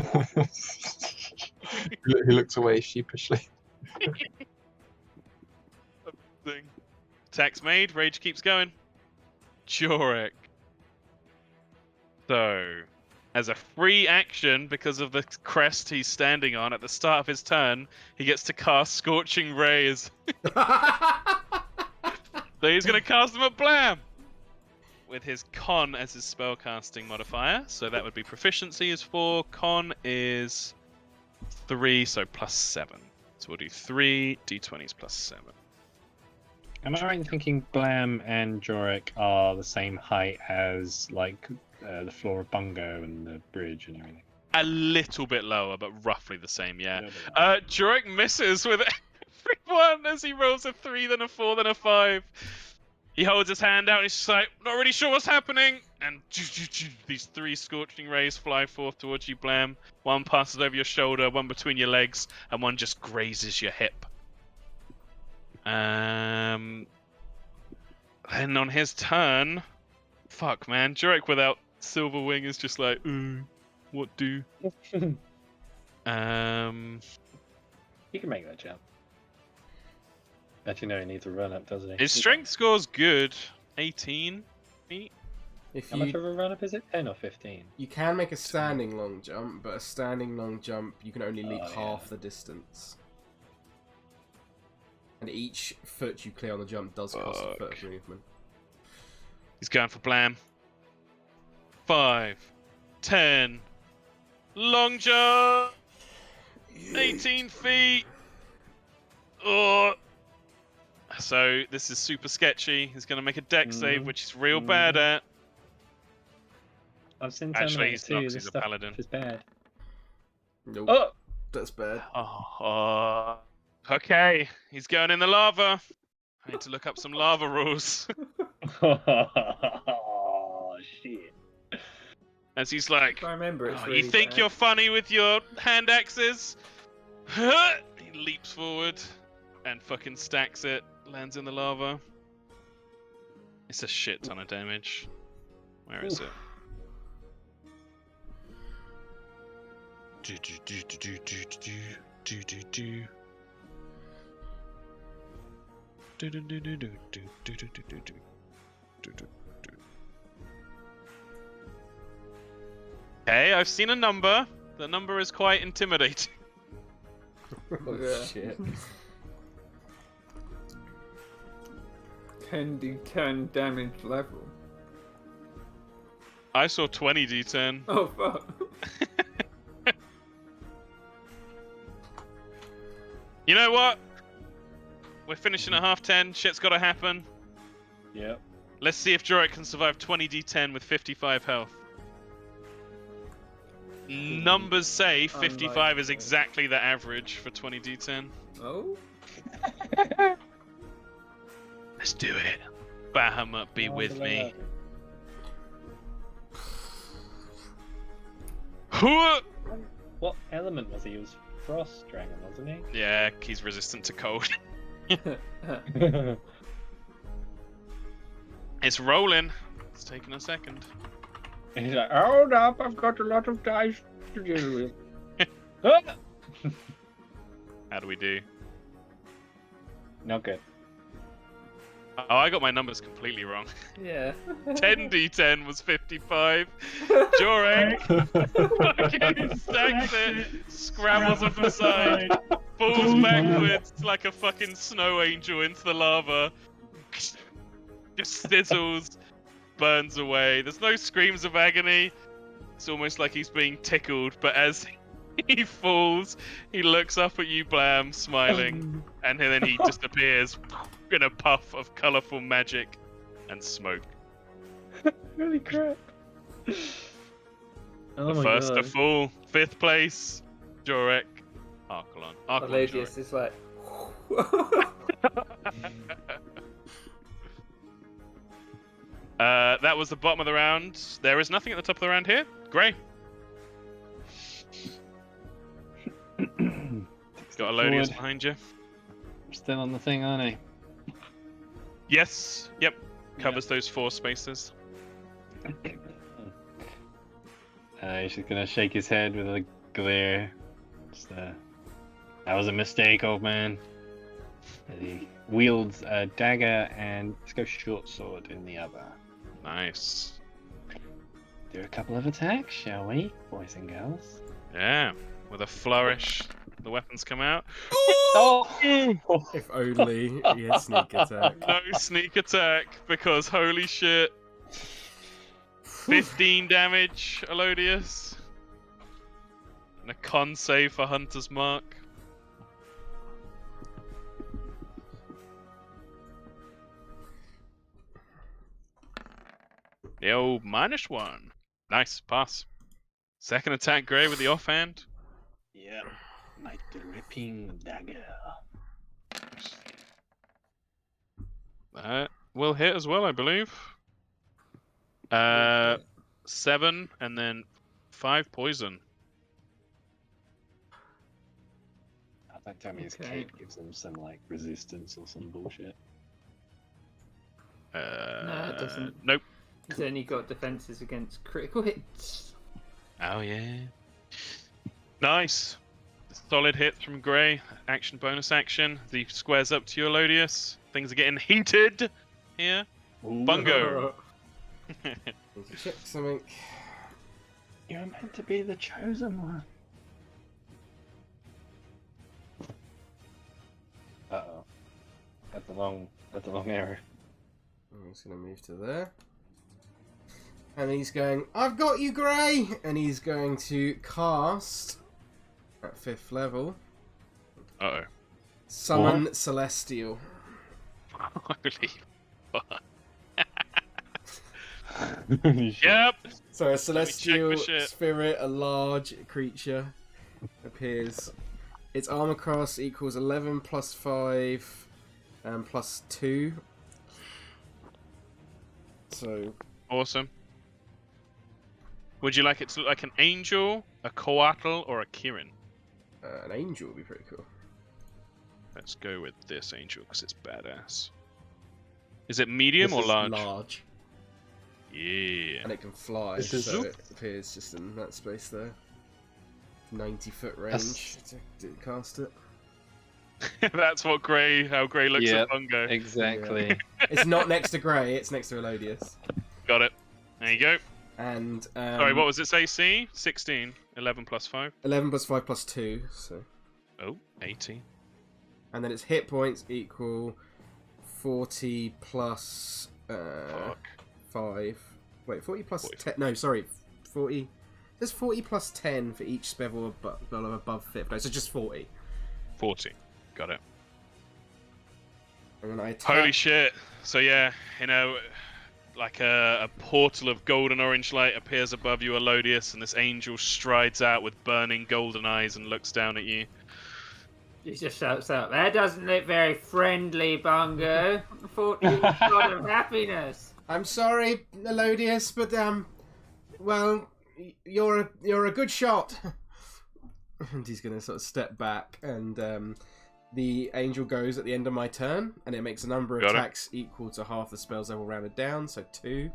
S6: looks away sheepishly.
S2: Thing. Attack's made, rage keeps going. Jorik. So, as a free action, because of the crest he's standing on, at the start of his turn, he gets to cast Scorching Rays. So he's going to cast them at Blam! With his Con as his spellcasting modifier. So that would be proficiency is 4, Con is 3, so +7. So we'll do 3 d20s +7.
S5: Am I right in thinking Blam and Jorek are the same height as, like, the floor of Bungo and the bridge and everything?
S2: A little bit lower, but roughly the same, yeah.
S5: A little bit lower.
S2: Jorek misses with everyone as he rolls a 3, then a 4, then a 5. He holds his hand out and he's just like, not really sure what's happening. And these 3 Scorching Rays fly forth towards you, Blam. One passes over your shoulder, one between your legs, and one just grazes your hip. Then on his turn, fuck man, Jorek without Silver Wing is just like, what do?
S5: He can make that jump. Actually, no, he needs to run up, doesn't he?
S2: His strength score's good, 18 feet.
S1: If
S5: How much
S1: you
S5: of a run up is it? 10 or 15?
S1: you can make a standing long jump, but a standing long jump you can only leap
S5: Oh,
S1: half
S5: yeah.
S1: the distance. And each foot you clear on the jump does cost a foot of movement.
S2: He's going for Blam. 5, 10, long jump, 18 feet. Oh. So this is super sketchy. He's going to make a dex save, which he's real bad at.
S5: I've seen
S2: Actually,
S5: Terminator
S2: he's
S5: 2,
S2: not 'cause
S5: this
S2: he's a
S5: stuff
S2: paladin.
S5: is bad.
S1: Nope,
S5: Oh!
S1: that's bad.
S2: Okay, he's going in the lava. I need to look up some lava rules.
S5: Oh, shit.
S2: As he's like,
S3: If I remember, it's
S2: "Oh,
S3: really
S2: you think
S3: bad.
S2: you're funny with your hand axes? He leaps forward and fucking stacks it, lands in the lava. It's a shit ton of damage. Where is it? Okay, I've seen a number. The number is quite intimidating.
S1: Oh,
S3: Yeah.
S1: shit.
S3: 10d10 damage level.
S2: I saw 20 d10.
S3: Oh fuck.
S2: You know what? We're finishing at half 10. Shit's gotta happen.
S5: Yep.
S2: Let's see if Jorek can survive 20 d10 with 55 health. Numbers say 55 is
S3: Unlikely.
S2: exactly the average for 20 d10.
S3: Oh.
S2: Let's do it. Bahamut, be with me.
S5: What element was he? He was Frost Dragon, wasn't he?
S2: Yeah, he's resistant to cold. It's rolling. It's taking a second.
S5: He's like, hold up, I've got a lot of dice to deal with. Ah!
S2: How do we do?
S5: Not good.
S2: Oh, I got my numbers completely wrong.
S3: Yeah.
S2: 10d10 was 55. Jorek fucking stacks it, scrambles off the side, falls backwards like a fucking snow angel into the lava, just sizzles, burns away. There's no screams of agony. It's almost like he's being tickled, but as he falls, he looks up at you, Blam, smiling, and then he disappears in a puff of colourful magic and smoke.
S5: Holy crap. Oh
S2: The
S5: my
S2: first to
S5: god.
S2: fall, 5th place, Jorek, Archelon. Archelon,
S3: Aladius is like.
S2: that was the bottom of the round. There is nothing at the top of the round here. Grey. Got Alodius behind you.
S5: Still on the thing, aren't I?
S2: Yes. Yep. Covers those 4 spaces.
S5: He's just gonna shake his head with a glare. Just, that was a mistake, old man. And he wields a dagger and let's go short sword in the other.
S2: Nice.
S5: do a couple of attacks, shall we, boys and girls?
S2: Yeah, with a flourish, the weapons come out.
S5: Oh!
S1: If only he had sneak attack.
S2: No sneak attack, because holy shit. 15 damage, Elodius. And a con save for Hunter's Mark. The old -1. Nice, pass. Second attack, Grey, with the offhand.
S5: Yeah, my dripping dagger.
S2: That will hit as well, I believe. 7 and then 5 poison.
S5: Don't tell me his cape gives him some like resistance or some bullshit.
S3: No, it doesn't.
S2: Nope.
S3: He's only got defenses against critical hits.
S2: Oh yeah. Nice. Solid hits from Grey. Action bonus action. The squares up to you, Elodius. Things are getting heated here. Bungo.
S1: Check something.
S5: You're meant to be the chosen one. Uh-oh. That's a long arrow.
S1: I'm just going to move to there. And he's going, I've got you, Grey! And he's going to cast, at 5th level,
S2: Uh-oh.
S1: Summon Celestial.
S2: Holy fuck.
S5: Holy shit.
S2: Yep.
S1: So a celestial
S2: my shit.
S1: spirit, a large creature, appears. Its armor class equals 11 plus 5 and plus 2. So
S2: Awesome. Would you like it to look like an angel, a coatl, or a Kirin?
S1: an angel would be pretty cool.
S2: Let's go with this angel because it's badass. Is it medium
S1: This
S2: or
S1: is
S2: large?
S1: large.
S2: Yeah.
S1: And it can fly,
S6: This is-
S1: so it appears just in that space there. 90-foot range to cast it.
S2: That's what how Grey looks
S6: Yep.
S2: at Bungo.
S6: Exactly.
S1: It's not next to Grey, it's next to Elodius.
S2: Got it. There you go.
S1: And
S2: Sorry, what was its AC? 16. 11 plus 5.
S1: 11 plus 5 plus 2, so.
S2: Oh, 18.
S1: And then its hit points equal 40 plus
S2: Fuck.
S1: 5. Wait, 40 plus
S2: 40.
S1: 10. No, sorry. 40. There's 40 plus 10 for each spell above 5th. No, so just 40.
S2: 40. Got it.
S1: And then I attack.
S2: Holy shit. So yeah, like a portal of golden orange light appears above you, Elodius, and this angel strides out with burning golden eyes and looks down at you.
S3: He just shouts out, "That doesn't look very friendly, Bungo. I thought you were god of happiness."
S1: I'm sorry, Elodius, but well, you're a good shot. And he's gonna sort of step back, and the angel goes at the end of my turn, and it makes a number of
S2: Got it.
S1: attacks equal to half the spells level rounded down, so 2.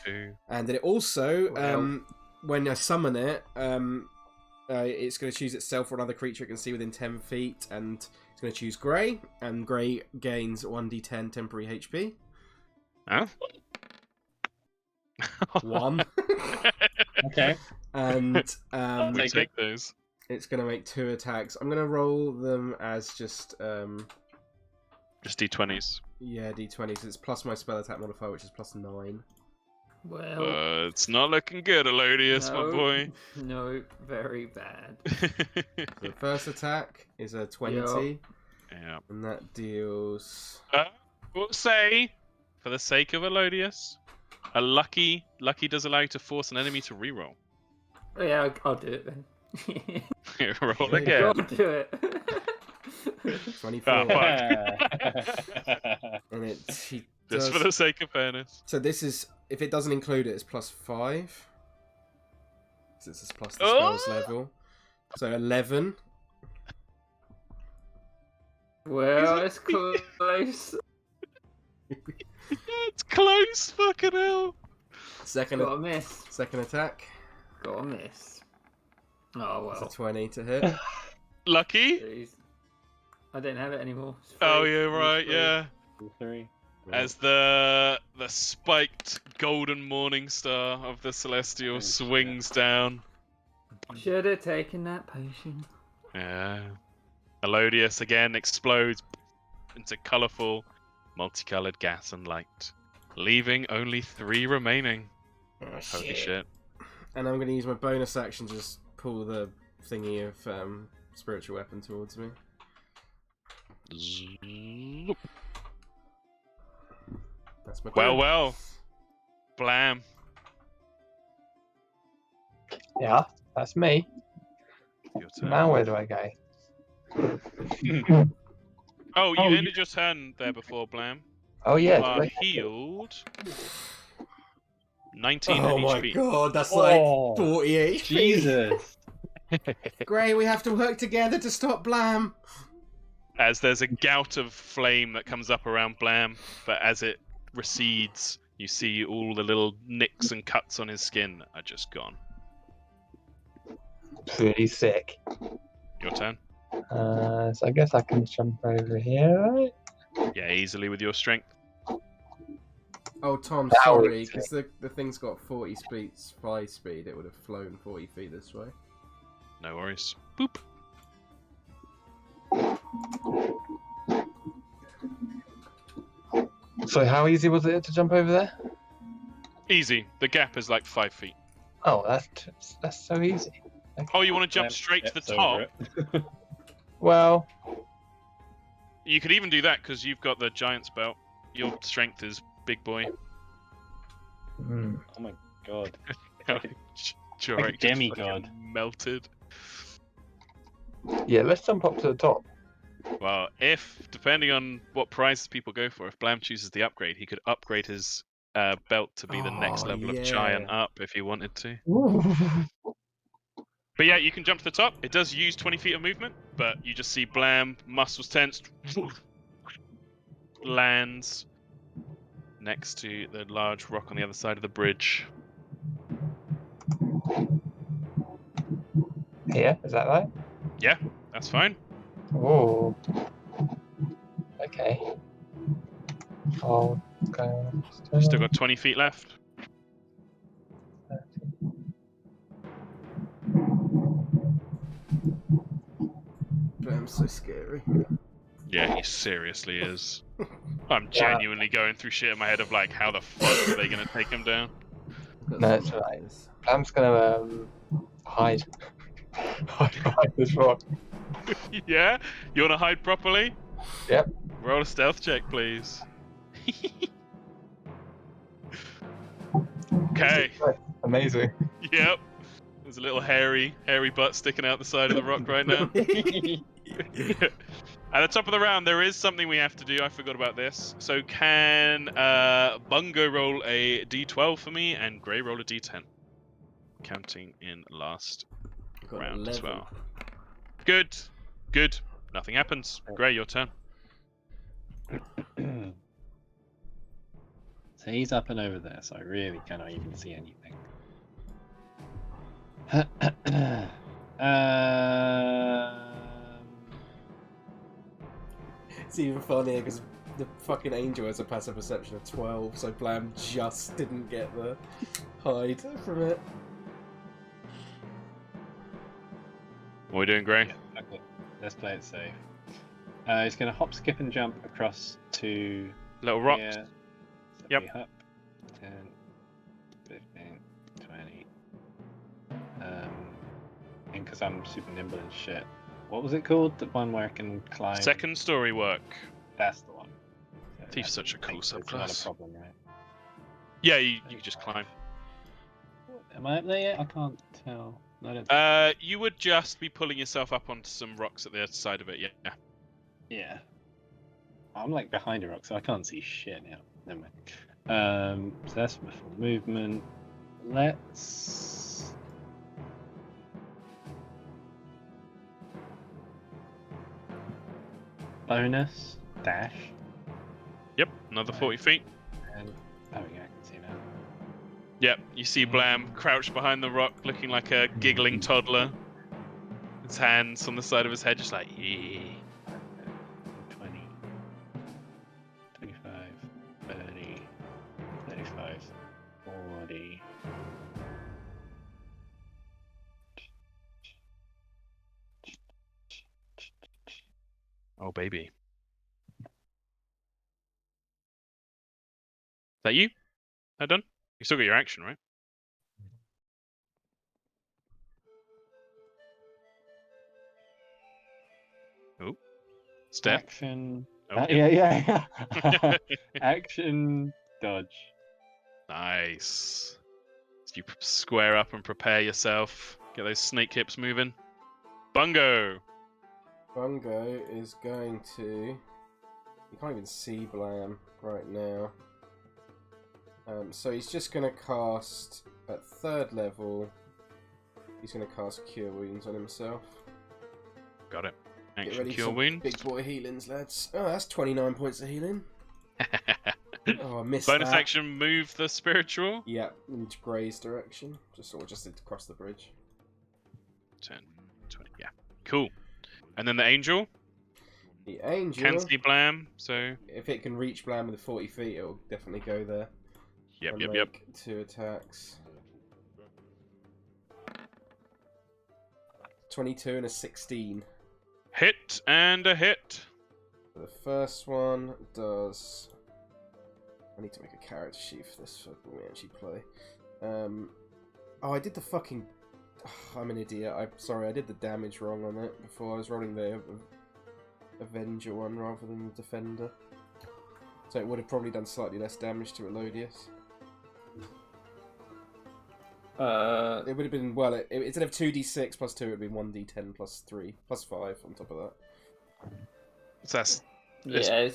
S2: 2.
S1: And then it also,
S3: Well.
S1: when I summon it, it's going to choose itself or another creature it can see within 10 feet, and it's going to choose Grey, and Grey gains 1d10 temporary HP.
S2: Huh?
S1: 1.
S5: Okay.
S1: And
S2: We
S5: Take
S2: take those.
S1: it's going to make 2 attacks. I'm going to roll them as just,
S2: Just d20s.
S1: yeah, d20, because it's plus my spell attack modifier, which is plus 9.
S3: Well,
S2: It's not looking good, Elodius,
S3: no,
S2: my boy.
S3: No, very bad.
S1: So the first attack is a 20,
S2: Yeah.
S1: and that deals...
S2: We'll say, for the sake of Elodius, a lucky does allow you to force an enemy to reroll.
S3: Oh, yeah, I'll do it then.
S2: Roll
S1: Okay.
S2: again.
S3: I'll do it.
S1: 24.
S2: Oh, fuck.
S1: And he
S2: Just
S1: does...
S2: for the sake of fairness.
S1: So this is, if it doesn't include it, it's plus 5. So this is plus the
S2: Oh!
S1: spell's level. So 11.
S3: Well, it's close.
S2: It's close, fucking hell.
S1: Second
S3: Got a miss.
S1: attack.
S3: Got a miss. Oh,
S1: It's a
S3: well.
S1: 20 to hit.
S2: Lucky?
S3: Jeez. I don't have it anymore. It's
S2: Oh,
S3: free.
S2: yeah,
S3: It's
S2: right,
S3: free.
S2: yeah.
S5: 3.
S2: as the spiked golden morning star of the Celestial swings down.
S3: Should have taken that potion.
S2: Yeah. Elodius again explodes into colourful, multicolored gas and light, leaving only 3 remaining.
S1: Oh,
S2: Holy shit.
S1: And I'm going to use my bonus action to just pull the thingy of spiritual weapon towards me.
S2: Zoop.
S1: That's my
S2: Well,
S1: turn.
S2: well. Blam.
S6: Yeah, that's me.
S2: Your turn.
S6: Now where do I go?
S2: Oh, you ended your turn there before, Blam.
S6: Oh yeah.
S2: You are
S6: did I-
S2: healed. 19
S1: Oh my
S2: HP.
S1: god, that's like
S5: Oh,
S1: 40 HP.
S5: Jesus.
S1: Great, we have to work together to stop Blam.
S2: As there's a gout of flame that comes up around Blam, but as it recedes, you see all the little nicks and cuts on his skin are just gone.
S6: Pretty sick.
S2: Your turn.
S6: So I guess I can jump over here, right?
S2: Yeah, easily with your strength.
S1: Oh, Tom,
S6: That
S1: sorry,
S6: was
S1: because the thing's got 40 fly speed. It would have flown 40 feet this way.
S2: No worries. Boop.
S6: So how easy was it to jump over there?
S2: Easy. The gap is like 5 feet.
S6: Oh, that's so easy.
S2: Oh, you want to jump straight to the
S5: Steps
S2: top?
S5: over it.
S6: Well,
S2: You could even do that because you've got the giant's belt. Your strength is big boy.
S6: hmm.
S5: Oh my god.
S2: Jurek just
S5: demigod.
S2: fucking melted.
S6: Yeah, let's jump up to the top.
S2: Well, depending on what prices people go for, if Blam chooses the upgrade, he could upgrade his belt to be the next
S1: Oh,
S2: level
S1: yeah.
S2: of giant up if he wanted to.
S6: Ooh.
S2: But yeah, you can jump to the top. It does use 20 feet of movement, but you just see Blam, muscles tensed, lands next to the large rock on the other side of the bridge.
S6: Here, is that right?
S2: Yeah, that's fine.
S6: Oh. Okay. I'll go.
S2: You've still got 20 feet left.
S1: Blam's so scary.
S2: Yeah, he seriously is. I'm genuinely going through shit in my head of like, how the fuck are they going to take him down?
S6: No, it's alright. Blam's gonna hide. Hide behind this rock.
S2: Yeah? You want to hide properly?
S6: Yep.
S2: Roll a stealth check, please. Okay.
S6: Amazing.
S2: Yep. There's a little hairy butt sticking out the side of the rock right now. At the top of the round, there is something we have to do. I forgot about this. So can Bungo roll a d12 for me and Grey roll a d10? Counting in last
S1: Got
S2: round as
S1: 11.
S2: well. Good. Good. Nothing happens. Grey, your turn.
S5: So he's up and over there, so I really cannot even see anything.
S1: It's even funnier because the fucking angel has a passive perception of 12, so Blam just didn't get the hide from it.
S2: What are we doing, Grey?
S5: Okay, let's play it safe. He's going to hop, skip, and jump across to
S2: Little rock.
S5: here. So
S2: Yep.
S5: we hop 10, 15, 20. And because I'm super nimble and shit. What was it called? The one where I can climb?
S2: Second story work.
S5: That's the one. So
S2: Thief's
S5: that
S2: such a cool
S5: makes it
S2: subclass.
S5: not a problem, right?
S2: Yeah, you can just climb.
S5: Am I up there yet? I can't tell. No, I don't
S2: You would just be pulling yourself up onto some rocks at the other side of it, yeah.
S5: Yeah. I'm like behind a rock, so I can't see shit now. Never mind. So that's my full movement. Let's. Bonus dash.
S2: Yep, another 40 feet.
S5: And there we go. I can see now.
S2: Yep, you see Blam crouched behind the rock, looking like a giggling toddler. His hands on the side of his head, just like, yeah.
S5: 20, 25,
S2: Oh, baby. Is that you? That done? You still got your action, right? Oh. Step.
S5: Action.
S2: Okay.
S5: Yeah. Action. Dodge.
S2: Nice. So you square up and prepare yourself. Get those snake hips moving. Bungo!
S1: Bungo is going to... You can't even see Blam right now. So he's just going to cast, at 3rd level, he's going to cast Cure Wounds on himself.
S2: Got it.
S1: Get
S2: Action
S1: ready for
S2: Cure
S1: some
S2: Wound.
S1: big boy healings, lads. Oh, that's 29 points of healing. Oh, I missed
S2: Bonus
S1: that.
S2: action, move the spiritual.
S1: Yeah, into Grey's direction. Just across the bridge.
S2: 10, 20, yeah. Cool. And then the angel
S1: The angel...
S2: can see Blam, so...
S1: If it can reach Blam with 40 feet, it'll definitely go there.
S2: Yep,
S1: and
S2: yep,
S1: make
S2: yep.
S1: 2 attacks. 22 and a 16.
S2: Hit and a hit.
S1: The first one does... I need to make a character sheet for this when we actually play. Oh, I did the fucking... I'm an idiot. I'm sorry, I did the damage wrong on it before. I was rolling the Avenger one rather than the Defender. So it would have probably done slightly less damage to Elodius. It would have been, well, instead of 2d6 plus 2, it would have been 1d10 plus 3, plus 5 on top of that.
S2: So that's...
S3: Yeah,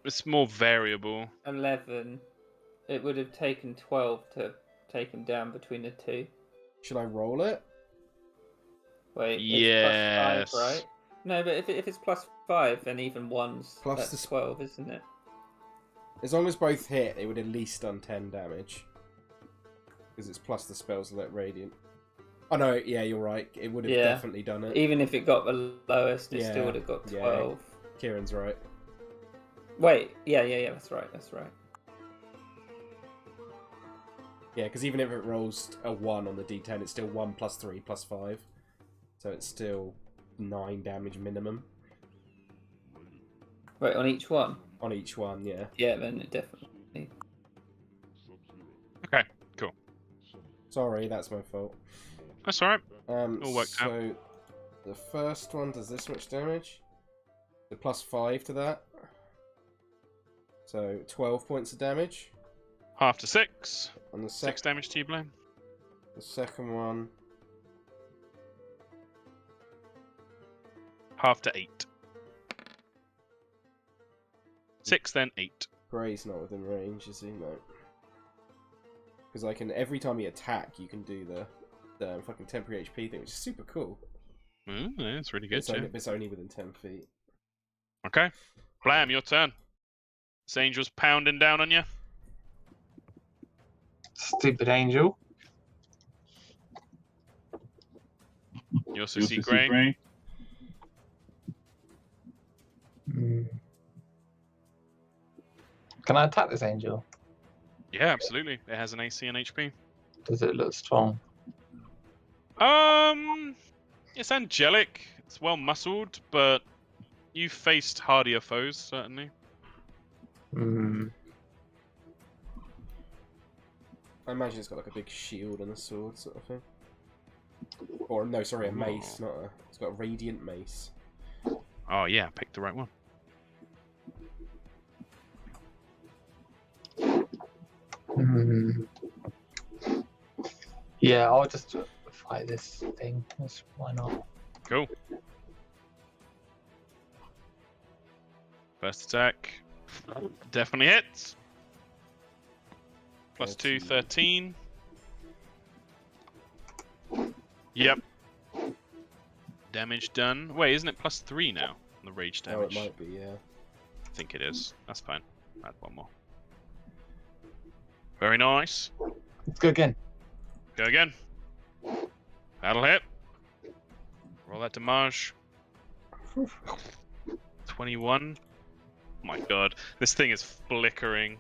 S2: It's more variable.
S3: 11. It would have taken 12 to take him down between the 2.
S1: Should I roll it?
S3: Wait,
S2: Yes.
S3: it's plus 5, right? No, but if it's plus 5, then even 1's
S1: Plus
S3: that's
S1: the
S3: 12, isn't it?
S1: As long as both hit, it would at least done 10 damage. Because it's plus the spells that Radiant. Oh no, yeah, you're right. It would have definitely done it.
S3: Even if it got the lowest, it
S1: Yeah,
S3: still would have got
S1: yeah.
S3: 12.
S1: Kieran's right.
S3: Wait, yeah, that's right.
S1: Yeah, because even if it rolls a 1 on the d10, it's still 1 plus 3 plus 5. So it's still 9 damage minimum.
S3: Wait, on each one?
S1: On each one, yeah.
S3: Yeah, then it definitely...
S2: Okay, cool.
S1: Sorry, that's my fault.
S2: That's alright.
S1: All
S2: worked out.
S1: So the first one does this much damage. The plus 5 to that. So 12 points of damage.
S2: Half to 6.
S1: And the
S2: 6 damage to you, Blam.
S1: The second one,
S2: Half to 8. 6, then 8.
S1: Grey's not within range, is he? No. Because I can, every time you attack, you can do the fucking temporary HP thing, which is super cool.
S2: Yeah, it's really good,
S1: It's only within 10 feet.
S2: Okay. Blam, your turn. This angel's pounding down on you.
S4: Stupid angel.
S2: You also see Grey.
S6: Hmm. Can I attack this angel?
S2: Yeah, absolutely. It has an AC and HP.
S6: Does it look strong?
S2: It's angelic. It's well muscled, but you've faced hardier foes, certainly.
S6: Hmm.
S1: I imagine it's got like a big shield and a sword sort of thing. Or no, sorry, a mace, not a... It's got a radiant mace.
S2: Oh yeah, picked the right one.
S6: Hmm. Yeah, I'll just fight this thing. Why not?
S2: Cool. First attack. Definitely hits. Plus 2, 13. Yep. Damage done. Wait, isn't it plus 3 now? The rage
S1: Oh,
S2: damage.
S1: it might be, yeah.
S2: I think it is. That's fine. Add one more. Very nice.
S6: Let's go again.
S2: Go again. That'll hit. Roll that damage. 21. Oh my god. This thing is flickering.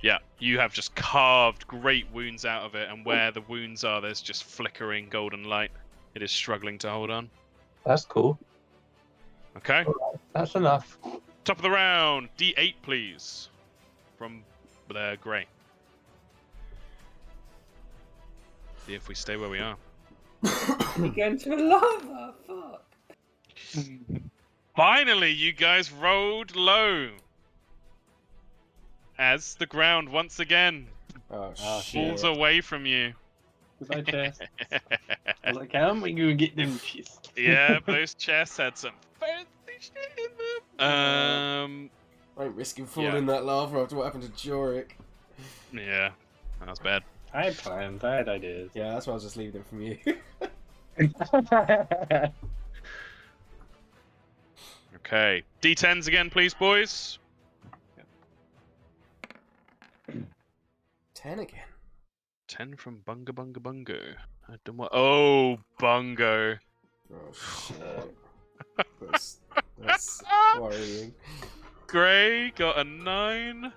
S2: Yeah, you have just carved great wounds out of it, and where the wounds are, there's just flickering golden light. It is struggling to hold on.
S4: That's cool.
S2: Okay.
S4: That's enough.
S2: Top of the round. D8, please. From the grey. See if we stay where we are.
S3: You're going to the lava. Fuck.
S2: Finally, you guys rolled low. As the ground once again
S1: Oh,
S5: Oh,
S1: shit.
S2: falls away from you.
S5: My chest. I was like, how am I going to get them chests?
S2: Yeah, those chests had some fancy shit in them.
S1: I ain't risking falling
S2: Yeah.
S1: in that lava after what happened to Jorik.
S2: Yeah, that was bad.
S5: I had plans. I had ideas.
S1: Yeah, that's why I was just leaving it from you.
S2: Okay, D10s again, please, boys.
S1: 10 again.
S2: 10 from Bunga Bunga Bungo. I don't want. Oh, Bungo.
S1: Oh, shit. That's worrying.
S2: Gray got a 9.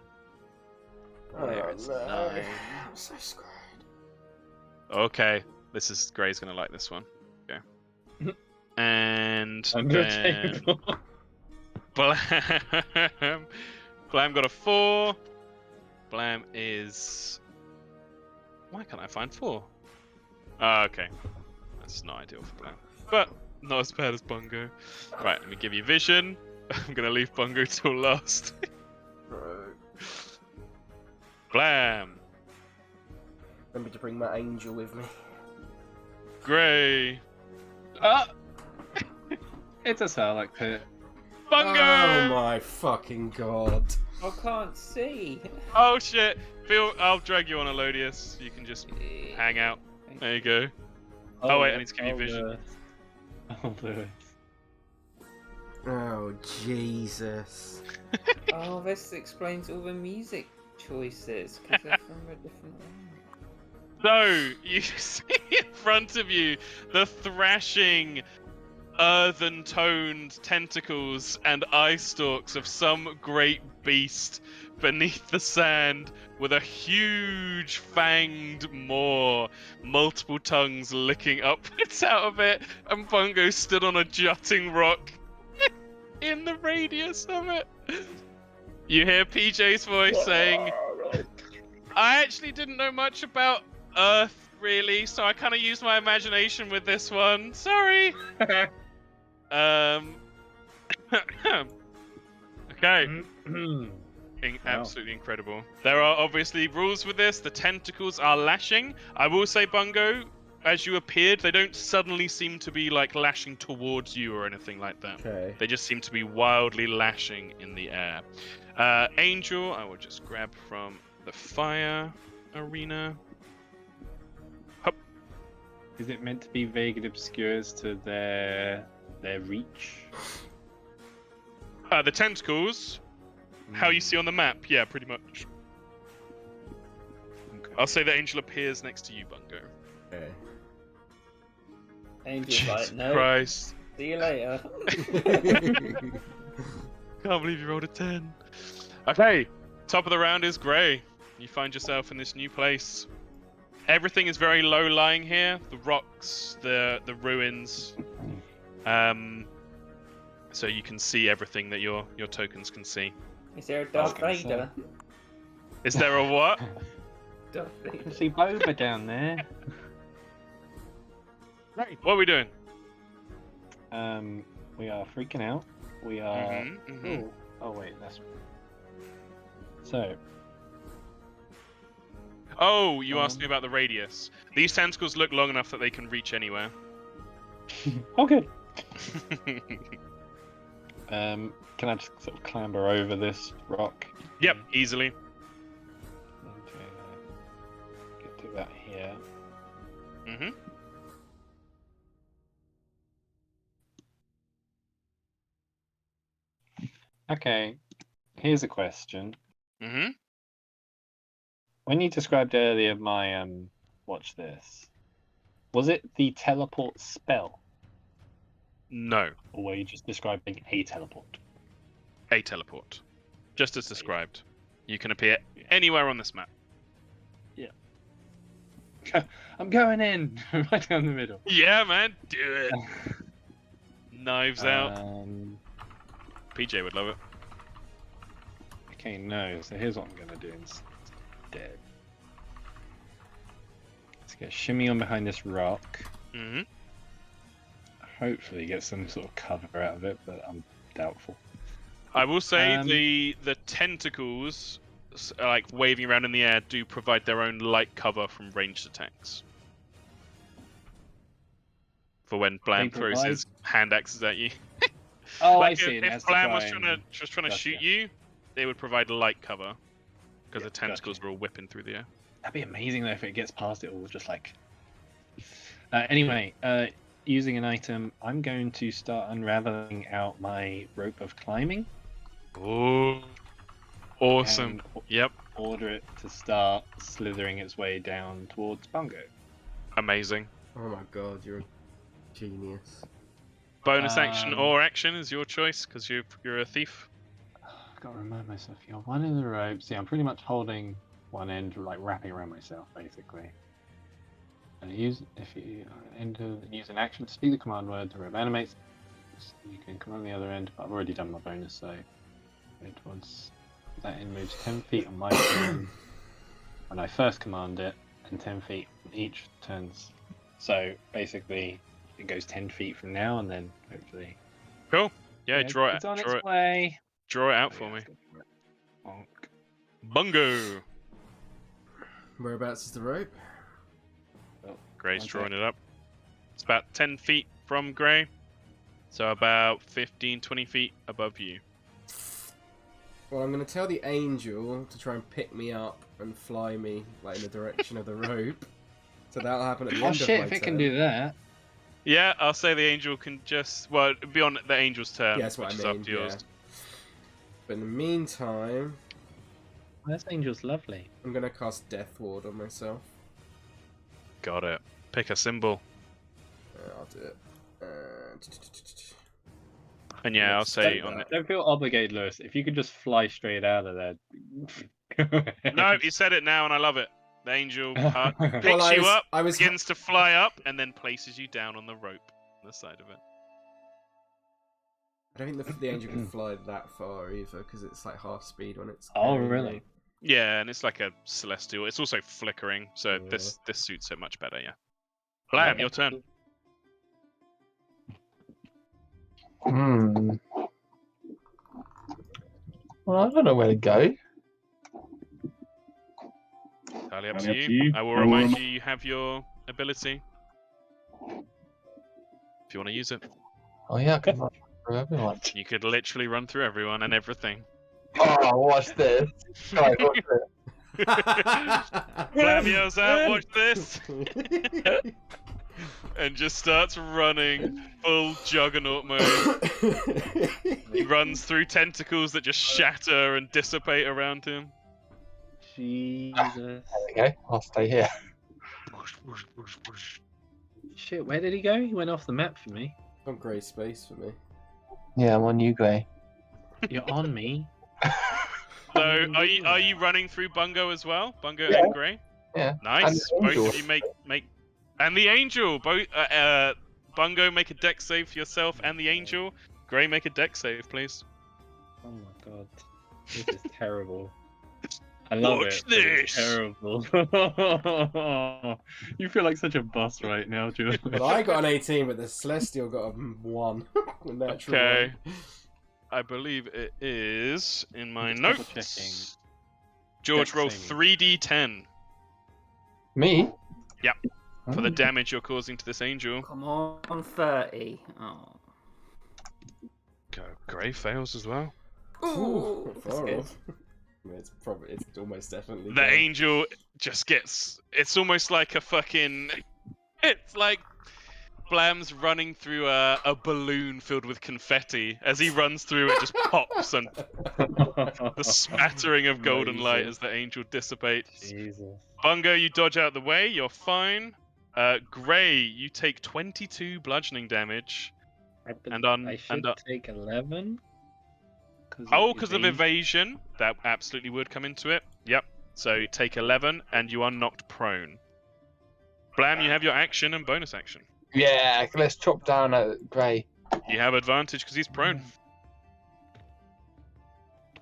S1: Oh,
S2: There's
S1: no.
S2: 9.
S1: I'm so screwed.
S2: Okay, this is Gray's gonna like this one. Okay. And
S5: Under a
S2: then
S5: table.
S2: Blam. Blam got a 4. Blam is. Why can't I find 4? Oh, okay. That's not ideal for Blam. But not as bad as Bungo. Right, let me give you vision. I'm gonna leave Bungo till last. Blam.
S1: Remember to bring my angel with me.
S2: Gray.
S5: Ah! It's a Sarlacc pit.
S2: Bungo!
S1: Oh my fucking god.
S3: I can't see.
S2: Oh shit! Phil, I'll drag you on Elodius. You can just hang out. There you go. Oh, wait, I need to give you vision.
S5: Oh, Lewis.
S1: Oh, Jesus.
S3: Oh, this explains all the music choices because they're from a different one.
S2: So, you see in front of you the thrashing, earthen-toned tentacles and eye stalks of some great beast beneath the sand with a huge fanged maw, multiple tongues licking upwards out of it, and Bungo stood on a jutting rock in the radius of it. You hear PJ's voice saying, I actually didn't know much about Earth, really, so I kind of used my imagination with this one. Sorry. Okay. Absolutely incredible. There are obviously rules with this. The tentacles are lashing. I will say, Bungo, as you appeared, they don't suddenly seem to be like lashing towards you or anything like that.
S1: Okay.
S2: They just seem to be wildly lashing in the air. Angel, I will just grab from the fire arena. Hup.
S5: Is it meant to be vague and obscure as to their reach?
S2: The tentacles, how you see on the map, yeah, pretty much.
S5: Okay.
S2: I'll say the angel appears next to you, Bungo.
S1: Okay.
S3: Angel's
S2: Jesus
S3: like, no,
S2: Christ.
S3: see you later.
S2: Can't believe you rolled a 10. Okay, top of the round is Grey. You find yourself in this new place. Everything is very low lying here. The rocks, the ruins. So you can see everything that your tokens can see.
S3: Is there a Darth
S5: gonna say.
S3: Vader?
S2: Is there a what?
S3: Darth
S5: I
S3: Vader.
S5: can see Boba down there.
S2: Right. What are we doing?
S5: We are freaking out. We are.
S2: Mhm.
S5: Oh wait, that's. So.
S2: Oh, you asked me about the radius. These tentacles look long enough that they can reach anywhere.
S5: Oh, good. Can I just sort of clamber over this rock?
S2: Yep, easily.
S5: Okay, get to that here.
S2: Mhm.
S5: Okay, here's a question.
S2: Mhm.
S5: When you described earlier my watch this, was it the teleport spell,
S2: No,
S5: or were you just describing a teleport?
S2: a teleport, just as described. You can appear anywhere on this map.
S5: I'm going in right down the middle.
S2: Yeah, man, do it. Knives out. PJ would love it.
S5: Okay, no. So here's what I'm gonna do instead. Let's get shimmy on behind this rock.
S2: Mm-hmm.
S5: Hopefully get some sort of cover out of it, but I'm doubtful.
S2: I will say the tentacles, like waving around in the air, do provide their own light cover from ranged attacks. For when Blam throws his hand axes at you.
S5: Oh,
S2: like
S5: I see.
S2: If Blam was trying to shoot you, they would provide light cover because the tentacles were all whipping through the air.
S5: That'd be amazing though if it gets past it all, just like. Anyway, using an item, I'm going to start unraveling out my rope of climbing.
S2: Oh, awesome! Yep.
S5: Order it to start slithering its way down towards Bungo.
S2: Amazing.
S1: Oh my god, you're a genius.
S2: Bonus action or action is your choice because you're a thief.
S5: I've got to remind myself. You're one of the ropes. Yeah, I'm pretty much holding one end, like wrapping around myself, basically. And use an action to speak the command word. The rope animates. You can command the other end. But I've already done my bonus, so it was that end moves 10 feet on my turn when I first command it, and 10 feet on each turns. So basically, it goes 10 feet from now, and then hopefully.
S2: Cool. Yeah, draw it.
S5: It's on its way.
S2: Draw it out for me. Bungo.
S1: Whereabouts is the rope?
S2: Gray's drawing it up. It's about 10 feet from Gray, so about 15, 20 feet above you.
S1: Well, I'm going to tell the angel to try and pick me up and fly me like in the direction of the rope. So that'll happen at the end of my turn.
S5: If it can do that.
S2: Yeah, I'll say the angel can just... Well, it'd be on the angel's turn,
S1: yeah, that's what
S2: which
S1: I
S2: is
S1: mean,
S2: up to yours.
S1: But in the meantime...
S5: This angel's lovely.
S1: I'm going to cast Death Ward on myself.
S2: Got it. Pick a symbol.
S1: I'll do it.
S2: And yeah, I'll say on it.
S5: Don't feel obligated, Lewis. If you could just fly straight out of there.
S2: No, you said it now, and I love it. The angel picks you up, begins to fly up, and then places you down on the rope on the side of it.
S1: I don't think the angel can fly that far either, because it's like half speed when it's.
S5: Oh, really?
S2: Yeah, and it's like a celestial. It's also flickering, so this suits it much better. Yeah. Blam, your turn.
S6: Well, I don't know where to go.
S2: Entirely up to you. I will remind you have your ability. If you want to use it.
S6: Oh yeah, I can run through everyone.
S2: You could literally run through everyone and everything.
S6: Oh, watch this. Right, watch this.
S2: Blam yells out, watch this! And just starts running full juggernaut mode. He runs through tentacles that just shatter and dissipate around him.
S5: Jesus.
S6: There we go. I'll stay here.
S5: Shit, where did he go? He went off the map for me.
S1: On grey space for me.
S6: Yeah, I'm on you, Gray.
S5: You're on me.
S2: So, are you running through Bungo as well? Bungo and Grey?
S6: Yeah.
S2: Nice. Both of you make and the angel. Both Bungo make a dex save for yourself and the angel. Grey make a dex save, please.
S5: Oh my god. This is terrible. I love
S2: Watch
S5: it.
S2: this.
S5: It's terrible. You feel like such a boss right now, Julian.
S1: Well, I got an 18, but the Celestial got a 1.
S2: Okay. I believe it is in my notes.
S5: Checking.
S2: George, roll 3d10.
S6: Me?
S2: Yep. For the damage you're causing to this angel.
S3: Come on, 30. Oh.
S2: Grey fails as well.
S1: Ooh,
S3: that's
S1: far
S3: good.
S1: off. It's almost definitely.
S2: The angel just gets. It's almost like a fucking. It's like Blam's running through a balloon filled with confetti. As he runs through, it just pops and the spattering of golden light as the angel dissipates.
S5: Jesus.
S2: Bungo, you dodge out the way. You're fine. Grey, you take 22 bludgeoning damage.
S5: I should take 11.
S2: Because of evasion, that absolutely would come into it. Yep. So you take 11, and you are knocked prone. Blam, you have your action and bonus action.
S6: Yeah, let's chop down at Gray.
S2: You have advantage because he's prone.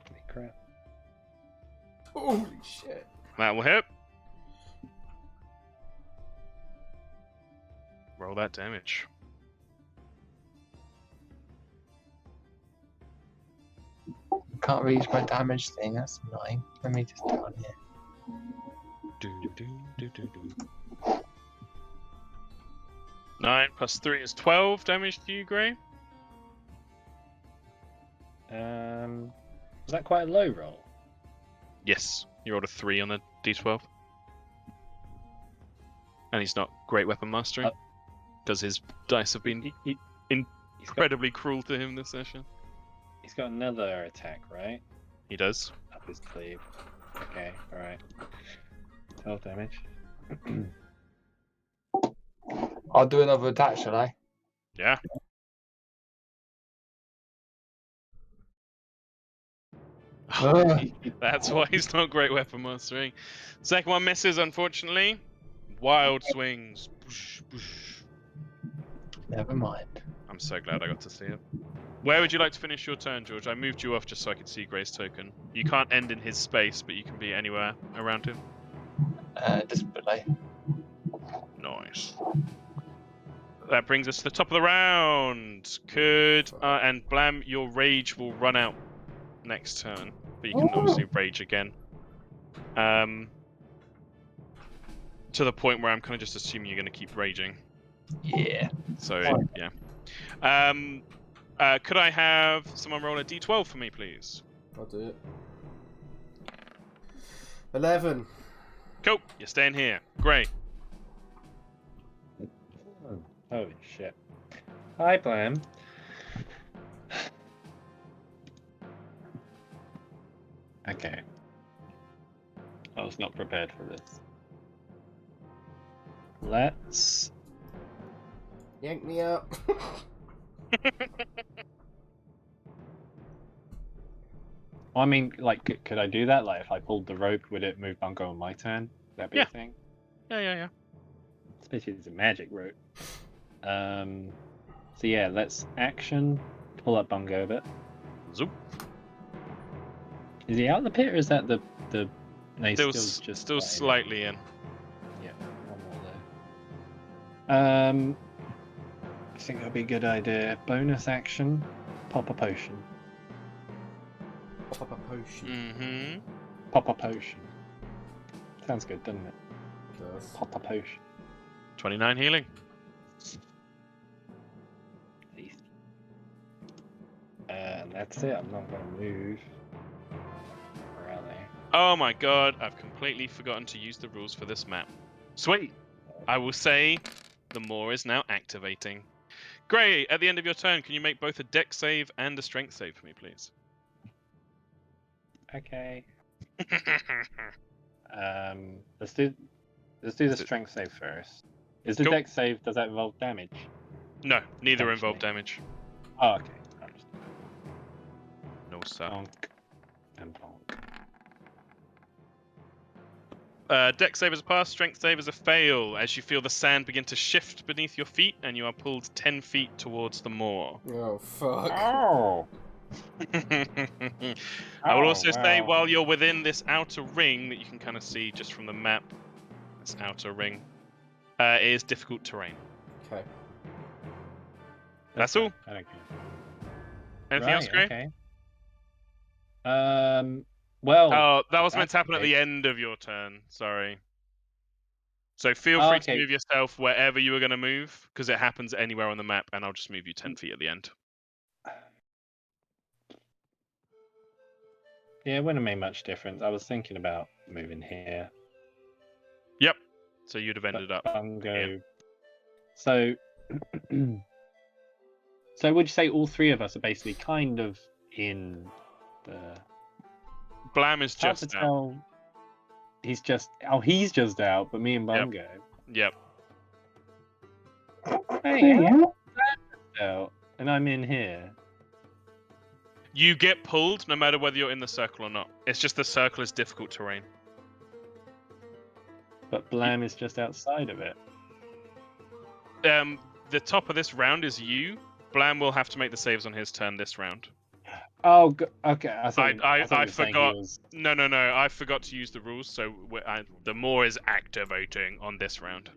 S5: Holy crap.
S1: Holy shit.
S2: That will hit. Roll that damage.
S6: Can't reach my damage thing. That's annoying. Let me just down here.
S2: 9 plus 3 is 12 damage to you, Gray.
S5: Was that quite a low roll?
S2: Yes, you rolled a 3 on the d12. And he's not great weapon mastering. Because his dice have been incredibly cruel to him this session.
S5: He's got another attack, right?
S2: He does.
S5: Up his sleeve. Okay, alright. 12 damage.
S4: I'll do another attack, shall I?
S2: Yeah. That's why he's not great weapon mastering. Second one misses, unfortunately. Wild swings.
S6: Never mind.
S2: I'm so glad I got to see it. Where would you like to finish your turn, George? I moved you off just so I could see Gray's token. You can't end in his space, but you can be anywhere around him.
S6: Just below.
S2: Nice. That brings us to the top of the round. And Blam, your rage will run out next turn, but you can obviously rage again. To the point where I'm kind of just assuming you're going to keep raging.
S6: Yeah.
S2: So yeah. Could I have someone roll a d12 for me, please?
S1: I'll do it. 11.
S2: Cool. You're staying here. Great.
S5: Holy shit. Hi, Blam. Okay. I was not prepared for this. Let's...
S1: Yank me up.
S5: I mean, like, could I do that? Like, if I pulled the rope, would it move Bungo on my turn? Would that be a thing?
S2: Yeah.
S5: Especially if it's a magic rope. So yeah, let's action, pull up Bungo a bit.
S2: Zoop.
S5: Is he out of the pit, or is that the no, he's
S2: Still slightly in.
S5: Yeah, one more there. I think that'd be a good idea. Bonus action, pop a potion.
S1: Pop a potion.
S2: Mm-hmm.
S5: Pop a potion. Sounds good, doesn't it?
S1: Does.
S5: Pop a potion.
S2: 29 healing.
S5: And that's it. I'm not going to move. Where are they?
S2: Oh my god, I've completely forgotten to use the rules for this map. Sweet. I will say the Moor is now activating. Gray, at the end of your turn, can you make both a dex save and a strength save for me, please?
S5: Okay. Let's do the strength save first. Is the
S2: Cool.
S5: dex save, does that involve damage?
S2: No, neither involve damage.
S5: Oh, okay. Understood.
S2: No, sir.
S5: Bonk and bonk.
S2: Dex save is a pass, strength save is a fail, as you feel the sand begin to shift beneath your feet and you are pulled 10 feet towards the moor.
S1: Oh, fuck.
S5: Oh!
S2: I will also say,
S5: wow.
S2: while you're within this outer ring that you can kind of see just from the map, this outer ring, it is difficult terrain.
S1: Okay.
S2: That's all.
S5: I don't care.
S2: Anything else, Gray?
S5: Okay. Well.
S2: Oh, that was meant to happen at
S5: okay.
S2: the end of your turn. Sorry. So feel free to move yourself wherever you were going to move, because it happens anywhere on the map, and I'll just move you 10 feet at the end.
S5: Yeah, it wouldn't have made much difference. I was thinking about moving here.
S2: Yep. So you'd have ended up.
S5: Bungo. So, so would you say all three of us are basically kind of in the?
S2: Blam is just out.
S5: He's just out, but me and Bungo.
S2: Yep.
S5: Hey, Blam's out, and I'm in here.
S2: You get pulled no matter whether you're in the circle or not. It's just the circle is difficult terrain.
S5: But Blam is just outside of it.
S2: The top of this round is you. Blam will have to make the saves on his turn this round.
S5: Oh, okay. I thought you
S2: I
S5: were saying he
S2: forgot.
S5: was-
S2: No. I forgot to use the rules, so the Maw is activating on this round.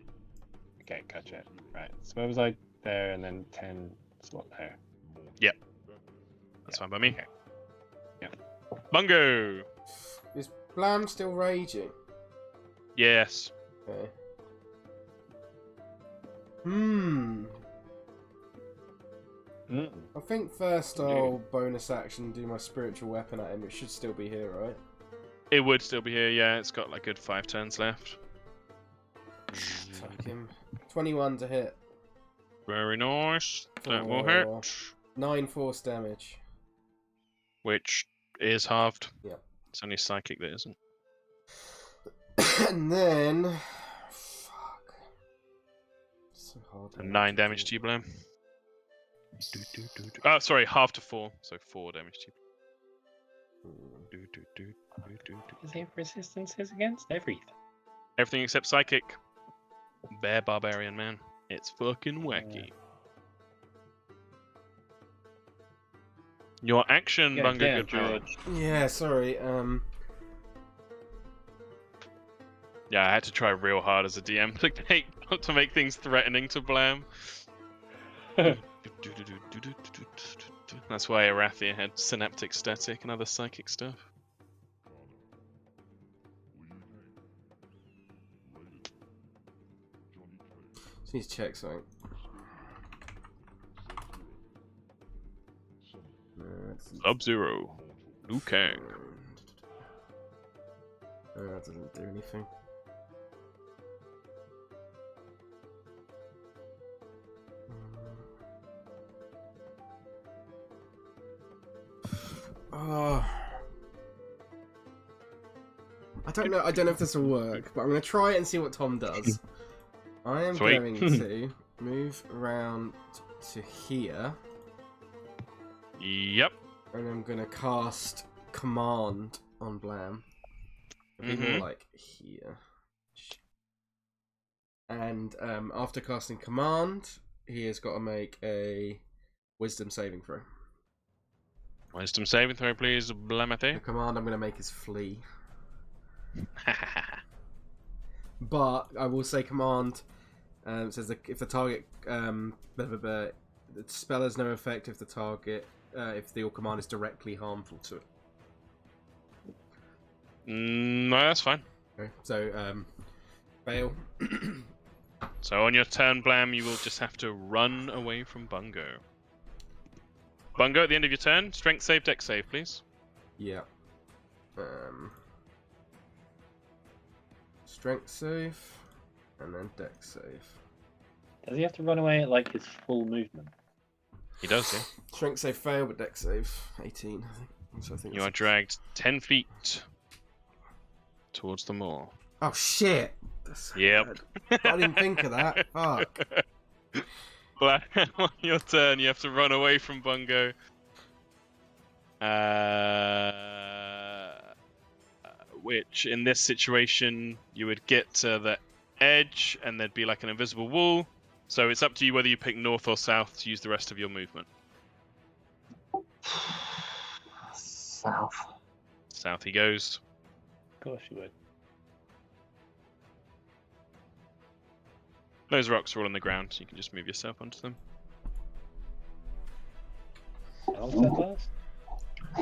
S5: Okay, gotcha. Right. So where was I there, and then 10 slot there?
S2: That's fine by me.
S5: Okay. Yeah.
S2: Bungo.
S1: Is Blam still raging?
S2: Yes.
S1: Okay. I think first I'll bonus action do my spiritual weapon at him. It should still be here, right?
S2: It would still be here. Yeah, it's got like good 5 turns left.
S1: Attack him. 21 to hit.
S2: Very nice. That will
S1: For
S2: hit.
S1: 9 force damage.
S2: Which is halved.
S1: Yep.
S2: It's only psychic that isn't.
S1: And then... Fuck. So hard.
S2: And 9 damage to you, Blam. Oh, sorry, half to 4. So 4 damage to you.
S5: Does he have resistances against everything?
S2: Everything except psychic. Bear barbarian, man. It's fucking wacky. Your action,
S5: Yeah,
S2: Bungo
S5: yeah,
S2: Goodpower.
S5: George.
S1: Yeah, sorry.
S2: Yeah, I had to try real hard as a DM to make things threatening to Blam. That's why Arathia had synaptic static and other psychic stuff.
S1: Just need to check something.
S2: Sub-Zero. Liu Kang.
S1: That doesn't do anything. Oh. I don't know. I don't know if this will work, but I'm going to try it and see what Tom does. I am
S2: Sweet.
S1: going to move around to here,
S2: Yep.
S1: and I'm going to cast Command on Blam. It'll be more like here. And after casting Command, he has got to make a Wisdom saving throw.
S2: Wisdom saving throw, please,
S1: The
S2: Blamathe.
S1: command I'm going to make is Flee. But I will say Command says that if the target the spell has no effect if the target if the command is directly harmful to it.
S2: No, that's fine.
S1: Okay, so fail.
S2: So on your turn, Blam, you will just have to run away from Bungo. Bungo, at the end of your turn, strength save, dex save, please.
S1: Yeah. Strength save and then dex save.
S5: Does he have to run away at like his full movement?
S2: He does, yeah.
S1: Strength save fail, but dex save 18. I think. So I think
S2: You are
S1: that's-
S2: dragged 10 feet towards the moor.
S1: Oh shit! That's so
S2: Yep.
S1: bad. I didn't think of that. Fuck.
S2: Blam, on your turn, you have to run away from Bungo. Which, in this situation, you would get to the edge, and there'd be like an invisible wall. So it's up to you whether you pick north or south to use the rest of your movement.
S6: South.
S2: South he goes.
S5: Of course you would.
S2: Those rocks are all on the ground, so you can just move yourself onto them.
S5: How long does that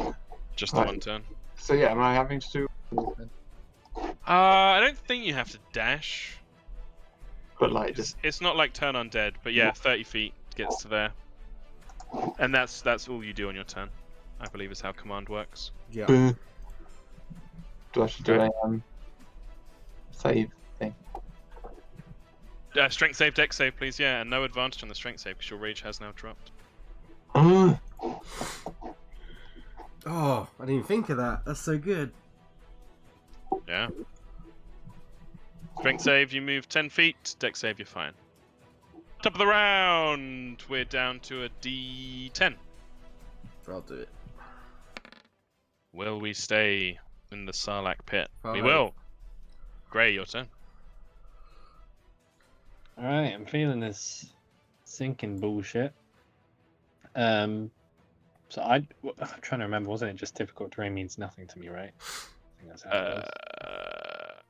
S5: last?
S2: Just the
S4: Right.
S2: one turn.
S4: So yeah, am I having to do?
S2: I don't think you have to dash.
S4: But like just
S2: It's not like turn undead, but yeah, 30 feet gets to there. And that's all you do on your turn. I believe is how command works.
S1: Yeah.
S4: do I have to do a save thing?
S2: Strength save, dex save, please, yeah, and no advantage on the strength save because your rage has now dropped.
S1: Oh, I didn't even think of that. That's so good.
S2: Yeah. Strength save, you move 10 feet. Dex save, you're fine. Top of the round, we're down to a D10.
S1: I'll do it.
S2: Will we stay in the Sarlacc pit? We
S1: Fine.
S2: will. Grey, your turn.
S5: Alright, I'm feeling this sinking bullshit. So I'm trying to remember. Wasn't it just difficult terrain means nothing to me, right? I think that's how it was.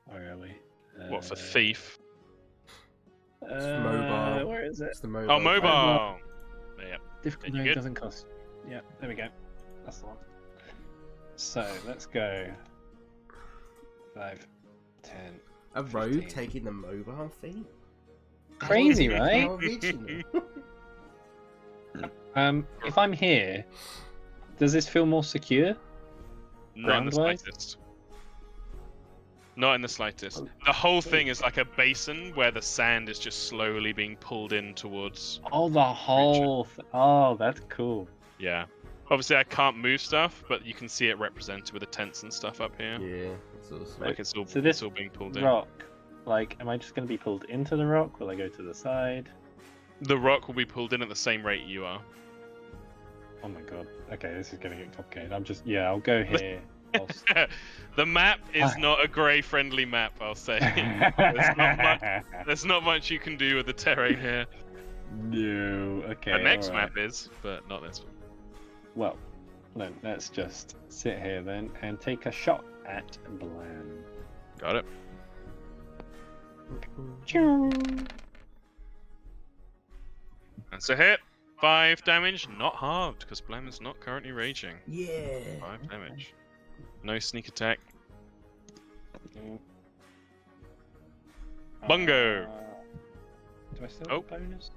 S5: Where are we?
S2: What for thief?
S1: Mobile.
S5: Where is it?
S1: It's the mobile.
S2: Oh, mobile. Yeah.
S5: Difficult
S2: You
S5: terrain
S2: good?
S5: doesn't cost. Yeah, there we go. That's the one. So let's go. 5, 10.
S1: A rogue
S5: 15.
S1: taking the mobile fee?
S5: Crazy, right?
S1: How original.
S5: If I'm here, does this feel more secure?
S2: Not in the
S5: Ground-wise?
S2: slightest. Not in the slightest. The whole thing is like a basin where the sand is just slowly being pulled in towards.
S5: Oh, the whole. Oh, that's cool.
S2: Yeah. Obviously, I can't move stuff, but you can see it represented with the tents and stuff up here.
S1: Yeah, it's awesome.
S2: Like it's all,
S5: So this
S2: it's all being pulled in.
S5: Rock, like, am I just going to be pulled into the rock? Will I go to the side?
S2: The rock will be pulled in at the same rate you are.
S5: Oh my god. Okay, this is going to get complicated. I'll go here.
S2: The map is not a grey-friendly map, I'll say. There's not much you can do with the terrain here.
S5: No. Okay.
S2: The next
S5: alright.
S2: map is, but not this one.
S5: Well, let's just sit here then and take a shot at Blam.
S2: Got it. That's a hit. 5 damage, not halved, because Blam is not currently raging.
S1: Yeah.
S2: 5 damage. No sneak attack. Bungo!
S5: Do I still
S2: Oh.
S5: have bonus?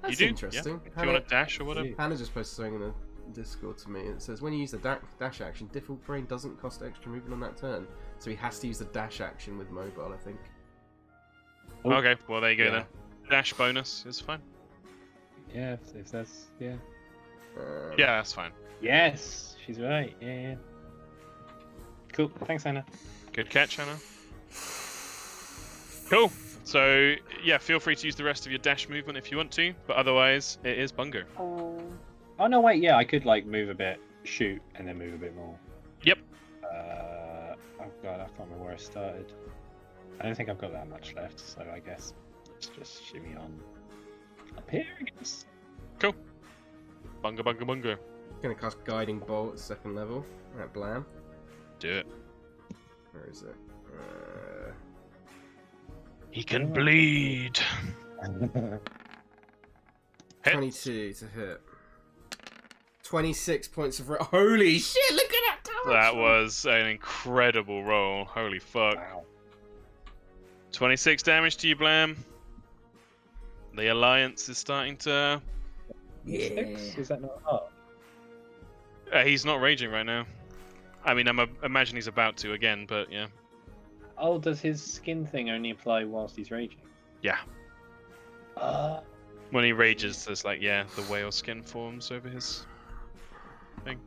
S1: That's
S2: you do?
S1: interesting.
S2: Yeah. If you want to dash or whatever.
S1: Hannah just posted something in the Discord to me. It says when you use the dash action, Difficult Brain doesn't cost extra movement on that turn, so he has to use the dash action with mobile, I think.
S5: Oh.
S2: Okay, well there you go
S1: Yeah.
S2: then. Dash bonus is fine.
S5: Yeah, if that's yeah.
S2: Yeah, that's fine.
S5: Yes, she's right. Yeah. Cool. Thanks, Anna.
S2: Good catch, Hannah. Cool. So yeah, feel free to use the rest of your dash movement if you want to, but otherwise it is Bungo.
S5: Oh no, wait. Yeah, I could like move a bit, shoot, and then move a bit more.
S2: Yep.
S5: Oh god, I can't remember where I started. I don't think I've got that much left, so I guess let's just shimmy on up here, I guess.
S2: Cool. Bungo, bungo, bungo.
S1: Gonna cast Guiding Bolt at 2nd level at Blam.
S2: Do it.
S1: Where is it?
S2: He can bleed. Hit.
S1: 22 to hit. 26 points of holy shit! Look at that damage!
S2: That was an incredible roll. Holy fuck.
S5: Wow.
S2: 26 damage to you, Blam. The alliance is starting to.
S1: Yeah.
S5: 6? Is that not up?
S2: He's not raging right now. I mean, imagine he's about to again, but yeah.
S5: Oh, does his skin thing only apply whilst he's raging?
S2: Yeah.
S5: Uh,
S2: When he rages, there's like, yeah, the whale skin forms over his thing.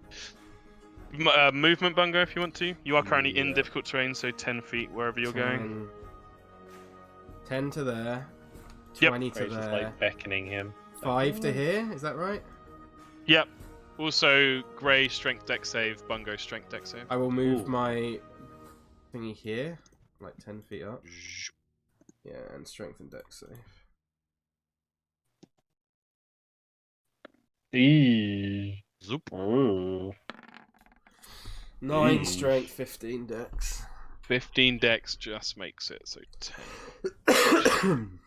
S2: Movement, Bungo, if you want to. You are currently in
S1: Yeah.
S2: difficult terrain, so 10 feet wherever you're going.
S1: 10 to there.
S2: Yep.
S1: 20 to
S5: Rage is
S1: there.
S5: like beckoning him.
S1: 5 to here, is that right?
S2: Yep. Also, Grey strength deck save, Bungo strength deck save.
S1: I will move
S5: Ooh.
S1: my thingy here, like 10 feet up. Yeah, and strength and dex save.
S5: Eee.
S2: Zoop.
S5: Ooh.
S1: 9
S5: Eesh.
S1: strength, 15 dex.
S2: 15 dex just makes it, so 10.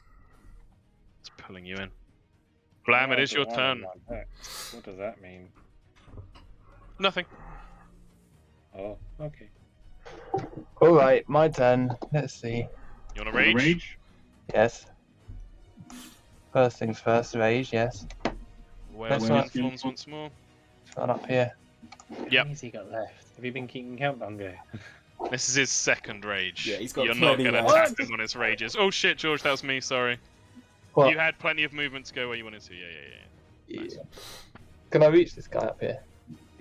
S2: It's pulling you in. Blam, it is your turn.
S5: What does that mean?
S2: Nothing.
S5: Oh, okay.
S6: All right, my turn. Let's see.
S2: You want to rage?
S6: Yes. First things first, rage. Yes.
S2: Whale
S6: That's
S2: skin
S6: right.
S2: forms once more.
S6: One up here.
S2: Yep.
S5: How many's he got left? Have you been keeping count, Bungo?
S2: This is his second rage.
S1: Yeah, he's got
S2: You're not
S1: plenty
S2: going to
S1: left.
S2: attack him on his rages. Oh shit, George, that was me, sorry.
S6: What?
S2: You had plenty of movement to go where you wanted to. Yeah.
S6: Yeah. Can I reach this guy up here?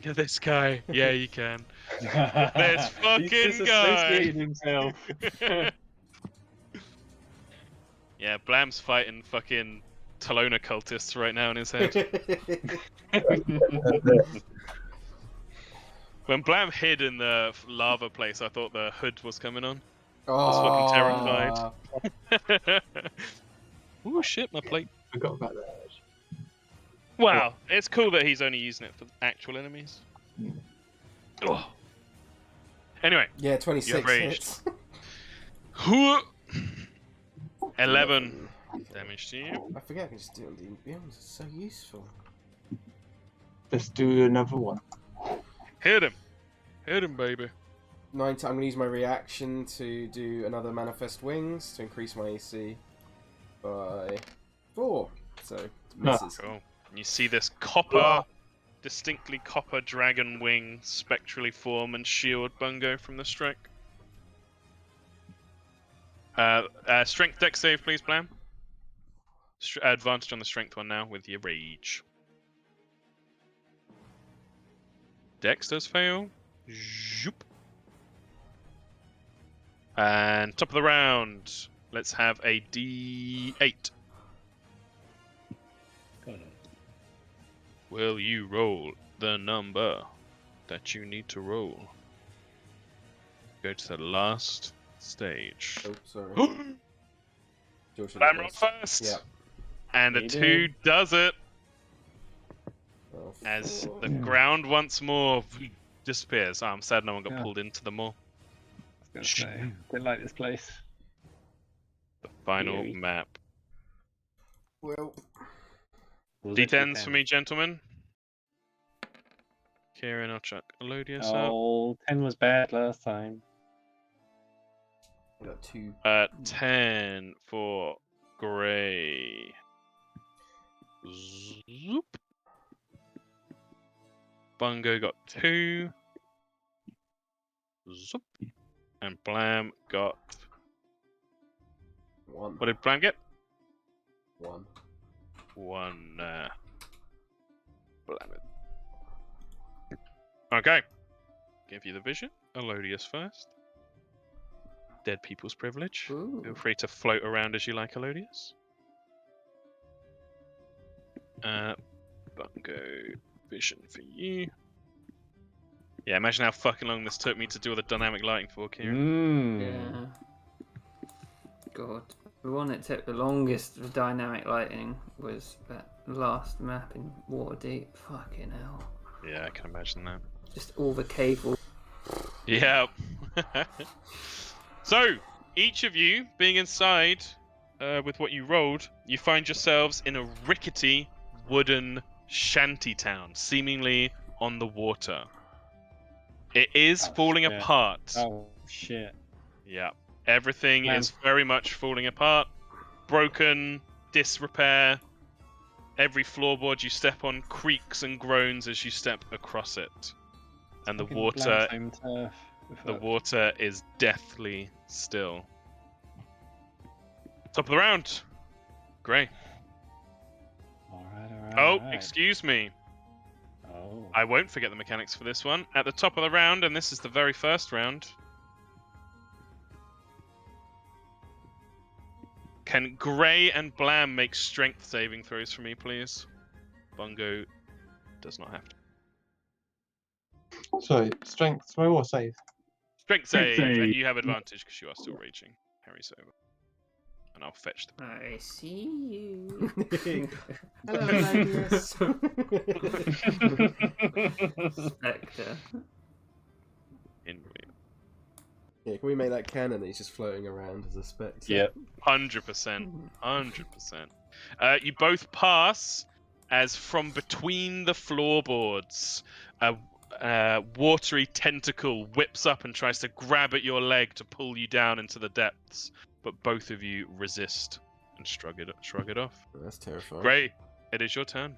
S2: Yeah, this guy. Yeah, you can.
S5: This
S2: fucking guy.
S5: himself.
S2: Yeah, Blam's fighting fucking Talona cultists right now in his head. When Blam hid in the lava place, I thought the hood was coming on.
S1: Oh,
S2: fucking terrified. Oh shit, my plate.
S6: Forgot about that.
S2: Well, it's cool that he's only using it for actual enemies. Oh. Anyway,
S1: Yeah, 26
S2: raged.
S1: hits.
S2: 11 damage to you.
S1: I forget I can just do it on D&D. It's so useful.
S4: Let's do another one.
S2: Hit him, baby.
S1: 19. I'm going to use my reaction to do another Manifest Wings to increase my AC by 4. So it misses.
S2: Cool. And you see this copper, distinctly copper dragon wing spectrally form and shield Bungo from the strike. Strength dex save, please, Blam. Advantage on the strength one now with your rage. Dex does fail. Zoop. And top of the round, let's have a D8. Will you roll the number that you need to roll? Go to the last stage.
S1: Oh, sorry. George
S2: Blam roll first.
S1: Yeah.
S2: And a
S5: You
S2: 2
S5: did.
S2: does it.
S1: Oh,
S2: As
S1: 4.
S2: the ground once more disappears. Oh, I'm sad no one got
S5: Yeah.
S2: pulled into the mall.
S5: I was gonna say, didn't like this place.
S2: The final
S5: Yay.
S2: map.
S1: Well,
S2: D10s for me, gentlemen. Kieran, I'll chuck Elodius up.
S5: Oh, 10 was bad last time.
S1: I got 2.
S2: 10 for Grey. Zoop. Bungo got 2. Zoop. And Blam got...
S1: 1.
S2: What did Blam get?
S1: 1.
S2: 1. Blam it. Okay. Give you the vision. Elodius first. Dead people's privilege.
S3: Ooh.
S2: Feel free to float around as you like, Elodius. Bungo vision for you. Yeah, imagine how fucking long this took me to do all the dynamic lighting for, Kieran.
S3: Yeah. God. The one that took the longest for dynamic lighting was that last map in Waterdeep. Fucking hell.
S2: Yeah, I can imagine that.
S3: Just all the cable.
S2: Yeah. So, each of you being inside with what you rolled, you find yourselves in a rickety wooden shanty town, seemingly on the water. It is falling
S5: shit.
S2: apart.
S5: Oh, shit.
S2: Yeah. Everything
S5: Man.
S2: is very much falling apart. Broken, disrepair. Every floorboard you step on creaks and groans as you step across it. And the
S5: Fucking
S2: water,
S5: Blam's home turf.
S2: the water is deathly still. Top of the round. Grey.
S5: Alright.
S2: Oh, excuse me.
S5: Oh.
S2: I won't forget the mechanics for this one. At the top of the round, and this is the very first round. Can Grey and Blam make strength saving throws for me, please? Bungo does not have to.
S4: Sorry, strength throw or save?
S2: Strength
S5: Strength
S2: save, and
S5: save.
S2: you have advantage because you are still raging. Carries over. And I'll fetch them.
S3: I see you.
S1: Hello, Elodius.
S3: Spectre.
S1: Yeah, can we make that canon that he's just floating around as a spectre?
S5: Yep.
S2: 100%. 100%. You both pass as from between the floorboards, a watery tentacle whips up and tries to grab at your leg to pull you down into the depths, but both of you resist and shrug it off.
S1: That's terrifying.
S2: Grey, it is your turn.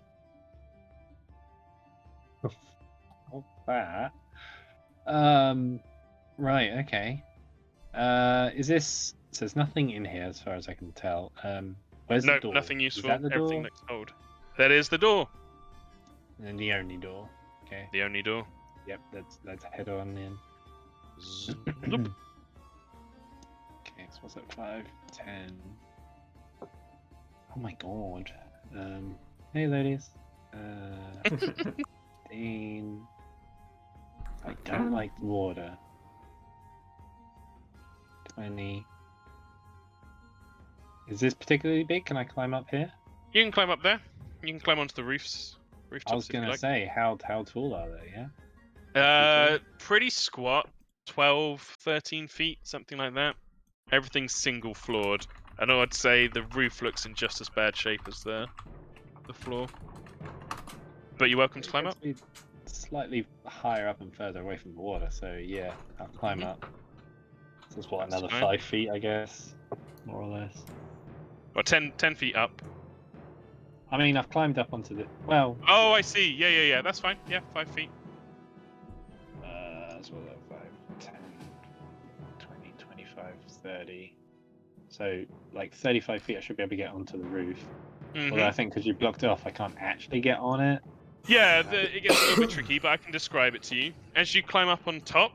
S5: Not that. Right, okay. Is this... So there's nothing in here as far as I can tell. Where's
S2: No,
S5: the door?
S2: nothing
S5: Is
S2: useful.
S5: that the
S2: Everything
S5: door?
S2: looks old. That is the door.
S5: And the only door. Okay.
S2: The only door.
S5: Yep, let's head on in.
S2: Zoop.
S5: Okay, so what's that? 5, 10. Oh my god. Hey ladies. 15. I don't like water. 20. Is this particularly big? Can I climb up here?
S2: You can climb up there. You can climb onto the roofs. Rooftops
S5: I was
S2: if you
S5: gonna
S2: like.
S5: say, how tall are they? Yeah.
S2: Pretty squat, 12, 13 feet, something like that. Everything's single floored. And I'd say the roof looks in just as bad shape as the floor. But you're welcome to climb up.
S5: It's slightly higher up and further away from the water, so yeah, I'll climb up. So it's what,
S2: That's
S5: another
S2: fine.
S5: 5 feet, I guess, more or less.
S2: Or 10 feet up.
S5: I mean, I've climbed up onto the. Well.
S2: Oh, I see. Yeah. That's fine. Yeah, 5 feet.
S5: That's what that 5, 10, 20, 25, 30. So, like 35 feet, I should be able to get onto the roof. Although I think because you blocked it off, I can't actually get on it.
S2: Yeah, it gets a little bit tricky, but I can describe it to you. As you climb up on top,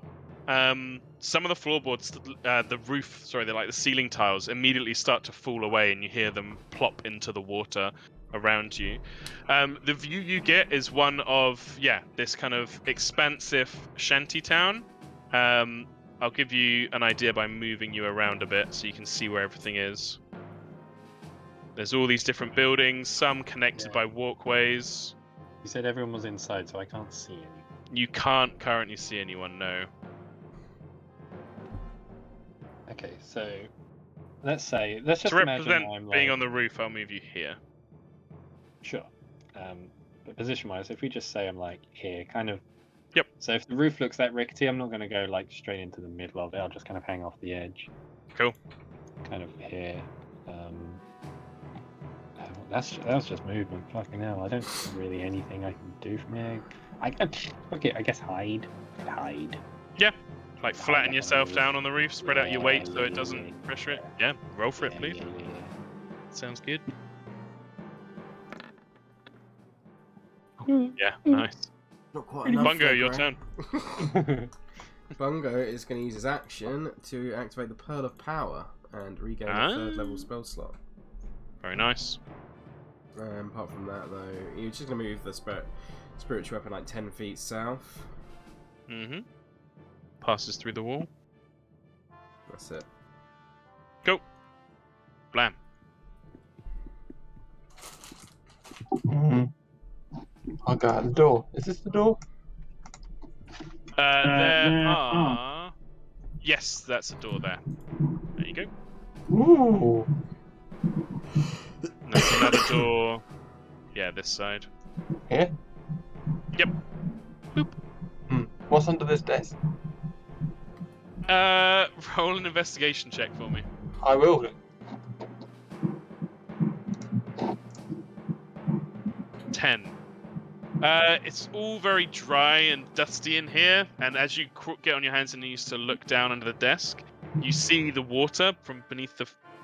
S2: some of the floorboards, the roof, sorry, they're like the ceiling tiles, immediately start to fall away, and you hear them plop into the water around you. The view you get is one of, this kind of expansive shanty town. I'll give you an idea by moving you around a bit so you can see where everything is. There's all these different buildings, some connected by walkways.
S5: You said everyone was inside, so I can't see any.
S2: You can't currently see anyone, no.
S5: Okay, so let's just
S2: To
S5: imagine
S2: represent
S5: I'm
S2: being
S5: like,
S2: on the roof, I'll move you here.
S5: Sure. But position-wise, if we just say I'm like here, kind of.
S2: Yep.
S5: So if the roof looks that rickety, I'm not going to go like straight into the middle of it. I'll just kind of hang off the edge.
S2: Cool.
S5: Kind of here. That's just movement. Fucking hell, I don't really anything I can do from here. I guess hide. Hide.
S2: Yeah. Like
S5: Hide
S2: flatten
S5: up
S2: yourself
S5: on the roof.
S2: down on the roof, spread out your weight so it
S5: Yeah.
S2: doesn't pressure it. Yeah, roll for it, please.
S5: Yeah.
S2: Sounds good.
S5: Yeah.
S2: Yeah, nice.
S1: Not quite enough.
S2: Bungo,
S1: though,
S2: your
S1: Graham.
S2: turn.
S1: Bungo is going to use his action to activate the Pearl of Power and regain a third level spell slot.
S2: Very nice.
S1: Apart from that, though, you're just going to move the spiritual weapon like 10 feet south.
S2: Passes through the wall.
S1: That's it.
S2: Go. Blam.
S6: I'll go out the door. Is this the door?
S2: There are... Yes, that's a door there. There you go.
S6: Ooh.
S2: And there's another door. Yeah, this side.
S6: Here?
S2: Yep.
S6: What's under this desk?
S2: Roll an investigation check for me.
S6: I will.
S2: 10. It's all very dry and dusty in here, and as you get on your hands and knees to look down under the desk, you see the water from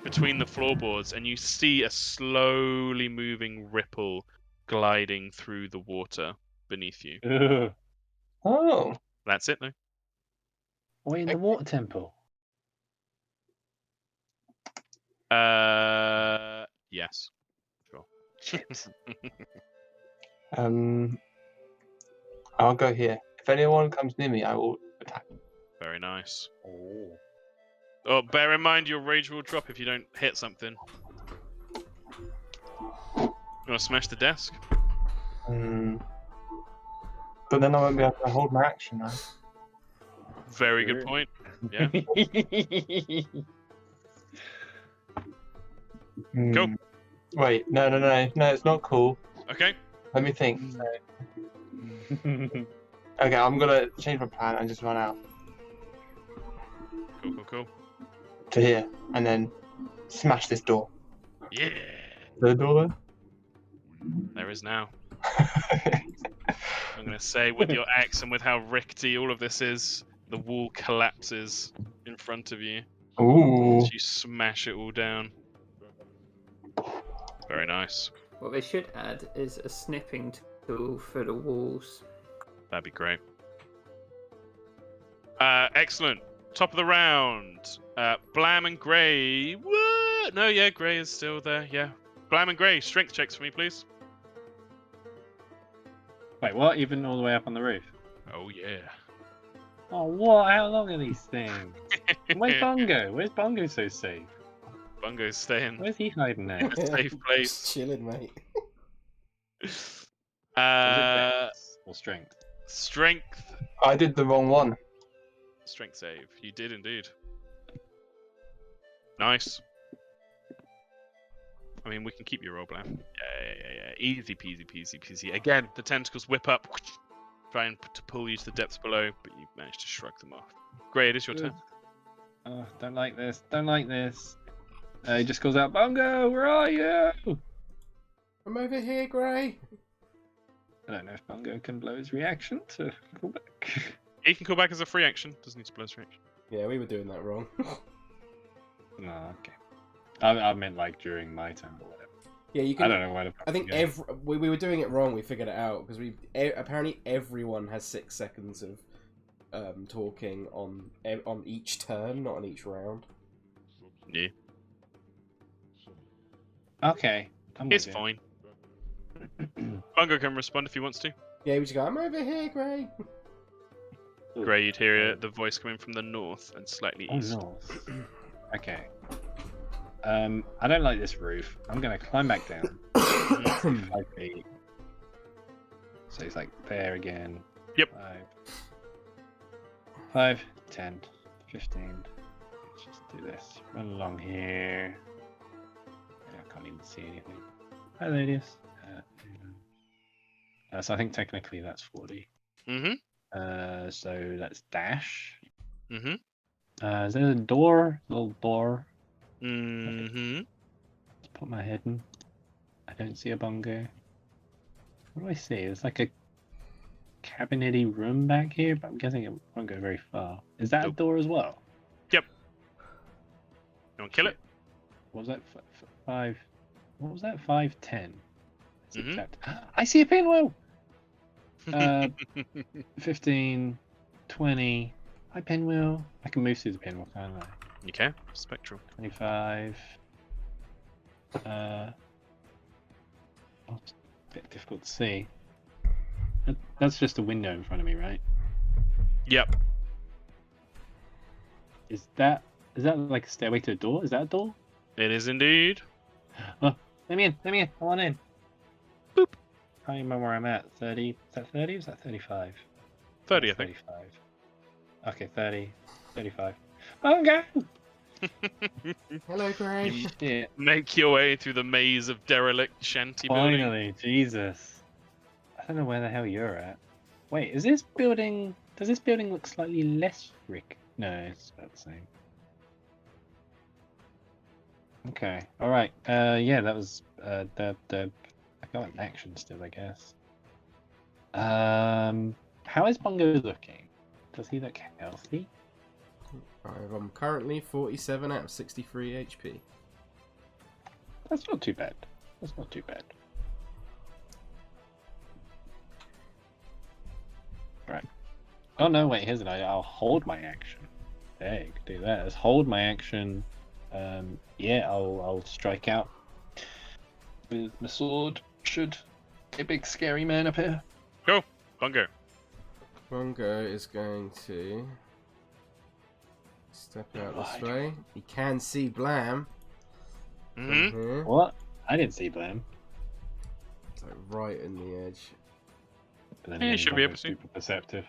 S2: between the floorboards, and you see a slowly moving ripple gliding through the water beneath you.
S5: Ugh.
S6: Oh.
S2: That's it, though.
S5: We're in the water temple.
S2: Yes. Sure.
S6: I'll go here. If anyone comes near me, I will attack.
S2: Very nice.
S5: Oh.
S2: Oh, bear in mind your rage will drop if you don't hit something. You want to smash the desk?
S6: But then I won't be able to hold my action now.
S2: Very good point. Yeah. Go.
S6: Wait, no, it's not cool.
S2: Okay.
S6: Let me think. Okay, I'm gonna change my plan and just run out
S2: Cool.
S6: to here and then smash this door.
S2: Yeah.
S6: The door there?
S2: There is now. I'm going to say with your axe and with how rickety all of this is, the wall collapses in front of you.
S6: Ooh.
S2: As you smash it all down. Very nice.
S3: What they should add is a snipping tool for the walls.
S2: That'd be great. Excellent. Top of the round. Blam and Grey. What? No, yeah, Grey is still there. Yeah. Blam and Grey, strength checks for me, please.
S5: Wait, what? Even all the way up on the roof?
S2: Oh, yeah.
S5: Oh, what? How long are these things? Where's Bungo? Where's Bungo so safe?
S2: Bungo's staying
S5: Where's he hiding
S2: in
S5: there?
S2: a safe place.
S1: Just chilling, mate.
S5: Was it dex or strength?
S2: Strength.
S6: I did the wrong one.
S2: Strength save. You did indeed. Nice. I mean, we can keep your roll, Blam. Yeah. Easy peasy. Again, the tentacles whip up, trying to pull you to the depths below, but you manage to shrug them off. Gray, it is your turn.
S5: Oh, don't like this. He just calls out, Bungo, where are you?
S1: I'm over here, Gray.
S5: I don't know if Bungo can blow his reaction to call back.
S2: He can call back as a free action. Doesn't need to blow his reaction.
S1: Yeah, we were doing that wrong.
S5: No, okay. I meant like during my turn or whatever.
S1: Yeah, you can.
S5: I don't know why the fuck.
S1: I think we were doing it wrong. We figured it out because apparently everyone has 6 seconds of talking on each turn, not on each round.
S2: Yeah.
S5: Okay.
S2: It's fine. Bungo can respond if he wants to.
S1: Yeah, we just go, I'm over here, Gray.
S2: Gray, you'd hear the voice coming from the north and slightly east.
S5: North. Okay. I don't like this roof. I'm gonna climb back down. 5 feet. So it's like there again.
S2: Yep.
S5: 5, 10, 15. Let's just do this. Run along here. I can't even see anything. Hi, ladies. So I think technically that's 40.
S2: Mm-hmm.
S5: So that's dash.
S2: Mm-hmm.
S5: Is there a door? Little door.
S2: Mm-hmm.
S5: Let's put my head in. I don't see a Bungo. What do I see? There's like a cabinety room back here, but I'm guessing it won't go very far. Is that a door as well?
S2: Yep. You want to kill it?
S5: What was that? 5. What was that? 5, 10.
S2: Mhm.
S5: I see a pinwheel! 15, 20. Hi, pinwheel. I can move through the pinwheel, can't I?
S2: You can. Spectral.
S5: 25. It's a bit difficult to see. That's just a window in front of me, right?
S2: Yep.
S5: Is that like a stairway to a door? Is that a door?
S2: It is indeed.
S5: Oh, let me in. I want in. Boop. Can't remember where I'm at. 30. Is that 30? Is that 35?
S2: 30, I think.
S5: 35. Okay, 30. 35. Oh, God!
S1: Hello, Gray.
S5: Yeah.
S2: Make your way through the maze of derelict shanty building.
S5: Finally, Jesus. I don't know where the hell you're at. Wait, is this building... Does this building look slightly less brick? No, it's about the same. Okay, alright. Yeah, that was the... I got an action still, I guess. How is Bungo looking? Does he look healthy?
S1: I'm currently 47 out of 63 HP.
S5: That's not too bad. That's not too bad. Right. Oh no, wait, here's an idea. I'll hold my action. There, you can do that. Let's hold my action. Yeah, I'll strike out with my sword. Should a big scary man appear?
S2: Go, Bungo.
S1: Bungo is going to step out this way. He can see Blam.
S2: Mm-hmm.
S1: From here.
S5: What? I didn't see Blam.
S1: It's like right in the edge.
S5: But then
S2: Yeah, you
S5: again,
S2: should be able
S5: Bungo's
S2: to.
S5: super perceptive.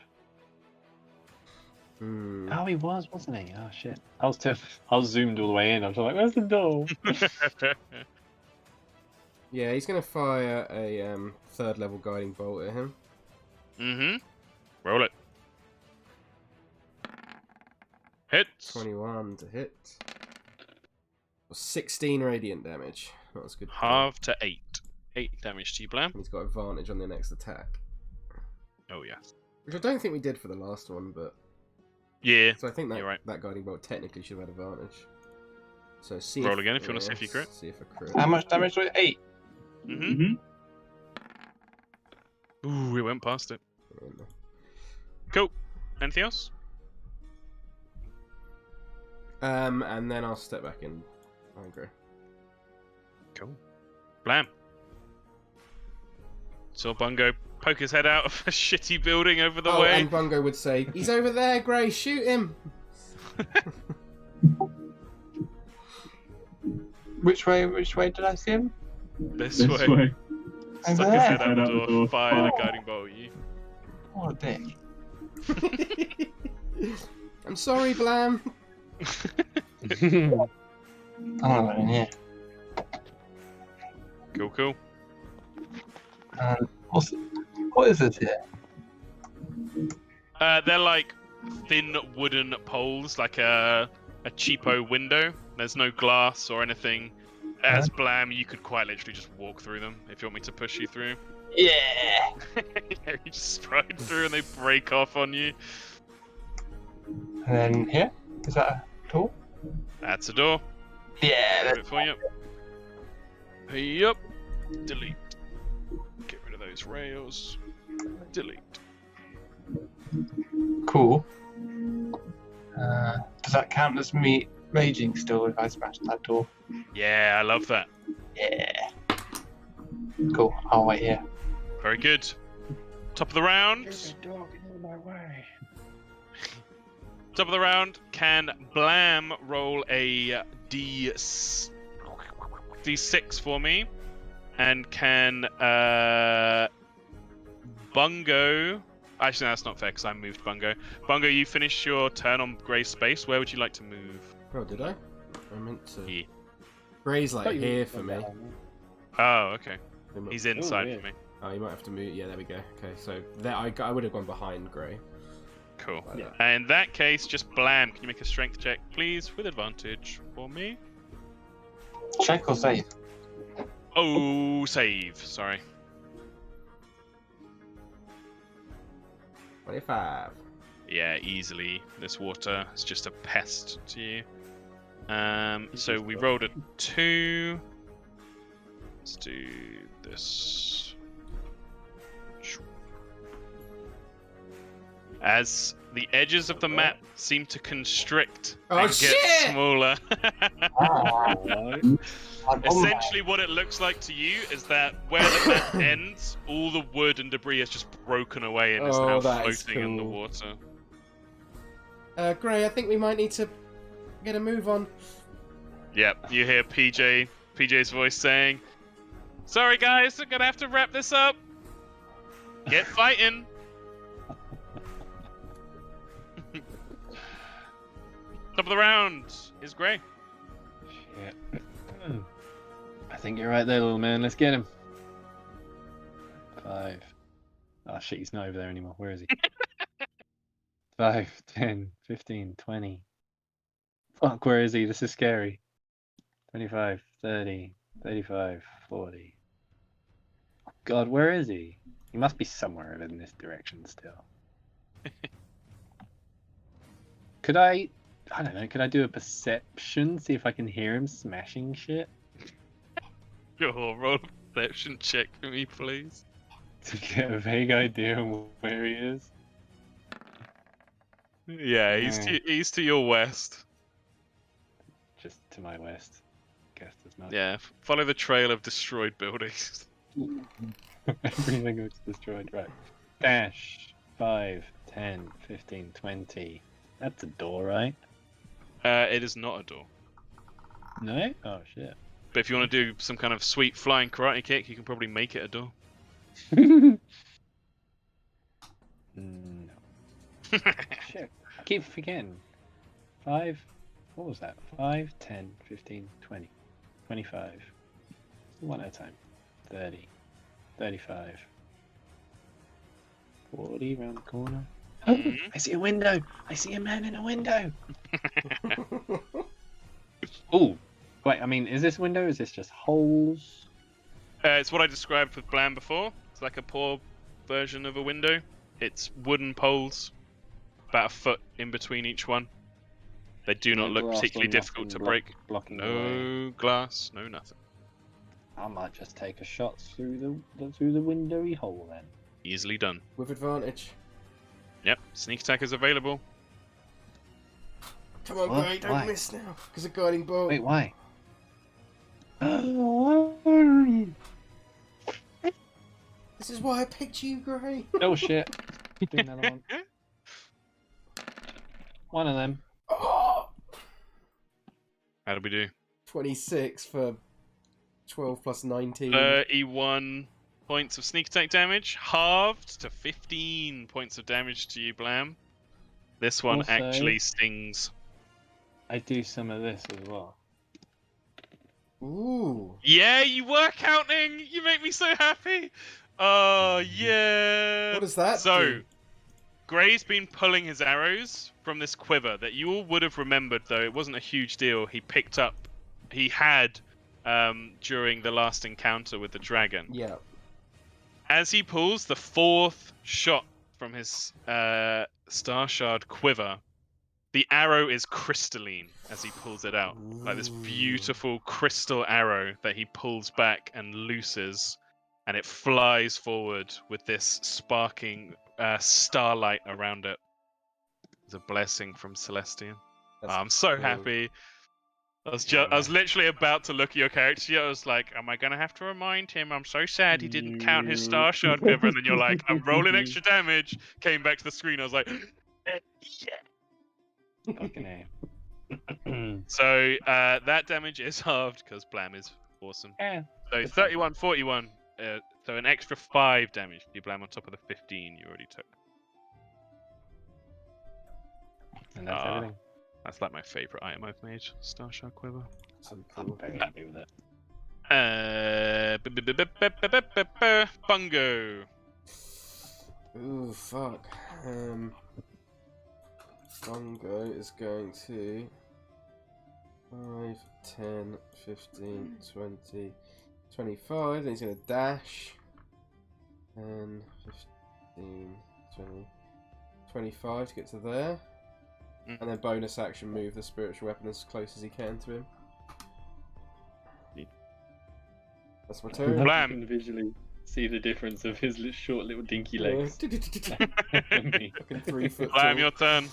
S1: Hmm.
S5: Oh, he wasn't he? Oh shit! I was zoomed all the way in. I was like, "Where's the door?"
S1: Yeah, he's going to fire a 3rd level guiding bolt at him.
S2: Mm-hmm. Roll it. Hits.
S1: 21 to hit. 16 radiant damage. That was good.
S2: Half to 8. 8 damage to you, Blam.
S1: He's got advantage on the next attack.
S2: Oh, yes.
S1: Which I don't think we did for the last one, but...
S2: Yeah.
S1: So I think that,
S2: You're right.
S1: that guiding bolt technically should have had advantage. So see
S2: Roll again if you want to see if you
S1: yes,
S2: crit.
S1: See if I crit.
S4: How much damage was it? 8?
S2: Mm-hmm. Ooh, we went past it. Cool. Anything else?
S1: And then I'll step back in. I agree.
S2: Cool. Blam. Saw Bungo poke his head out of a shitty building over the way.
S1: And Bungo would say, "He's over there, Gray. Shoot him."
S4: Which way did I see him?
S2: This way.
S6: Over
S2: Stuck his
S6: there.
S2: head out the door, fire the guiding bolt at you.
S6: What a dick.
S1: I'm sorry, Blam.
S6: I'm not going in here.
S2: Cool.
S4: What is this here?
S2: They're like thin wooden poles, like a cheapo window. There's no glass or anything. As Blam, you could quite literally just walk through them if you want me to push you through.
S6: Yeah.
S2: Yeah, you just stride through and they break off on you.
S6: And then here? Is that a door?
S2: That's a door.
S6: Yeah,
S2: Move it for you. Yep. Delete. Get rid of those rails. Delete.
S6: cool. Does that count as me raging still if I smash that door?
S2: Yeah, I love that.
S6: Yeah. Cool, I'll wait here.
S2: Very good. Top of the round. Top of the round. Can Blam roll a D6 for me? And can Bungo... Actually, no, that's not fair because I moved Bungo. Bungo, you finished your turn on Grey's space. Where would you like to move?
S1: Oh, did I? I meant to.
S2: Yeah.
S1: Gray's like
S5: Thought you
S1: here
S5: were
S1: for me.
S2: Oh, okay.
S1: We might-
S2: He's inside
S5: weird.
S2: for me.
S1: Oh, you might have to move. Yeah, there we go. Okay, so there I would have gone behind Gray.
S2: Cool.
S1: Like that.
S2: In that case, just Blam. Can you make a strength check, please, with advantage for me?
S6: Check or save?
S2: Oh, save. Sorry.
S1: 25.
S2: Yeah, easily. This water is just a pest to you. So we rolled a 2. Let's do this. As the edges of the map seem to constrict and get
S1: shit!
S2: smaller.
S6: Oh,
S2: Essentially, what it looks like to you is that where the map ends, all the wood and debris has just broken away and is
S1: Oh,
S2: now
S1: that is
S2: floating in the
S1: cool.
S2: water.
S1: Gray, I think we might need to get a move on.
S2: Yep, you hear PJ's voice saying, "Sorry guys, I'm gonna have to wrap this up. Get fighting." Top of the round is Grey.
S5: Shit. I think you're right there, little man. Let's get him. 5. Oh shit, he's not over there anymore. Where is he? 5, 10, 15, 20. Fuck, where is he? This is scary. 25, 30, 35, 40. God, where is he? He must be somewhere in this direction still. Could I don't know, could I do a perception? See if I can hear him smashing shit?
S2: Sure, roll a perception check for me, please.
S5: To get a vague idea of where he is?
S2: Yeah, he's to your west.
S5: Just to my west. Guess there's not.
S2: Yeah, follow the trail of destroyed buildings.
S5: Everything looks destroyed, right. Dash. 5, 10, 15, 20. That's a door, right?
S2: It is not a door.
S5: No? Oh shit.
S2: But if you want to do some kind of sweet flying karate kick, you can probably make it a door.
S5: No. Shit. I keep forgetting. 5. What was that? 5, 10, 15, 20. 25. One at a time. 30. 35. 40 round the corner. Oh, I see a window! I see a man in a window! Oh, wait, I mean, is this window? Is this just holes?
S2: It's what I described with Blam before. It's like a poor version of a window. It's wooden poles, about a foot in between each one. They do not look
S5: glass or
S2: particularly difficult
S5: nothing
S2: to break.
S5: blocking the way.
S2: No glass, no nothing.
S5: I might just take a shot through the windowy hole then.
S2: Easily done.
S1: With advantage.
S2: Yep, sneak attack is available.
S1: Come on,
S5: What?
S1: Gray, don't
S5: Why?
S1: miss now. Because of guiding bolt.
S5: Wait, why?
S1: This is why I picked you, Gray.
S5: Oh shit. Do another one. One of them.
S1: Oh!
S2: How did we do?
S1: 26 for 12 plus 19.
S2: 31 points of sneak attack damage, halved to 15 points of damage to you, Blam. This one
S5: Also-
S2: actually stings.
S5: I do some of this as well.
S1: Ooh.
S2: Yeah, you were counting! You make me so happy! Oh, yeah!
S1: What does that
S2: So,
S1: do?
S2: Gray's been pulling his arrows from this quiver that you all would have remembered, though it wasn't a huge deal. He had during the last encounter with the dragon.
S1: Yeah.
S2: As he pulls the fourth shot from his Star Shard quiver, the arrow is crystalline as he pulls it out. Like this beautiful crystal arrow that he pulls back and looses, and it flies forward with this sparking starlight around it. It's a blessing from Celestian.
S1: That's
S2: I'm so
S1: cool.
S2: happy. I was literally about to look at your character. I was like, am I going to have to remind him? I'm so sad he didn't count his Star Shard quiver. And then you're like, I'm rolling extra damage. Came back to the screen. I was like, yeah.
S5: Fucking A.
S2: So that damage is halved because Blam is awesome.
S5: Yeah.
S2: So 31, 41. So an extra 5 damage to you, Blam, on top of the 15 you already took.
S5: And that's everything.
S2: That's like my favorite item I've made. Star Shard quiver.
S1: So
S5: I'm
S1: cool.
S5: very happy with it.
S2: Bungo.
S1: Ooh, fuck. Bongo is going to 5, 10, 15, 20, 25. Then he's going to dash. 10, 15, 20, 25 to get to there. And then bonus action move the spiritual weapon as close as he can to him. That's my turn.
S2: Blam.
S5: I can visually see the difference of his short little dinky legs. Me.
S1: Fucking 3 foot
S2: Blam,
S1: tall.
S2: your turn.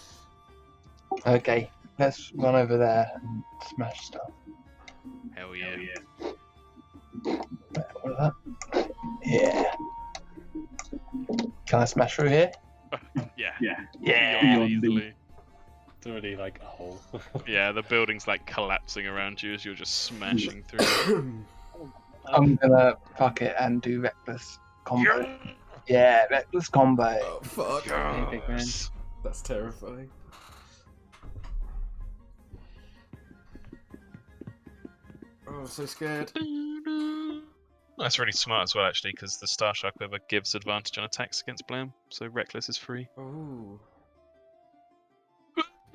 S6: Okay, let's run over there and smash stuff.
S2: Hell yeah.
S6: What is that? Yeah. Can I smash through here?
S2: Yeah.
S6: Yeah.
S2: Easily.
S5: It's already like a hole.
S2: Yeah, the building's like collapsing around you as you're just smashing through.
S6: I'm gonna fuck it and do reckless combo. Yeah, reckless combo.
S1: Oh, fuck.
S5: Hey, big man.
S1: That's terrifying. Oh, I'm so scared.
S2: That's really smart as well, actually, because the Star Shard quiver gives advantage on attacks against Blam, so Reckless is free.
S1: Ooh.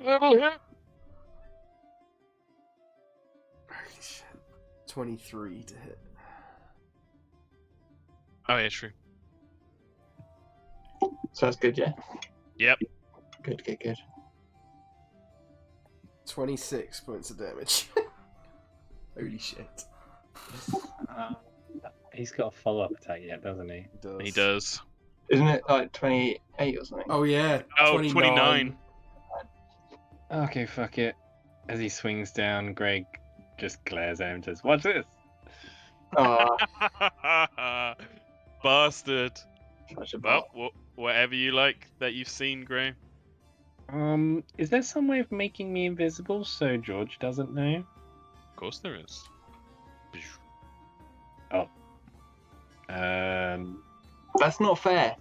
S2: Level hit.
S1: Holy shit. 23 to hit.
S2: Oh yeah, true.
S6: So that's good, yeah?
S2: Yep.
S6: Good.
S1: 26 points of damage. Holy shit.
S5: He's got a follow-up attack yet, doesn't he?
S2: He does.
S6: Isn't it like 28 or something?
S1: Oh yeah.
S2: Oh,
S1: 29.
S5: Okay, fuck it. As he swings down, Greg just glares at him and says, "What's this?"
S6: Oh,
S2: Bastard.
S6: such a
S2: Well,
S6: bot.
S2: whatever you like that you've seen, Gray.
S5: Is there some way of making me invisible so George doesn't know?
S2: Of course there is.
S6: That's not fair.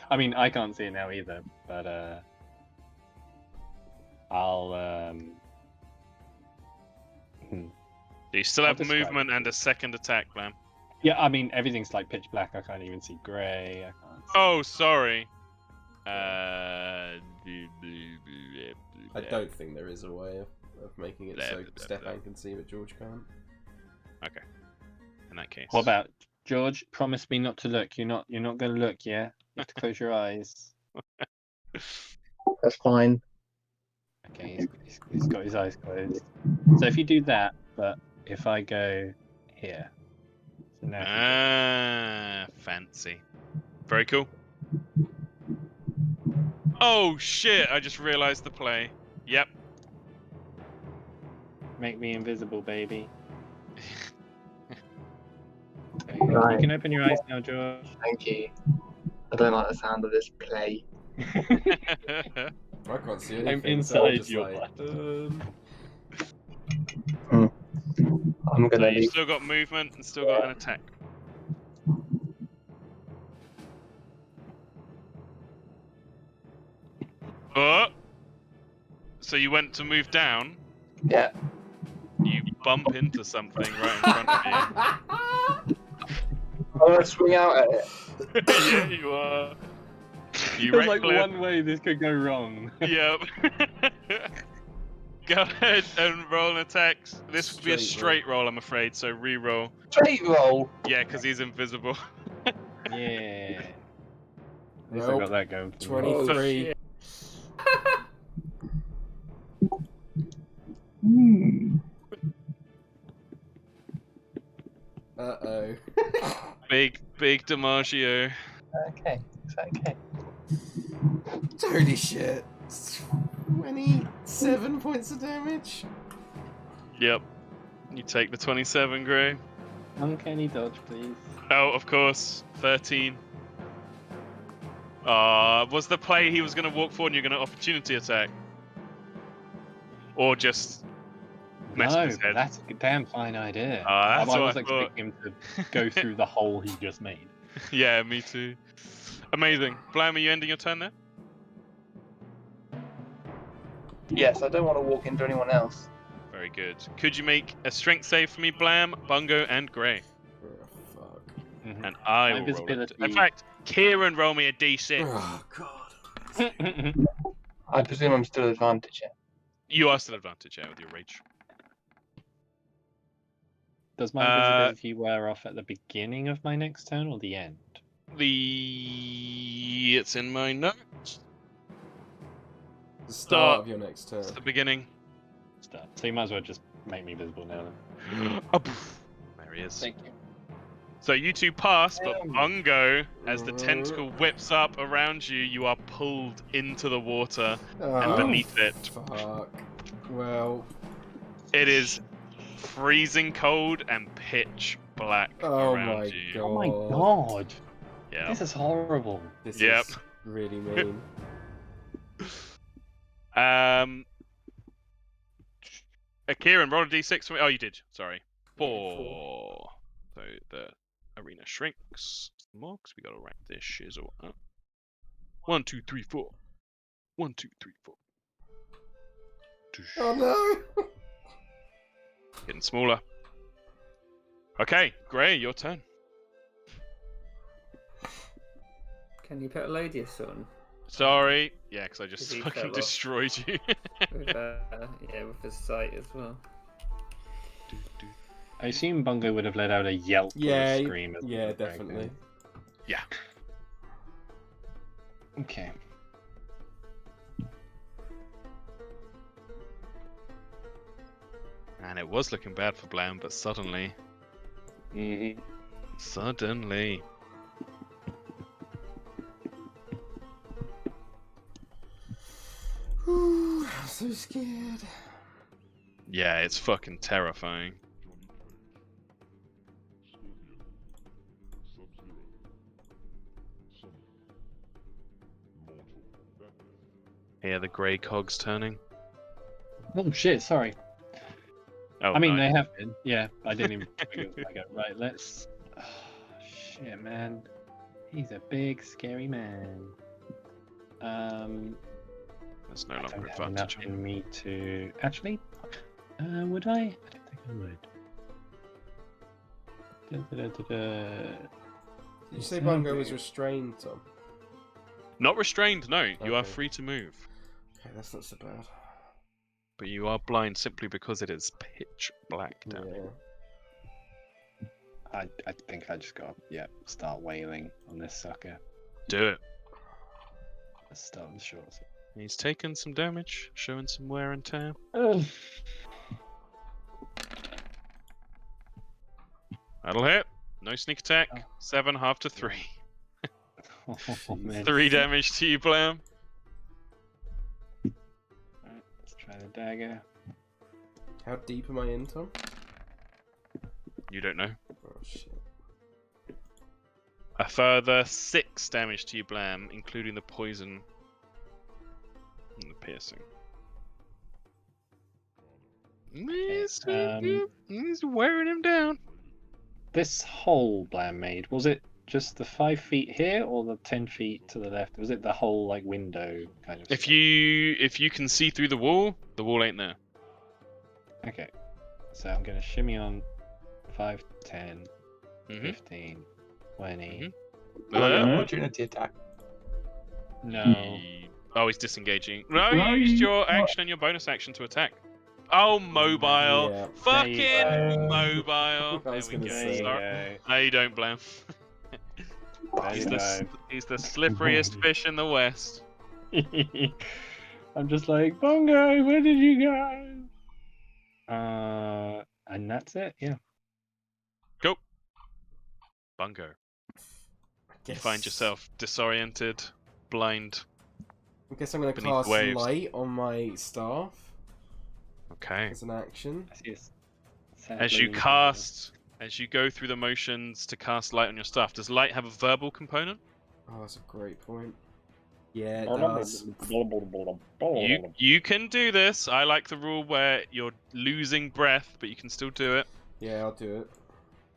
S5: I mean, I can't see it now either, but I'll
S2: You still
S5: I'll
S2: have
S5: describe
S2: movement
S5: it.
S2: and a second attack, Blam.
S5: Yeah, I mean, everything's like pitch black. I can't even see grey. I can't see...
S2: Oh, sorry.
S1: I don't think there is a way of making it so Stefan can see but George can't.
S2: Okay. In that case.
S5: What about George? Promise me not to look. You're not going to look, yeah? You have to close your eyes.
S6: That's fine.
S5: Okay, he's got his eyes closed. So if you do that, but if I go here. So now if you go-
S2: Fancy. Very cool. Oh shit, I just realised the play. Yep.
S5: Make me invisible, baby. Okay,
S6: Right.
S5: You can open your eyes now, George.
S6: Thank you. I don't like the sound of this play.
S1: I can't see anything.
S5: I'm
S1: so
S5: inside
S1: just
S5: your
S1: like,
S6: I'm
S2: So
S6: gonna
S2: you
S6: leave.
S2: still got movement and still got an attack. Oh! So you went to move down,
S6: Yeah.
S2: you bump into something right in front of you.
S6: I'm gonna swing out at it.
S2: Yeah, you are. You
S5: There's like
S2: reckless.
S5: one way this could go wrong.
S2: Yep. Go ahead and roll an attack. This would be a straight roll, I'm afraid, so re-roll.
S6: Straight roll.
S2: Yeah, because he's invisible.
S5: Yeah. At least I
S1: Nope.
S5: got that going for me.
S1: 23. Uh-oh.
S2: Big DiMaggio.
S6: Okay. It's okay.
S1: Holy shit. 27 points of damage?
S2: Yep. You take the 27, Gray.
S5: Uncanny dodge, please.
S2: Oh, of course. 13. Was the play he was going to walk forward and you're going to opportunity attack? Or just mess with
S5: No,
S2: his head?
S5: that's a damn fine idea.
S2: That's
S5: I
S2: what
S5: was
S2: I thought.
S5: expecting him to go through the hole he just made.
S2: Yeah, me too. Amazing. Blam, are you ending your turn there?
S6: Yes, I don't want to walk into anyone else.
S2: Very good. Could you make a strength save for me, Blam, Bungo, and Gray?
S1: Oh, fuck.
S2: And I
S5: My
S2: will roll it.
S5: visibility-
S2: In fact, Kieran, roll me a d6.
S1: Oh, God.
S6: I presume I'm still at advantage. Yeah?
S2: You are still advantage, yeah, with your rage.
S5: Does my visibility wear off at the beginning of my next turn or the end?
S2: It's in my notes.
S1: The start of your next turn.
S2: It's the beginning.
S5: Start. So you might as well just make me visible now then.
S2: Oh, poof. There he is.
S6: Thank you.
S2: So you two pass, but
S5: Damn.
S2: Bungo, as the tentacle whips up around you, you are pulled into the water and
S1: Oh,
S2: beneath it.
S1: fuck. Well,
S2: It is freezing cold and pitch black
S1: oh
S2: around
S1: my
S2: you.
S1: god.
S5: Oh my god!
S2: Yeah.
S5: This is horrible.
S1: This
S2: Yep.
S1: is really mean.
S2: Kieran, roll a d6 for me. Oh, you did. Sorry. 4. So the arena shrinks more because we got to rank this shizzle up. 1, 2, 3, 4. 1, 2, 3, 4.
S1: Oh no!
S2: Getting smaller. Okay, Gray, your turn.
S3: Can you put a Ladius on?
S2: Sorry. Yeah, because I just
S3: Because he
S2: fucking
S3: fell off.
S2: destroyed you.
S3: With, with his sight as well.
S5: I assume Bungo would have let out a yelp or a scream. As
S1: yeah,
S5: well, right?
S1: definitely.
S2: Yeah.
S5: Okay.
S2: And it was looking bad for Blam, but suddenly. Suddenly.
S1: Ooh, I'm so scared.
S2: Yeah, it's fucking terrifying. Hear the grey cogs turning.
S5: Oh shit! Sorry.
S2: Oh,
S5: I mean,
S2: nice.
S5: they have been. Yeah, I didn't even. Okay, right, let's. Oh, shit, man. He's a big, scary man.
S2: There's no
S5: I
S2: longer
S5: don't have enough
S2: advantage.
S5: in me to actually. Would I? I don't think I would.
S1: Did you say Bungo was restrained, Tom?
S2: Not restrained, no. You are
S1: Okay.
S2: free to move.
S1: Okay, that's not so bad.
S2: But you are blind simply because it is pitch black down here.
S1: Yeah.
S5: I think I just got start wailing on this sucker.
S2: Do it.
S5: Let's start with the shorts.
S2: He's taken some damage, showing some wear and tear. That'll hit. No sneak attack. 7, half to 3.
S5: Oh, man.
S2: 3 damage to you, Blam.
S5: Alright, let's try the dagger.
S1: How deep am I in, Tom?
S2: You don't know.
S1: Oh shit.
S2: A further 6 damage to you, Blam, including the poison and the piercing. He's wearing him down.
S5: This hole Blam made, was it just the 5 feet here, or the 10 feet to the left? Was it the whole like window kind of?
S2: If
S5: stuff?
S2: you can see through the wall ain't there.
S5: Okay, so I'm gonna shimmy on 5, 10,
S2: Mhm.
S5: 15, 20.
S4: Like an opportunity attack.
S5: No.
S2: Oh, he's disengaging. No, you used your action and your bonus action to attack. Oh, mobile.
S1: Yeah.
S2: Fucking
S5: There you
S2: mobile.
S1: I
S2: There
S1: was
S2: we
S1: gonna
S2: go.
S1: say.
S5: There
S2: No, you don't, Blam. He's
S5: you
S2: he's the slipperiest fish in the west.
S5: go. I'm just like, Bongo, where did you go? And that's it. Yeah.
S2: Go. Bungo. You
S1: Guess-
S2: find yourself disoriented, blind.
S1: I guess I'm gonna
S2: beneath
S1: cast
S2: waves.
S1: light on my staff
S2: Okay.
S1: as an action.
S5: I see it's
S2: As you go through the motions to cast light on your stuff, does light have a verbal component?
S1: Oh, that's a great point. Yeah, it does.
S2: You can do this. I like the rule where you're losing breath, but you can still do it.
S1: Yeah, I'll do it.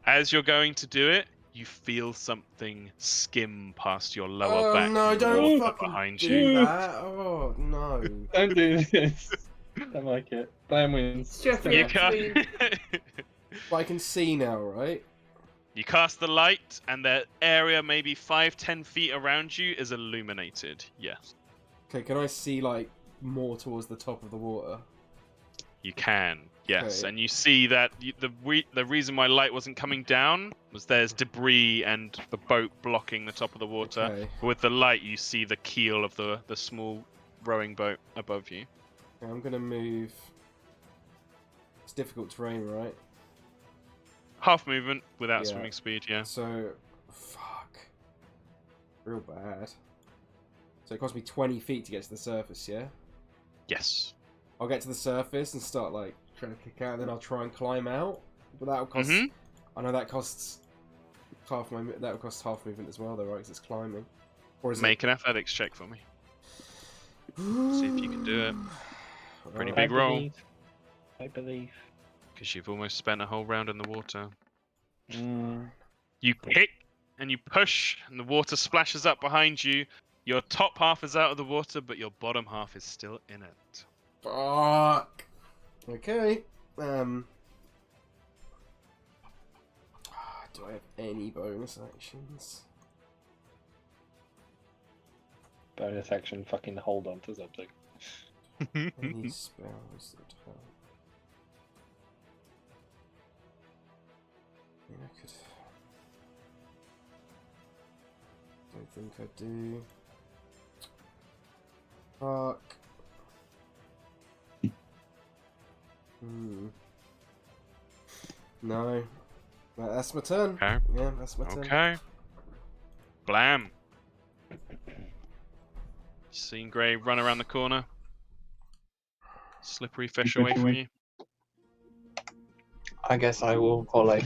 S2: As you're going to do it, you feel something skim past your lower back.
S1: No,
S2: and
S1: don't
S2: water
S1: fucking
S2: behind
S1: do
S2: you.
S1: that. Oh, no.
S5: Don't do this. Don't like it. Blam wins.
S3: Jeffrey,
S2: You
S3: actually,
S2: can't.
S1: But I can see now, right?
S2: You cast the light, and the area maybe 5-10 feet around you is illuminated. Yes,
S1: Okay, can I see, like, more towards the top of the water?
S2: you can. Yes,
S1: Okay.
S2: and you see that the reason why light wasn't coming down was there's debris and the boat blocking the top of the water.
S1: Okay.
S2: With the light, you see the keel of the small rowing boat above you.
S1: Okay, I'm gonna move. It's difficult terrain, right?
S2: Half movement without
S1: Yeah.
S2: swimming speed. Yeah.
S1: So, fuck. Real bad. So it cost me 20 feet to get to the surface, yeah?
S2: Yes.
S1: I'll get to the surface and start, like, trying to kick out, and then I'll try and climb out. But that'll cost...
S2: Mhm.
S1: I know that costs half my... That'll cost half movement as well, though, right? Because it's climbing. Or is
S2: Make an athletics check for me.
S1: it...
S2: See if you can do it. Pretty
S1: Alright.
S2: big roll.
S5: I believe.
S2: Because you've almost spent a whole round in the water.
S5: Mm.
S2: You kick and you push, and the water splashes up behind you. Your top half is out of the water, but your bottom half is still in it.
S1: Fuck. Okay. Do I have any bonus actions?
S5: Bonus action, fucking hold on to something.
S1: Any spells that help? I mean, I could. Don't think I do. Fuck. No. That's my turn.
S2: Okay.
S1: Yeah, that's my turn.
S2: Okay. Blam. Seeing Grey run around the corner. Slippery fish away from you.
S6: I guess I will follow.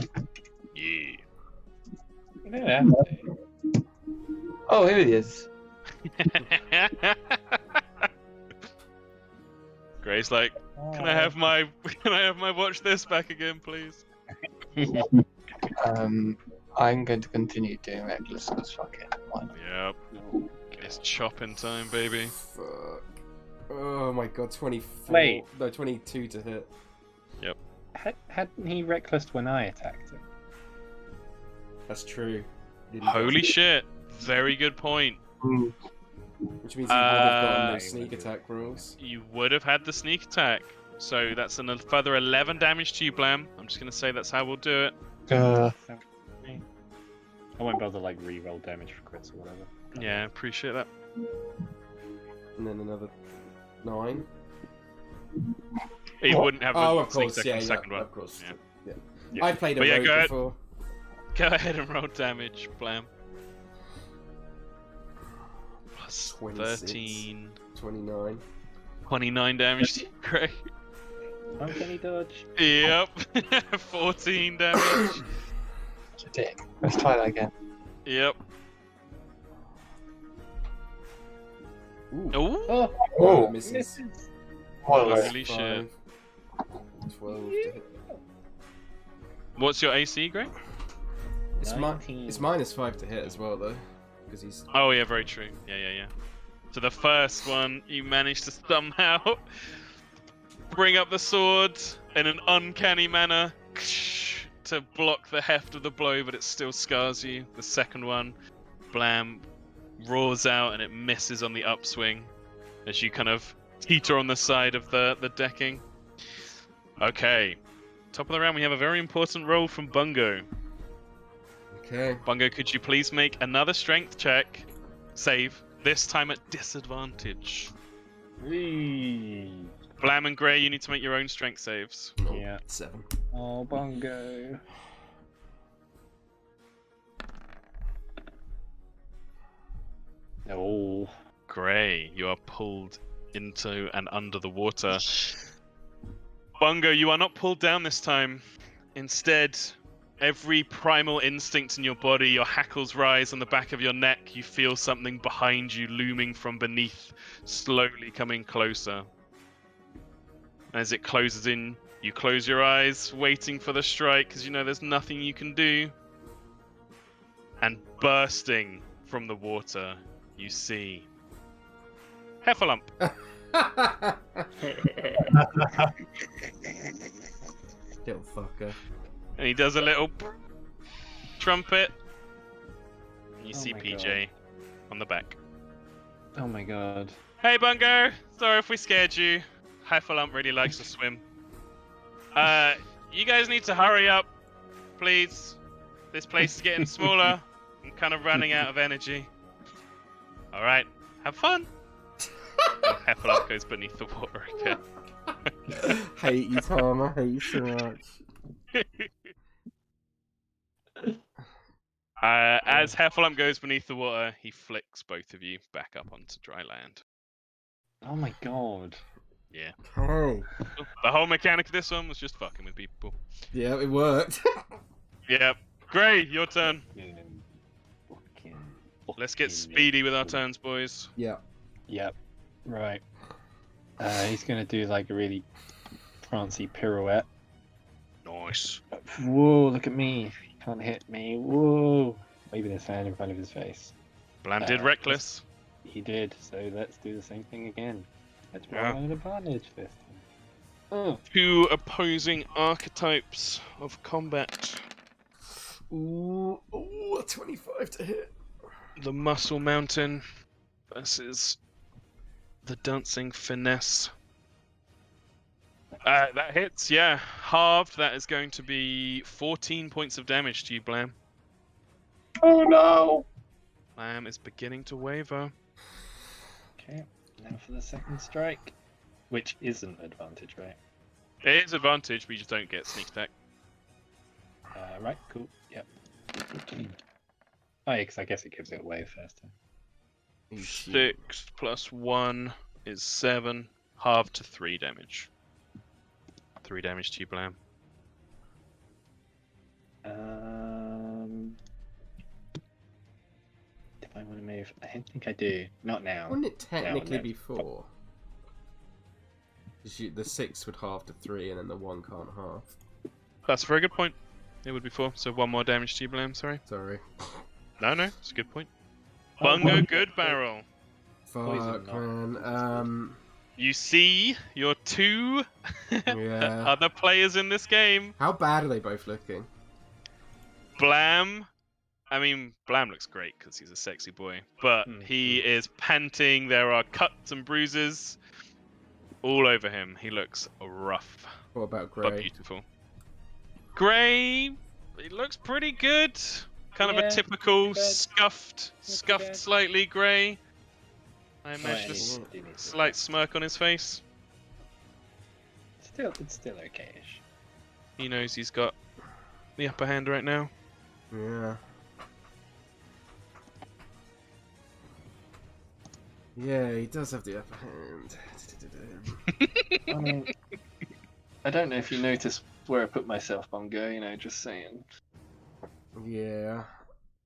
S2: Yeah.
S5: You don't have to.
S6: Oh, here he is.
S2: Grey's like, can I have my watch this back again, please?
S6: I'm going to continue doing reckless because fuck it. Why not?
S2: Yep. It's chopping time, baby.
S1: Fuck. Oh my god, 24.
S5: Wait.
S1: No, 22 to hit.
S5: Hadn't he reckless when I attacked him?
S1: That's true. Didn't
S2: Holy
S1: go-
S2: shit. Very good point.
S1: Which means he would have gotten
S2: Uh,
S1: those sneak attack rolls.
S2: You would have had the sneak attack. So that's a further 11 damage to you, Blam. I'm just going to say that's how we'll do it.
S5: I won't bother like re-roll damage for crits or whatever.
S2: Yeah, appreciate that.
S1: And then another 9.
S2: He
S6: What?
S2: wouldn't have
S1: Oh,
S2: the
S1: of
S2: sneak
S1: course,
S2: attack
S1: yeah,
S2: on the second
S1: yeah,
S2: one.
S1: of course.
S2: Yeah.
S1: Yeah. I played a
S2: But yeah,
S1: rogue
S2: go ahead.
S1: before.
S2: Go ahead and roll damage, Blam. Plus
S1: 26.
S2: 13.
S1: 29.
S2: 29 damage to you, Grey.
S5: Uncanny dodge.
S2: Yep. 14 damage.
S6: Such a dick. Let's try that again.
S2: Yep.
S1: Ooh.
S2: Ooh.
S5: Oh,
S6: Oh,
S1: misses.
S6: Well,
S2: Holy shit.
S1: 12 to hit.
S2: What's your AC, Grey?
S1: It's,
S5: $19.
S1: it's -5 to hit as well, though. Because he's...
S2: Oh, yeah, very true. Yeah. So the first one, you managed to somehow bring up the sword in an uncanny manner to block the heft of the blow, but it still scars you. The second one, blam, roars out and it misses on the upswing as you kind of teeter on the side of the decking. Okay. Top of the round, we have a very important roll from Bungo.
S1: Okay.
S2: Bungo, could you please make another strength check, save, this time at disadvantage?
S5: Whee!
S2: Blam and Grey, you need to make your own strength saves.
S1: Oh,
S5: Yeah.
S1: 7.
S5: Oh, Bongo. Oh.
S2: Grey, you are pulled into and under the water. Bungo, you are not pulled down this time. Instead, every primal instinct in your body, your hackles rise on the back of your neck. You feel something behind you looming from beneath, slowly coming closer. As it closes in, you close your eyes, waiting for the strike, because you know there's nothing you can do. And bursting from the water, you see Heffalump.
S1: Little fucker.
S2: And he does a little trumpet. And you
S5: Oh
S2: see
S5: my
S2: PJ on the back.
S5: Oh my god.
S2: Hey Bungo, sorry if we scared you. Heffalump really likes to swim. You guys need to hurry up, please. This place is getting smaller. I'm kind of running out of energy. Alright, have fun. Heffalump goes beneath the water again.
S1: Hate you, Tom. I hate you so much.
S2: As Heffalump goes beneath the water, he flicks both of you back up onto dry land.
S5: Oh my god.
S2: Yeah.
S1: Hey.
S2: The whole mechanic of this one was just fucking with people.
S1: Yeah, it worked.
S2: Yep. Gray, your turn.
S5: Fucking
S2: Let's get speedy with our turns, boys.
S1: Yeah.
S5: Yep. Right. He's gonna do like a really prancy pirouette.
S2: Nice.
S5: Whoa, look at me. He can't hit me. Whoa. Waving his hand in front of his face.
S2: Blam did reckless.
S5: He did, so let's do the same thing again. Let's roll
S2: Yeah.
S5: an advantage this time. Oh.
S2: Two opposing archetypes of combat.
S1: Ooh, a 25 to hit.
S2: The Muscle Mountain versus the Dancing Finesse. That hits, yeah. Halved, that is going to be 14 points of damage to you, Blam.
S5: Oh no!
S2: Blam is beginning to waver.
S5: Okay, now for the second strike. Which isn't advantage, right?
S2: It is advantage, but you just don't get sneak attack.
S5: Right, cool, yep. Oh yeah, because I guess it gives it away first time.
S2: 6 plus 1 is 7. Halved to 3 damage. 3 damage to you, Blam.
S5: If I want to move, I don't think I do. Not now.
S1: Wouldn't it technically
S5: no.
S1: be 4? 'Cause the 6 would halve to 3, and then the 1 can't halve.
S2: That's a very good point. It would be 4, so 1 more damage to you, Blam, sorry.
S1: Sorry.
S2: No, it's a good point. Bungo, good barrel.
S1: Fuck, man.
S2: You see your 2
S1: Yeah.
S2: other players in this game.
S1: How bad are they both looking?
S2: Blam. I mean, Blam looks great because he's a sexy boy, but he is panting. There are cuts and bruises all over him. He looks rough,
S1: What about
S2: but
S1: Grey?
S2: beautiful. Grey, he looks pretty good. Kind of a typical scuffed slightly Grey. I imagine a slight smirk on his face.
S5: It's still okay-ish.
S2: He knows he's got the upper hand right now.
S1: Yeah. Yeah, he does have the upper hand.
S5: I mean, I don't know if you noticed where I put myself, Bongo, just saying.
S1: Yeah.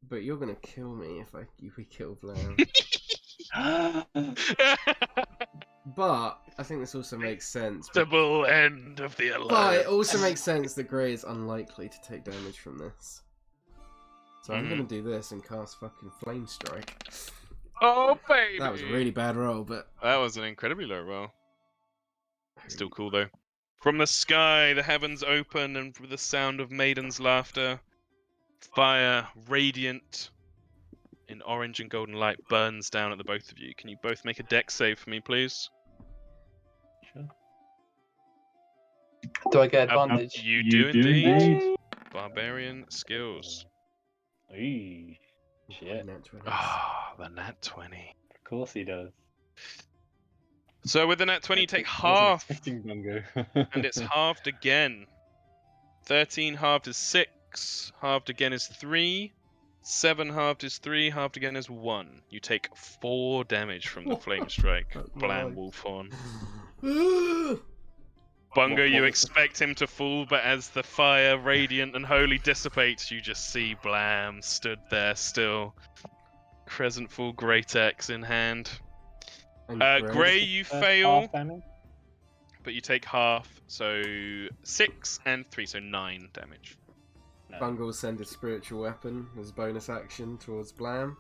S1: But you're gonna kill me if we kill Blam. But I think this also makes sense.
S2: Double end of the
S1: But
S2: alliance.
S1: it also makes sense that Grey is unlikely to take damage from this. So I'm going to do this and cast fucking Flame Strike.
S2: Oh, baby!
S1: That was a really bad roll, but...
S2: That was an incredibly low roll. Still cool, though. From the sky, the heavens open, and with the sound of maidens' laughter, fire, radiant in orange and golden light, burns down at the both of you. Can you both make a dex save for me, please?
S5: Sure.
S4: Do I get advantage?
S2: You do indeed. Barbarian skills.
S5: Eee, shit.
S1: Nat 20s.
S2: Ah, the nat 20.
S5: Of course he does.
S2: So with the nat 20, you take
S5: I wasn't
S2: half,
S5: expecting Bungo.
S2: and it's halved again. 13 halved is 6, halved again is 3, 7 halved is 3, halved again is 1. You take 4 damage from the flame strike. Blam, Wolfhorn. Bungo, you expect him to fall, but as the fire, radiant and holy, dissipates, you just see Blam stood there still. Crescentful Great Axe in hand. Grey, you fail,
S5: Half damage?
S2: but you take half, so 6 and 3, so 9 damage.
S5: No.
S1: Bungle will send a spiritual weapon as bonus action towards Blam.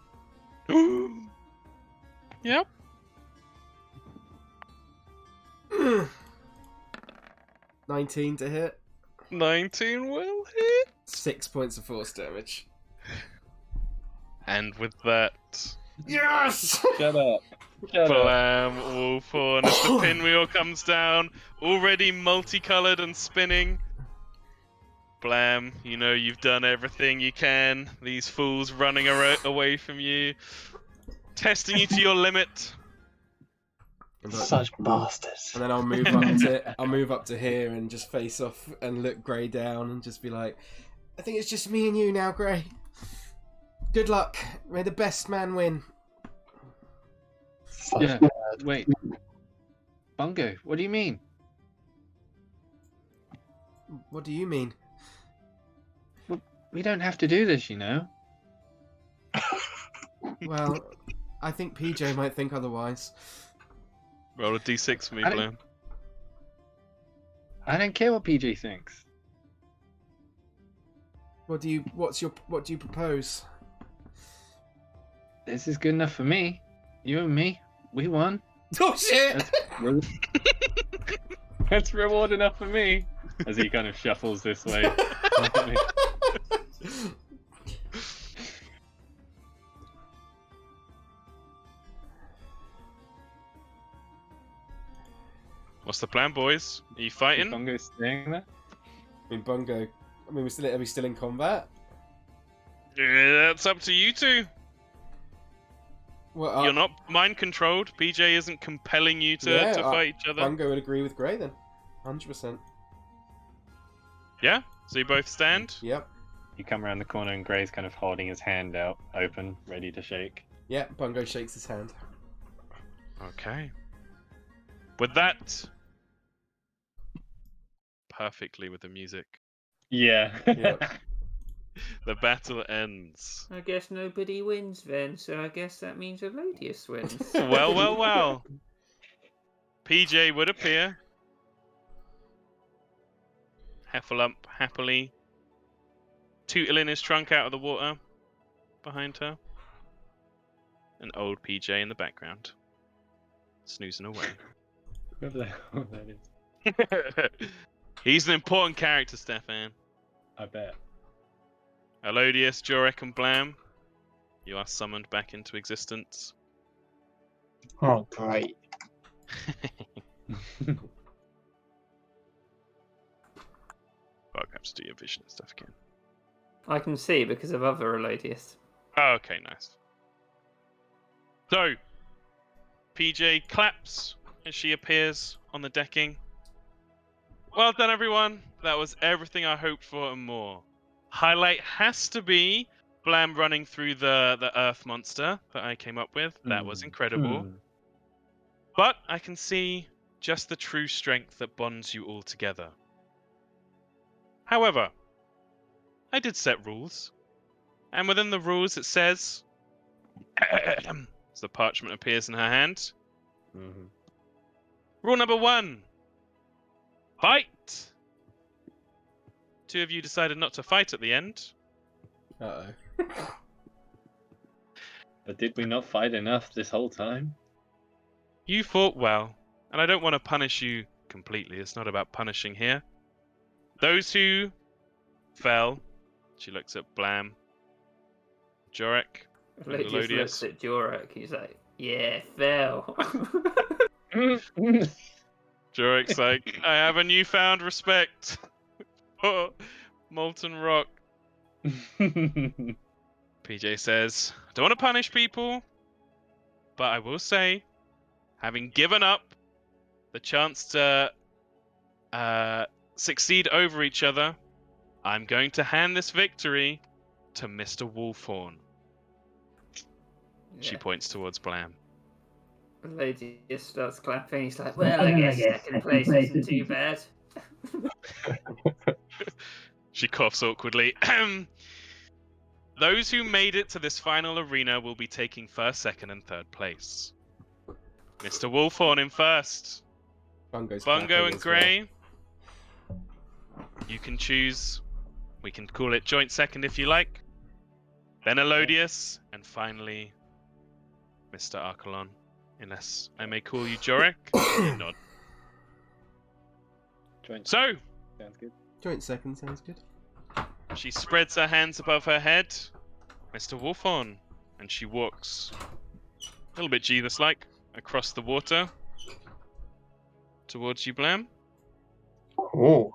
S2: Yep.
S1: 19 to hit.
S2: 19 will hit.
S1: 6 points of force damage.
S2: And with that,
S1: Yes!
S5: Shut up. Shut up.
S2: Blam, Wolfhorn, as the pinwheel comes down, already multicolored and spinning. Blam, you know you've done everything you can. These fools running away from you, testing you to your limit.
S6: Such bastards.
S1: And then I'll move up to here and just face off and look Grey down and just be like, I think it's just me and you now, Grey. Good luck. May the best man win.
S6: Such
S5: Yeah.
S6: bad.
S5: Wait. Bungo, what do you mean?
S1: What do you mean?
S5: We don't have to do this, you know.
S1: Well, I think PJ might think otherwise.
S2: Roll a d6 for me,
S5: I don't-
S2: Blam.
S5: I don't care what PG thinks.
S1: What do you propose?
S5: This is good enough for me. You and me, we won.
S1: Oh shit!
S5: That's reward enough for me. As he kind of shuffles this way.
S2: What's the plan, boys? Are you
S5: Is
S2: fighting?
S5: Bungo staying there?
S1: I mean, Bungo. I mean, are we still in combat?
S2: Yeah, that's up to you two.
S1: Well,
S2: You're not mind controlled. PJ isn't compelling you to fight each other.
S1: Bungo would agree with Grey then. 100%.
S2: Yeah? So you both stand?
S1: Yep.
S5: You come around the corner and Gray's kind of holding his hand out, open, ready to shake.
S1: Yep. Bungo shakes his hand.
S2: Okay. With that, perfectly with the music,
S5: Yeah.
S1: Yep.
S2: the battle ends.
S3: I guess nobody wins then, so I guess that means Elodius wins.
S2: Well, well, well. PJ would appear. Heffalump happily tootling his trunk out of the water behind her. And old PJ in the background, snoozing away.
S5: Whoever the hell that is.
S2: He's an important character, Stefan.
S5: I bet.
S2: Elodius, Jorek, and Blam, you are summoned back into existence.
S6: Oh, great.
S2: I'll have to do your vision and stuff again.
S3: I can see because of other Elodius.
S2: Oh, okay, nice. So, PJ claps as she appears on the decking. Well done, everyone. That was everything I hoped for and more. Highlight has to be Blam running through the earth monster that I came up with. That was incredible. But I can see just the true strength that bonds you all together. However, I did set rules. And within the rules it says... as the parchment appears in her hand.
S5: Mm-hmm.
S2: Rule number 1. Fight! 2 of you decided not to fight at the end.
S1: Uh-oh.
S5: But did we not fight enough this whole time?
S2: You fought well, and I don't want to punish you completely. It's not about punishing here. Those who fell, she looks at Blam, Jorek, and
S3: Elodius looks
S2: Elodius.
S3: at Jorek. He's like, "Yeah, fell."
S2: Jorek's like, I have a newfound respect for Molten Rock. PJ says, I don't want to punish people, but I will say, having given up the chance to succeed over each other, I'm going to hand this victory to Mr. Wolfhorn. She points towards Blam.
S3: Elodius starts clapping. He's like, "Well, I guess second place isn't too bad."
S2: She coughs awkwardly. Those who made it to this final arena will be taking first, second, and third place. Mr. Wolfhorn in first. Bungo and Grey. You can choose. We can call it joint second if you like. Then Elodius, and finally, Mr. Archelon. Unless I may call you Jorek. You nod.
S5: Joint
S2: So,
S5: sounds good.
S1: Joint second sounds good.
S2: she spreads her hands above her head, Mr. Wolfhorn, and she walks a little bit Jesus-like across the water towards you, Blam.
S6: Oh,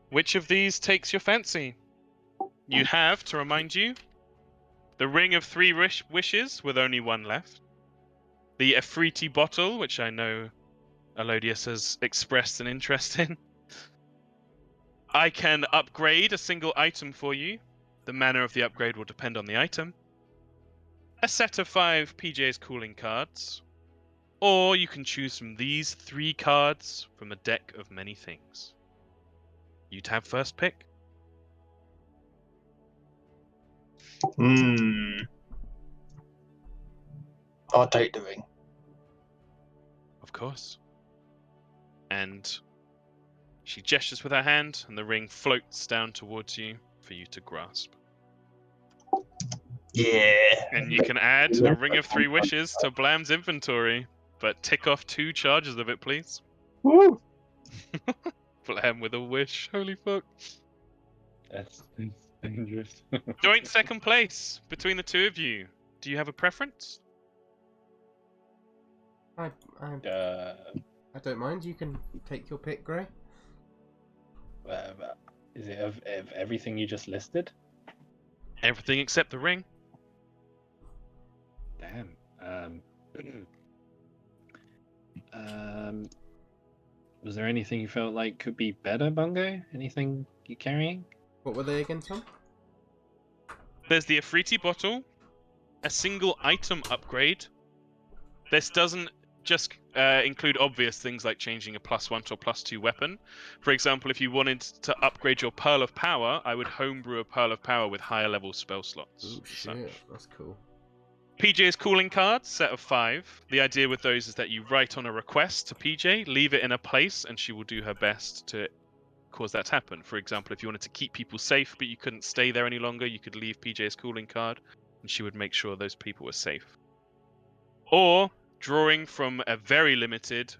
S2: Which of these takes your fancy? You have, to remind you, the Ring of Three Wishes with only one left. The Efreeti bottle, which I know Elodius has expressed an interest in. I can upgrade a single item for you. The manner of the upgrade will depend on the item. A set of 5 PJ's cooling cards. Or you can choose from these 3 cards from a deck of many things. You'd have first pick.
S4: I'll take the ring.
S2: Of course. And she gestures with her hand, and the ring floats down towards you for you to grasp.
S4: Yeah.
S2: And you can add a Ring of 3 Wishes to Blam's inventory, but tick off 2 charges of it, please.
S6: woo!
S2: Blam with a wish. Holy fuck.
S5: That's dangerous.
S2: Joint second place between the two of you. Do you have a preference?
S1: I don't mind. You can take your pick, Grey.
S5: Is it of everything you just listed?
S2: Everything except the ring.
S5: Damn. Was there anything you felt like could be better, Bungo? Anything you're carrying?
S1: What were they again, Tom?
S2: There's the Efreeti bottle, a single item upgrade. This doesn't just include obvious things like changing a +1 to a +2 weapon. For example, if you wanted to upgrade your Pearl of Power, I would homebrew a Pearl of Power with higher level spell slots.
S1: Oh shit, that's cool.
S2: PJ's cooling cards, set of 5. The idea with those is that you write on a request to PJ, leave it in a place, and she will do her best to cause that to happen. For example, if you wanted to keep people safe but you couldn't stay there any longer, you could leave PJ's cooling card, and she would make sure those people were safe. Or drawing from a very limited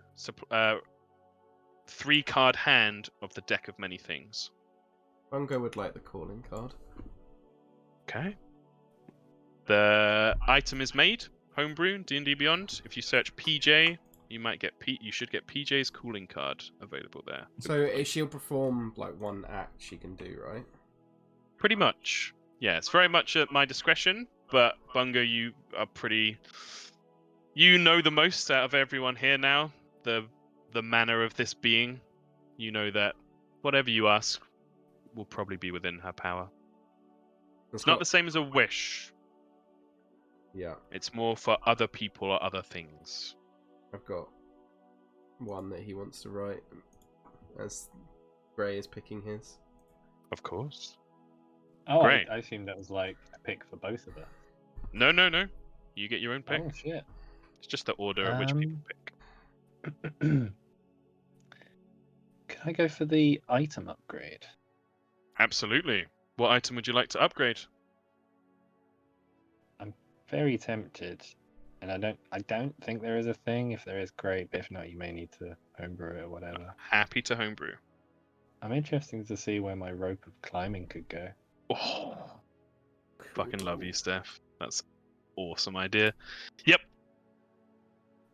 S2: 3-card hand of the deck of many things.
S1: Bungo would like the calling card.
S2: Okay. The item is made, homebrew, D&D Beyond. If you search PJ, you might get you should get PJ's cooling card available there.
S1: So she'll perform like one act she can do, right?
S2: Pretty much. Yeah, it's very much at my discretion, but Bungo, you are pretty... You know the most out of everyone here now. The manner of this being. You know that whatever you ask will probably be within her power. It's not the same as a wish.
S1: Yeah,
S2: It's more for other people or other things.
S1: I've got one that he wants to write as Grey is picking his.
S2: Of course.
S5: Oh,
S2: Great.
S5: I assumed that was like a pick for both of us.
S2: No. You get your own pick.
S5: Oh shit.
S2: It's just the order in which people pick.
S5: Can I go for the item upgrade?
S2: Absolutely. What item would you like to upgrade?
S5: very tempted, and I don't think there is a thing. If there is, great. But if not, you may need to homebrew it or whatever.
S2: Happy to homebrew.
S5: I'm interested to see where my rope of climbing could go.
S2: Oh, fucking love you, Steph. That's an awesome idea. Yep.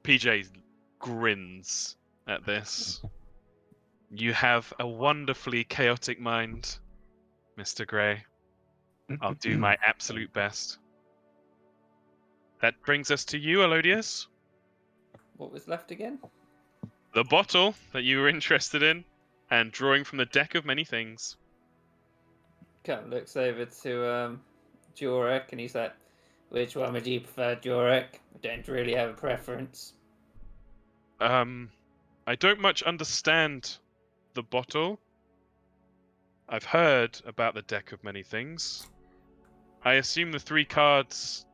S2: PJ grins at this. You have a wonderfully chaotic mind, Mr. Grey. I'll do my absolute best. That brings us to you, Elodius.
S3: What was left again?
S2: The bottle that you were interested in, and drawing from the deck of many things.
S3: Kind of looks over to Jorek, and he's like, "Which one would you prefer, Jorek? I don't really have a preference."
S2: I don't much understand the bottle. I've heard about the deck of many things. I assume the 3 cards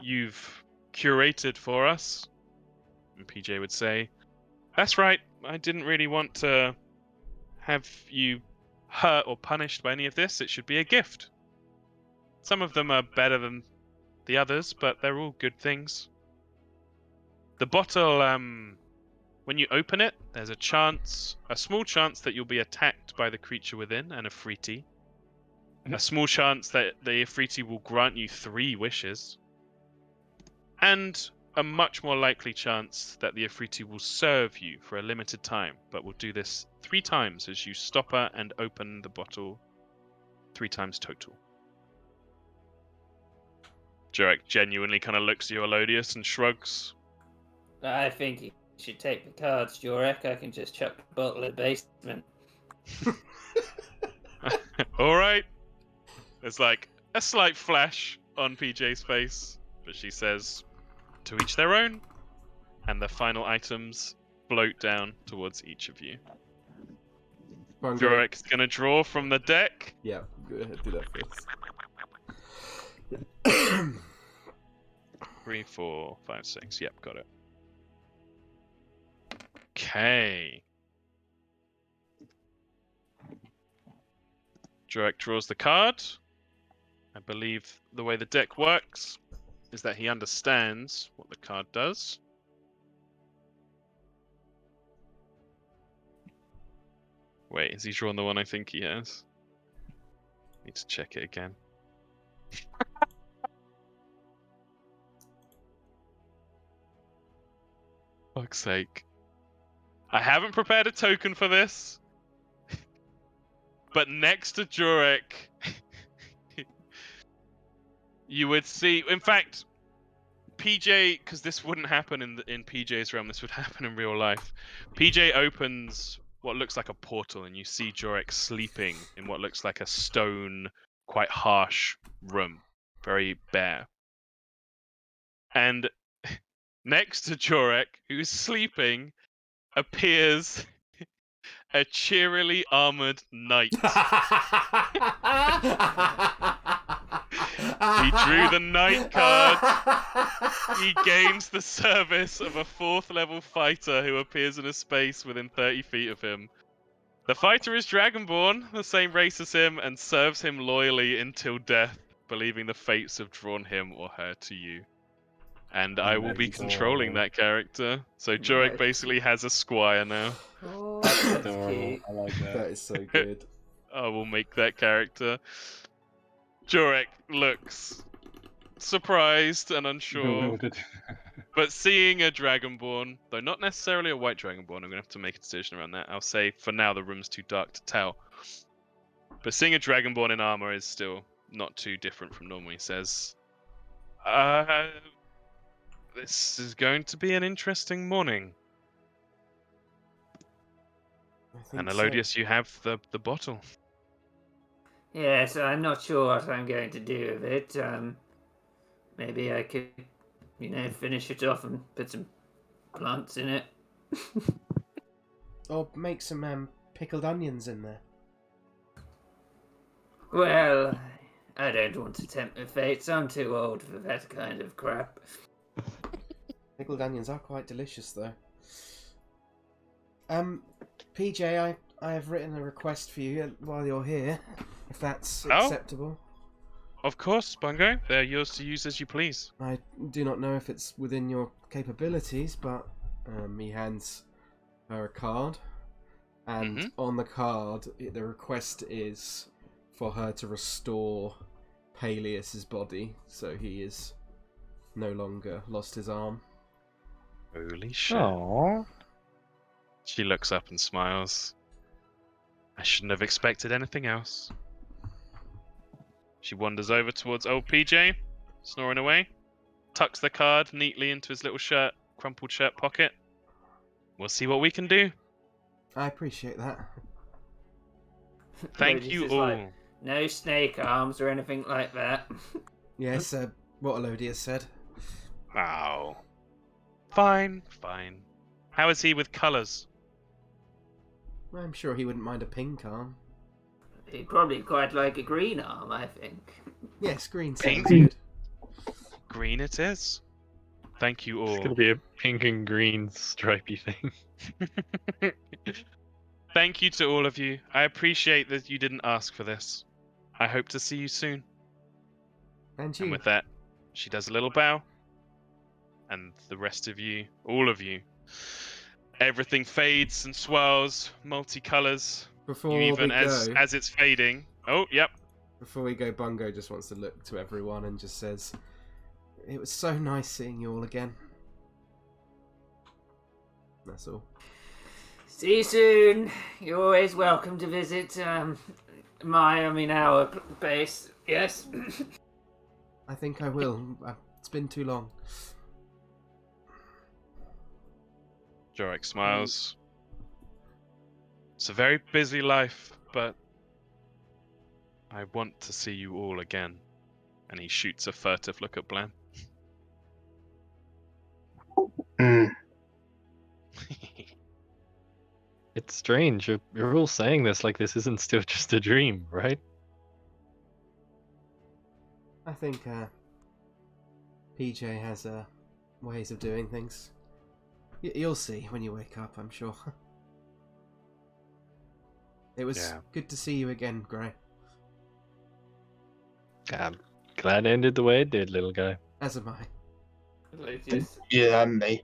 S2: you've curated for us, and PJ would say, that's right, I didn't really want to have you hurt or punished by any of this. It should be a gift. Some of them are better than the others, but they're all good things. The bottle, when you open it, there's a small chance that you'll be attacked by the creature within and Ifriti. A small chance that the Ifriti will grant you 3 wishes. And a much more likely chance that the Ifriti will serve you for a limited time, but will do this 3 times as you stop her and open the bottle 3 times total. Jarek genuinely kind of looks at you, Elodius, and shrugs.
S3: I think you should take the cards, Jorek. I can just chuck the bottle in the basement.
S2: Alright. There's like a slight flash on PJ's face, but she says, to each their own, and the final items float down towards each of you. Jorek's gonna draw from the deck.
S1: Yeah, go ahead, do that first.
S2: 3, 4, 5, 6. Yep, got it. Okay. Jorek draws the card. I believe the way the deck works is that he understands what the card does. Wait, has he drawn the one I think he has? Need to check it again. Fuck's sake. I haven't prepared a token for this. But next to Jurek, you would see... In fact, PJ... Because this wouldn't happen in PJ's realm. This would happen in real life. PJ opens what looks like a portal, and you see Jurek sleeping in what looks like a stone, quite harsh room. Very bare. And next to Jurek, who's sleeping, appears a cheerily armored knight. He drew the knight card. He gains the service of a 4th level fighter who appears in a space within 30 feet of him. The fighter is Dragonborn, the same race as him, and serves him loyally until death, believing the fates have drawn him or her to you. And I will be controlling that character. So Jurek basically has a squire now.
S3: Oh,
S5: That's
S3: that's
S5: adorable.
S3: cute.
S5: I like that.
S1: That is so good.
S2: I will make that character. Jurek looks surprised and unsure,
S5: Bewildered.
S2: but seeing a Dragonborn, though not necessarily a white Dragonborn, I'm going to have to make a decision around that. I'll say for now the room's too dark to tell. But seeing a Dragonborn in armor is still not too different from normal, he says. This is going to be an interesting morning. And Elodius, you have the bottle.
S3: Yeah, so I'm not sure what I'm going to do with it. Maybe I could, finish it off and put some plants in it.
S1: Or make some pickled onions in there.
S3: Well, I don't want to tempt the fates. I'm too old for that kind of crap.
S1: Pickled onions are quite delicious, though. PJ, I have written a request for you while you're here, if that's acceptable.
S2: Of course, Bungo. They're yours to use as you please.
S1: I do not know if it's within your capabilities, but he hands her a card, and on the card, the request is for her to restore Peleus's body, so he is no longer lost his arm.
S2: Holy shit.
S5: Aww.
S2: She looks up and smiles. I shouldn't have expected anything else. She wanders over towards old PJ, snoring away, tucks the card neatly into his little crumpled shirt pocket. We'll see what we can do.
S1: I appreciate that.
S2: Thank
S3: Elodius
S2: you
S3: is
S2: all.
S3: like, no snake arms or anything like that.
S1: Yes, what Elodius said.
S2: Oh. Fine. How is he with colours?
S1: I'm sure he wouldn't mind a pink arm.
S3: He'd probably quite like a green arm, I think.
S1: Yes, green
S2: Pink?
S1: sounds good.
S2: Green it is. Thank you
S5: It's
S2: all.
S5: gonna be a pink and green stripy thing.
S2: Thank you to all of you. I appreciate that you didn't ask for this. I hope to see you soon.
S1: And
S2: And
S1: you.
S2: with that, she does a little bow. And the rest of you, all of you, everything fades and swirls, multicolours.
S1: Before
S2: You even,
S1: we go,
S2: as it's fading. Oh, yep.
S1: before we go, Bungo just wants to look to everyone and just says, "It was so nice seeing you all again." That's all.
S3: See you soon. You're always welcome to visit our base. Yes.
S1: I think I will. It's been too long.
S2: Jorek smiles. It's a very busy life, but I want to see you all again. And he shoots a furtive look at Blam.
S5: It's strange. You're all saying this like this isn't still just a dream, right?
S1: I think PJ has ways of doing things. You'll see when you wake up, I'm sure. It was good to see you again, Gray.
S5: I'm glad it ended the way it did, little guy.
S1: As am I.
S4: Yeah, me.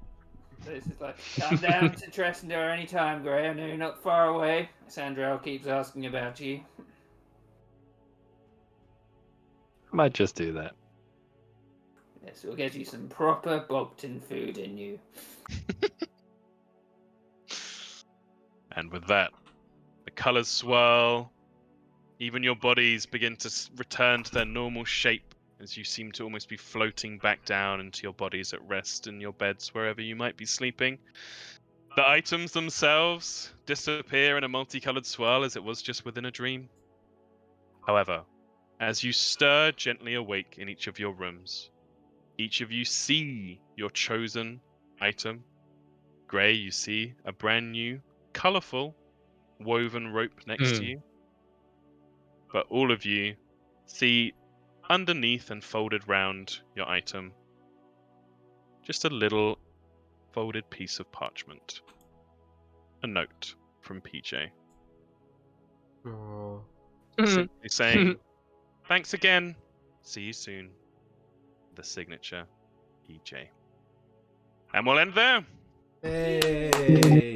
S3: This is like, come down to Tresendar anytime, Gray. I know you're not far away. Sandra keeps asking about you.
S5: Might just do that.
S3: Yes, we'll get you some proper Bogton food in you.
S2: And with that, the colours swirl. Even your bodies begin to return to their normal shape as you seem to almost be floating back down into your bodies at rest in your beds wherever you might be sleeping. The items themselves disappear in a multicolored swirl as it was just within a dream. However, as you stir gently awake in each of your rooms, each of you see your chosen item. Gray, you see a brand new, colourful, woven rope next to you. But all of you see underneath and folded round your item just a little folded piece of parchment. A note from PJ.
S1: Oh.
S2: Simply saying, thanks again. See you soon. The signature, PJ. And we'll end there.
S1: Hey!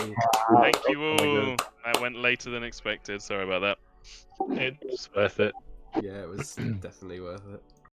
S2: Thank you
S5: Oh my
S2: all.
S5: God.
S2: That went later than expected. Sorry about that.
S5: It's worth it.
S1: Yeah, it was definitely worth it.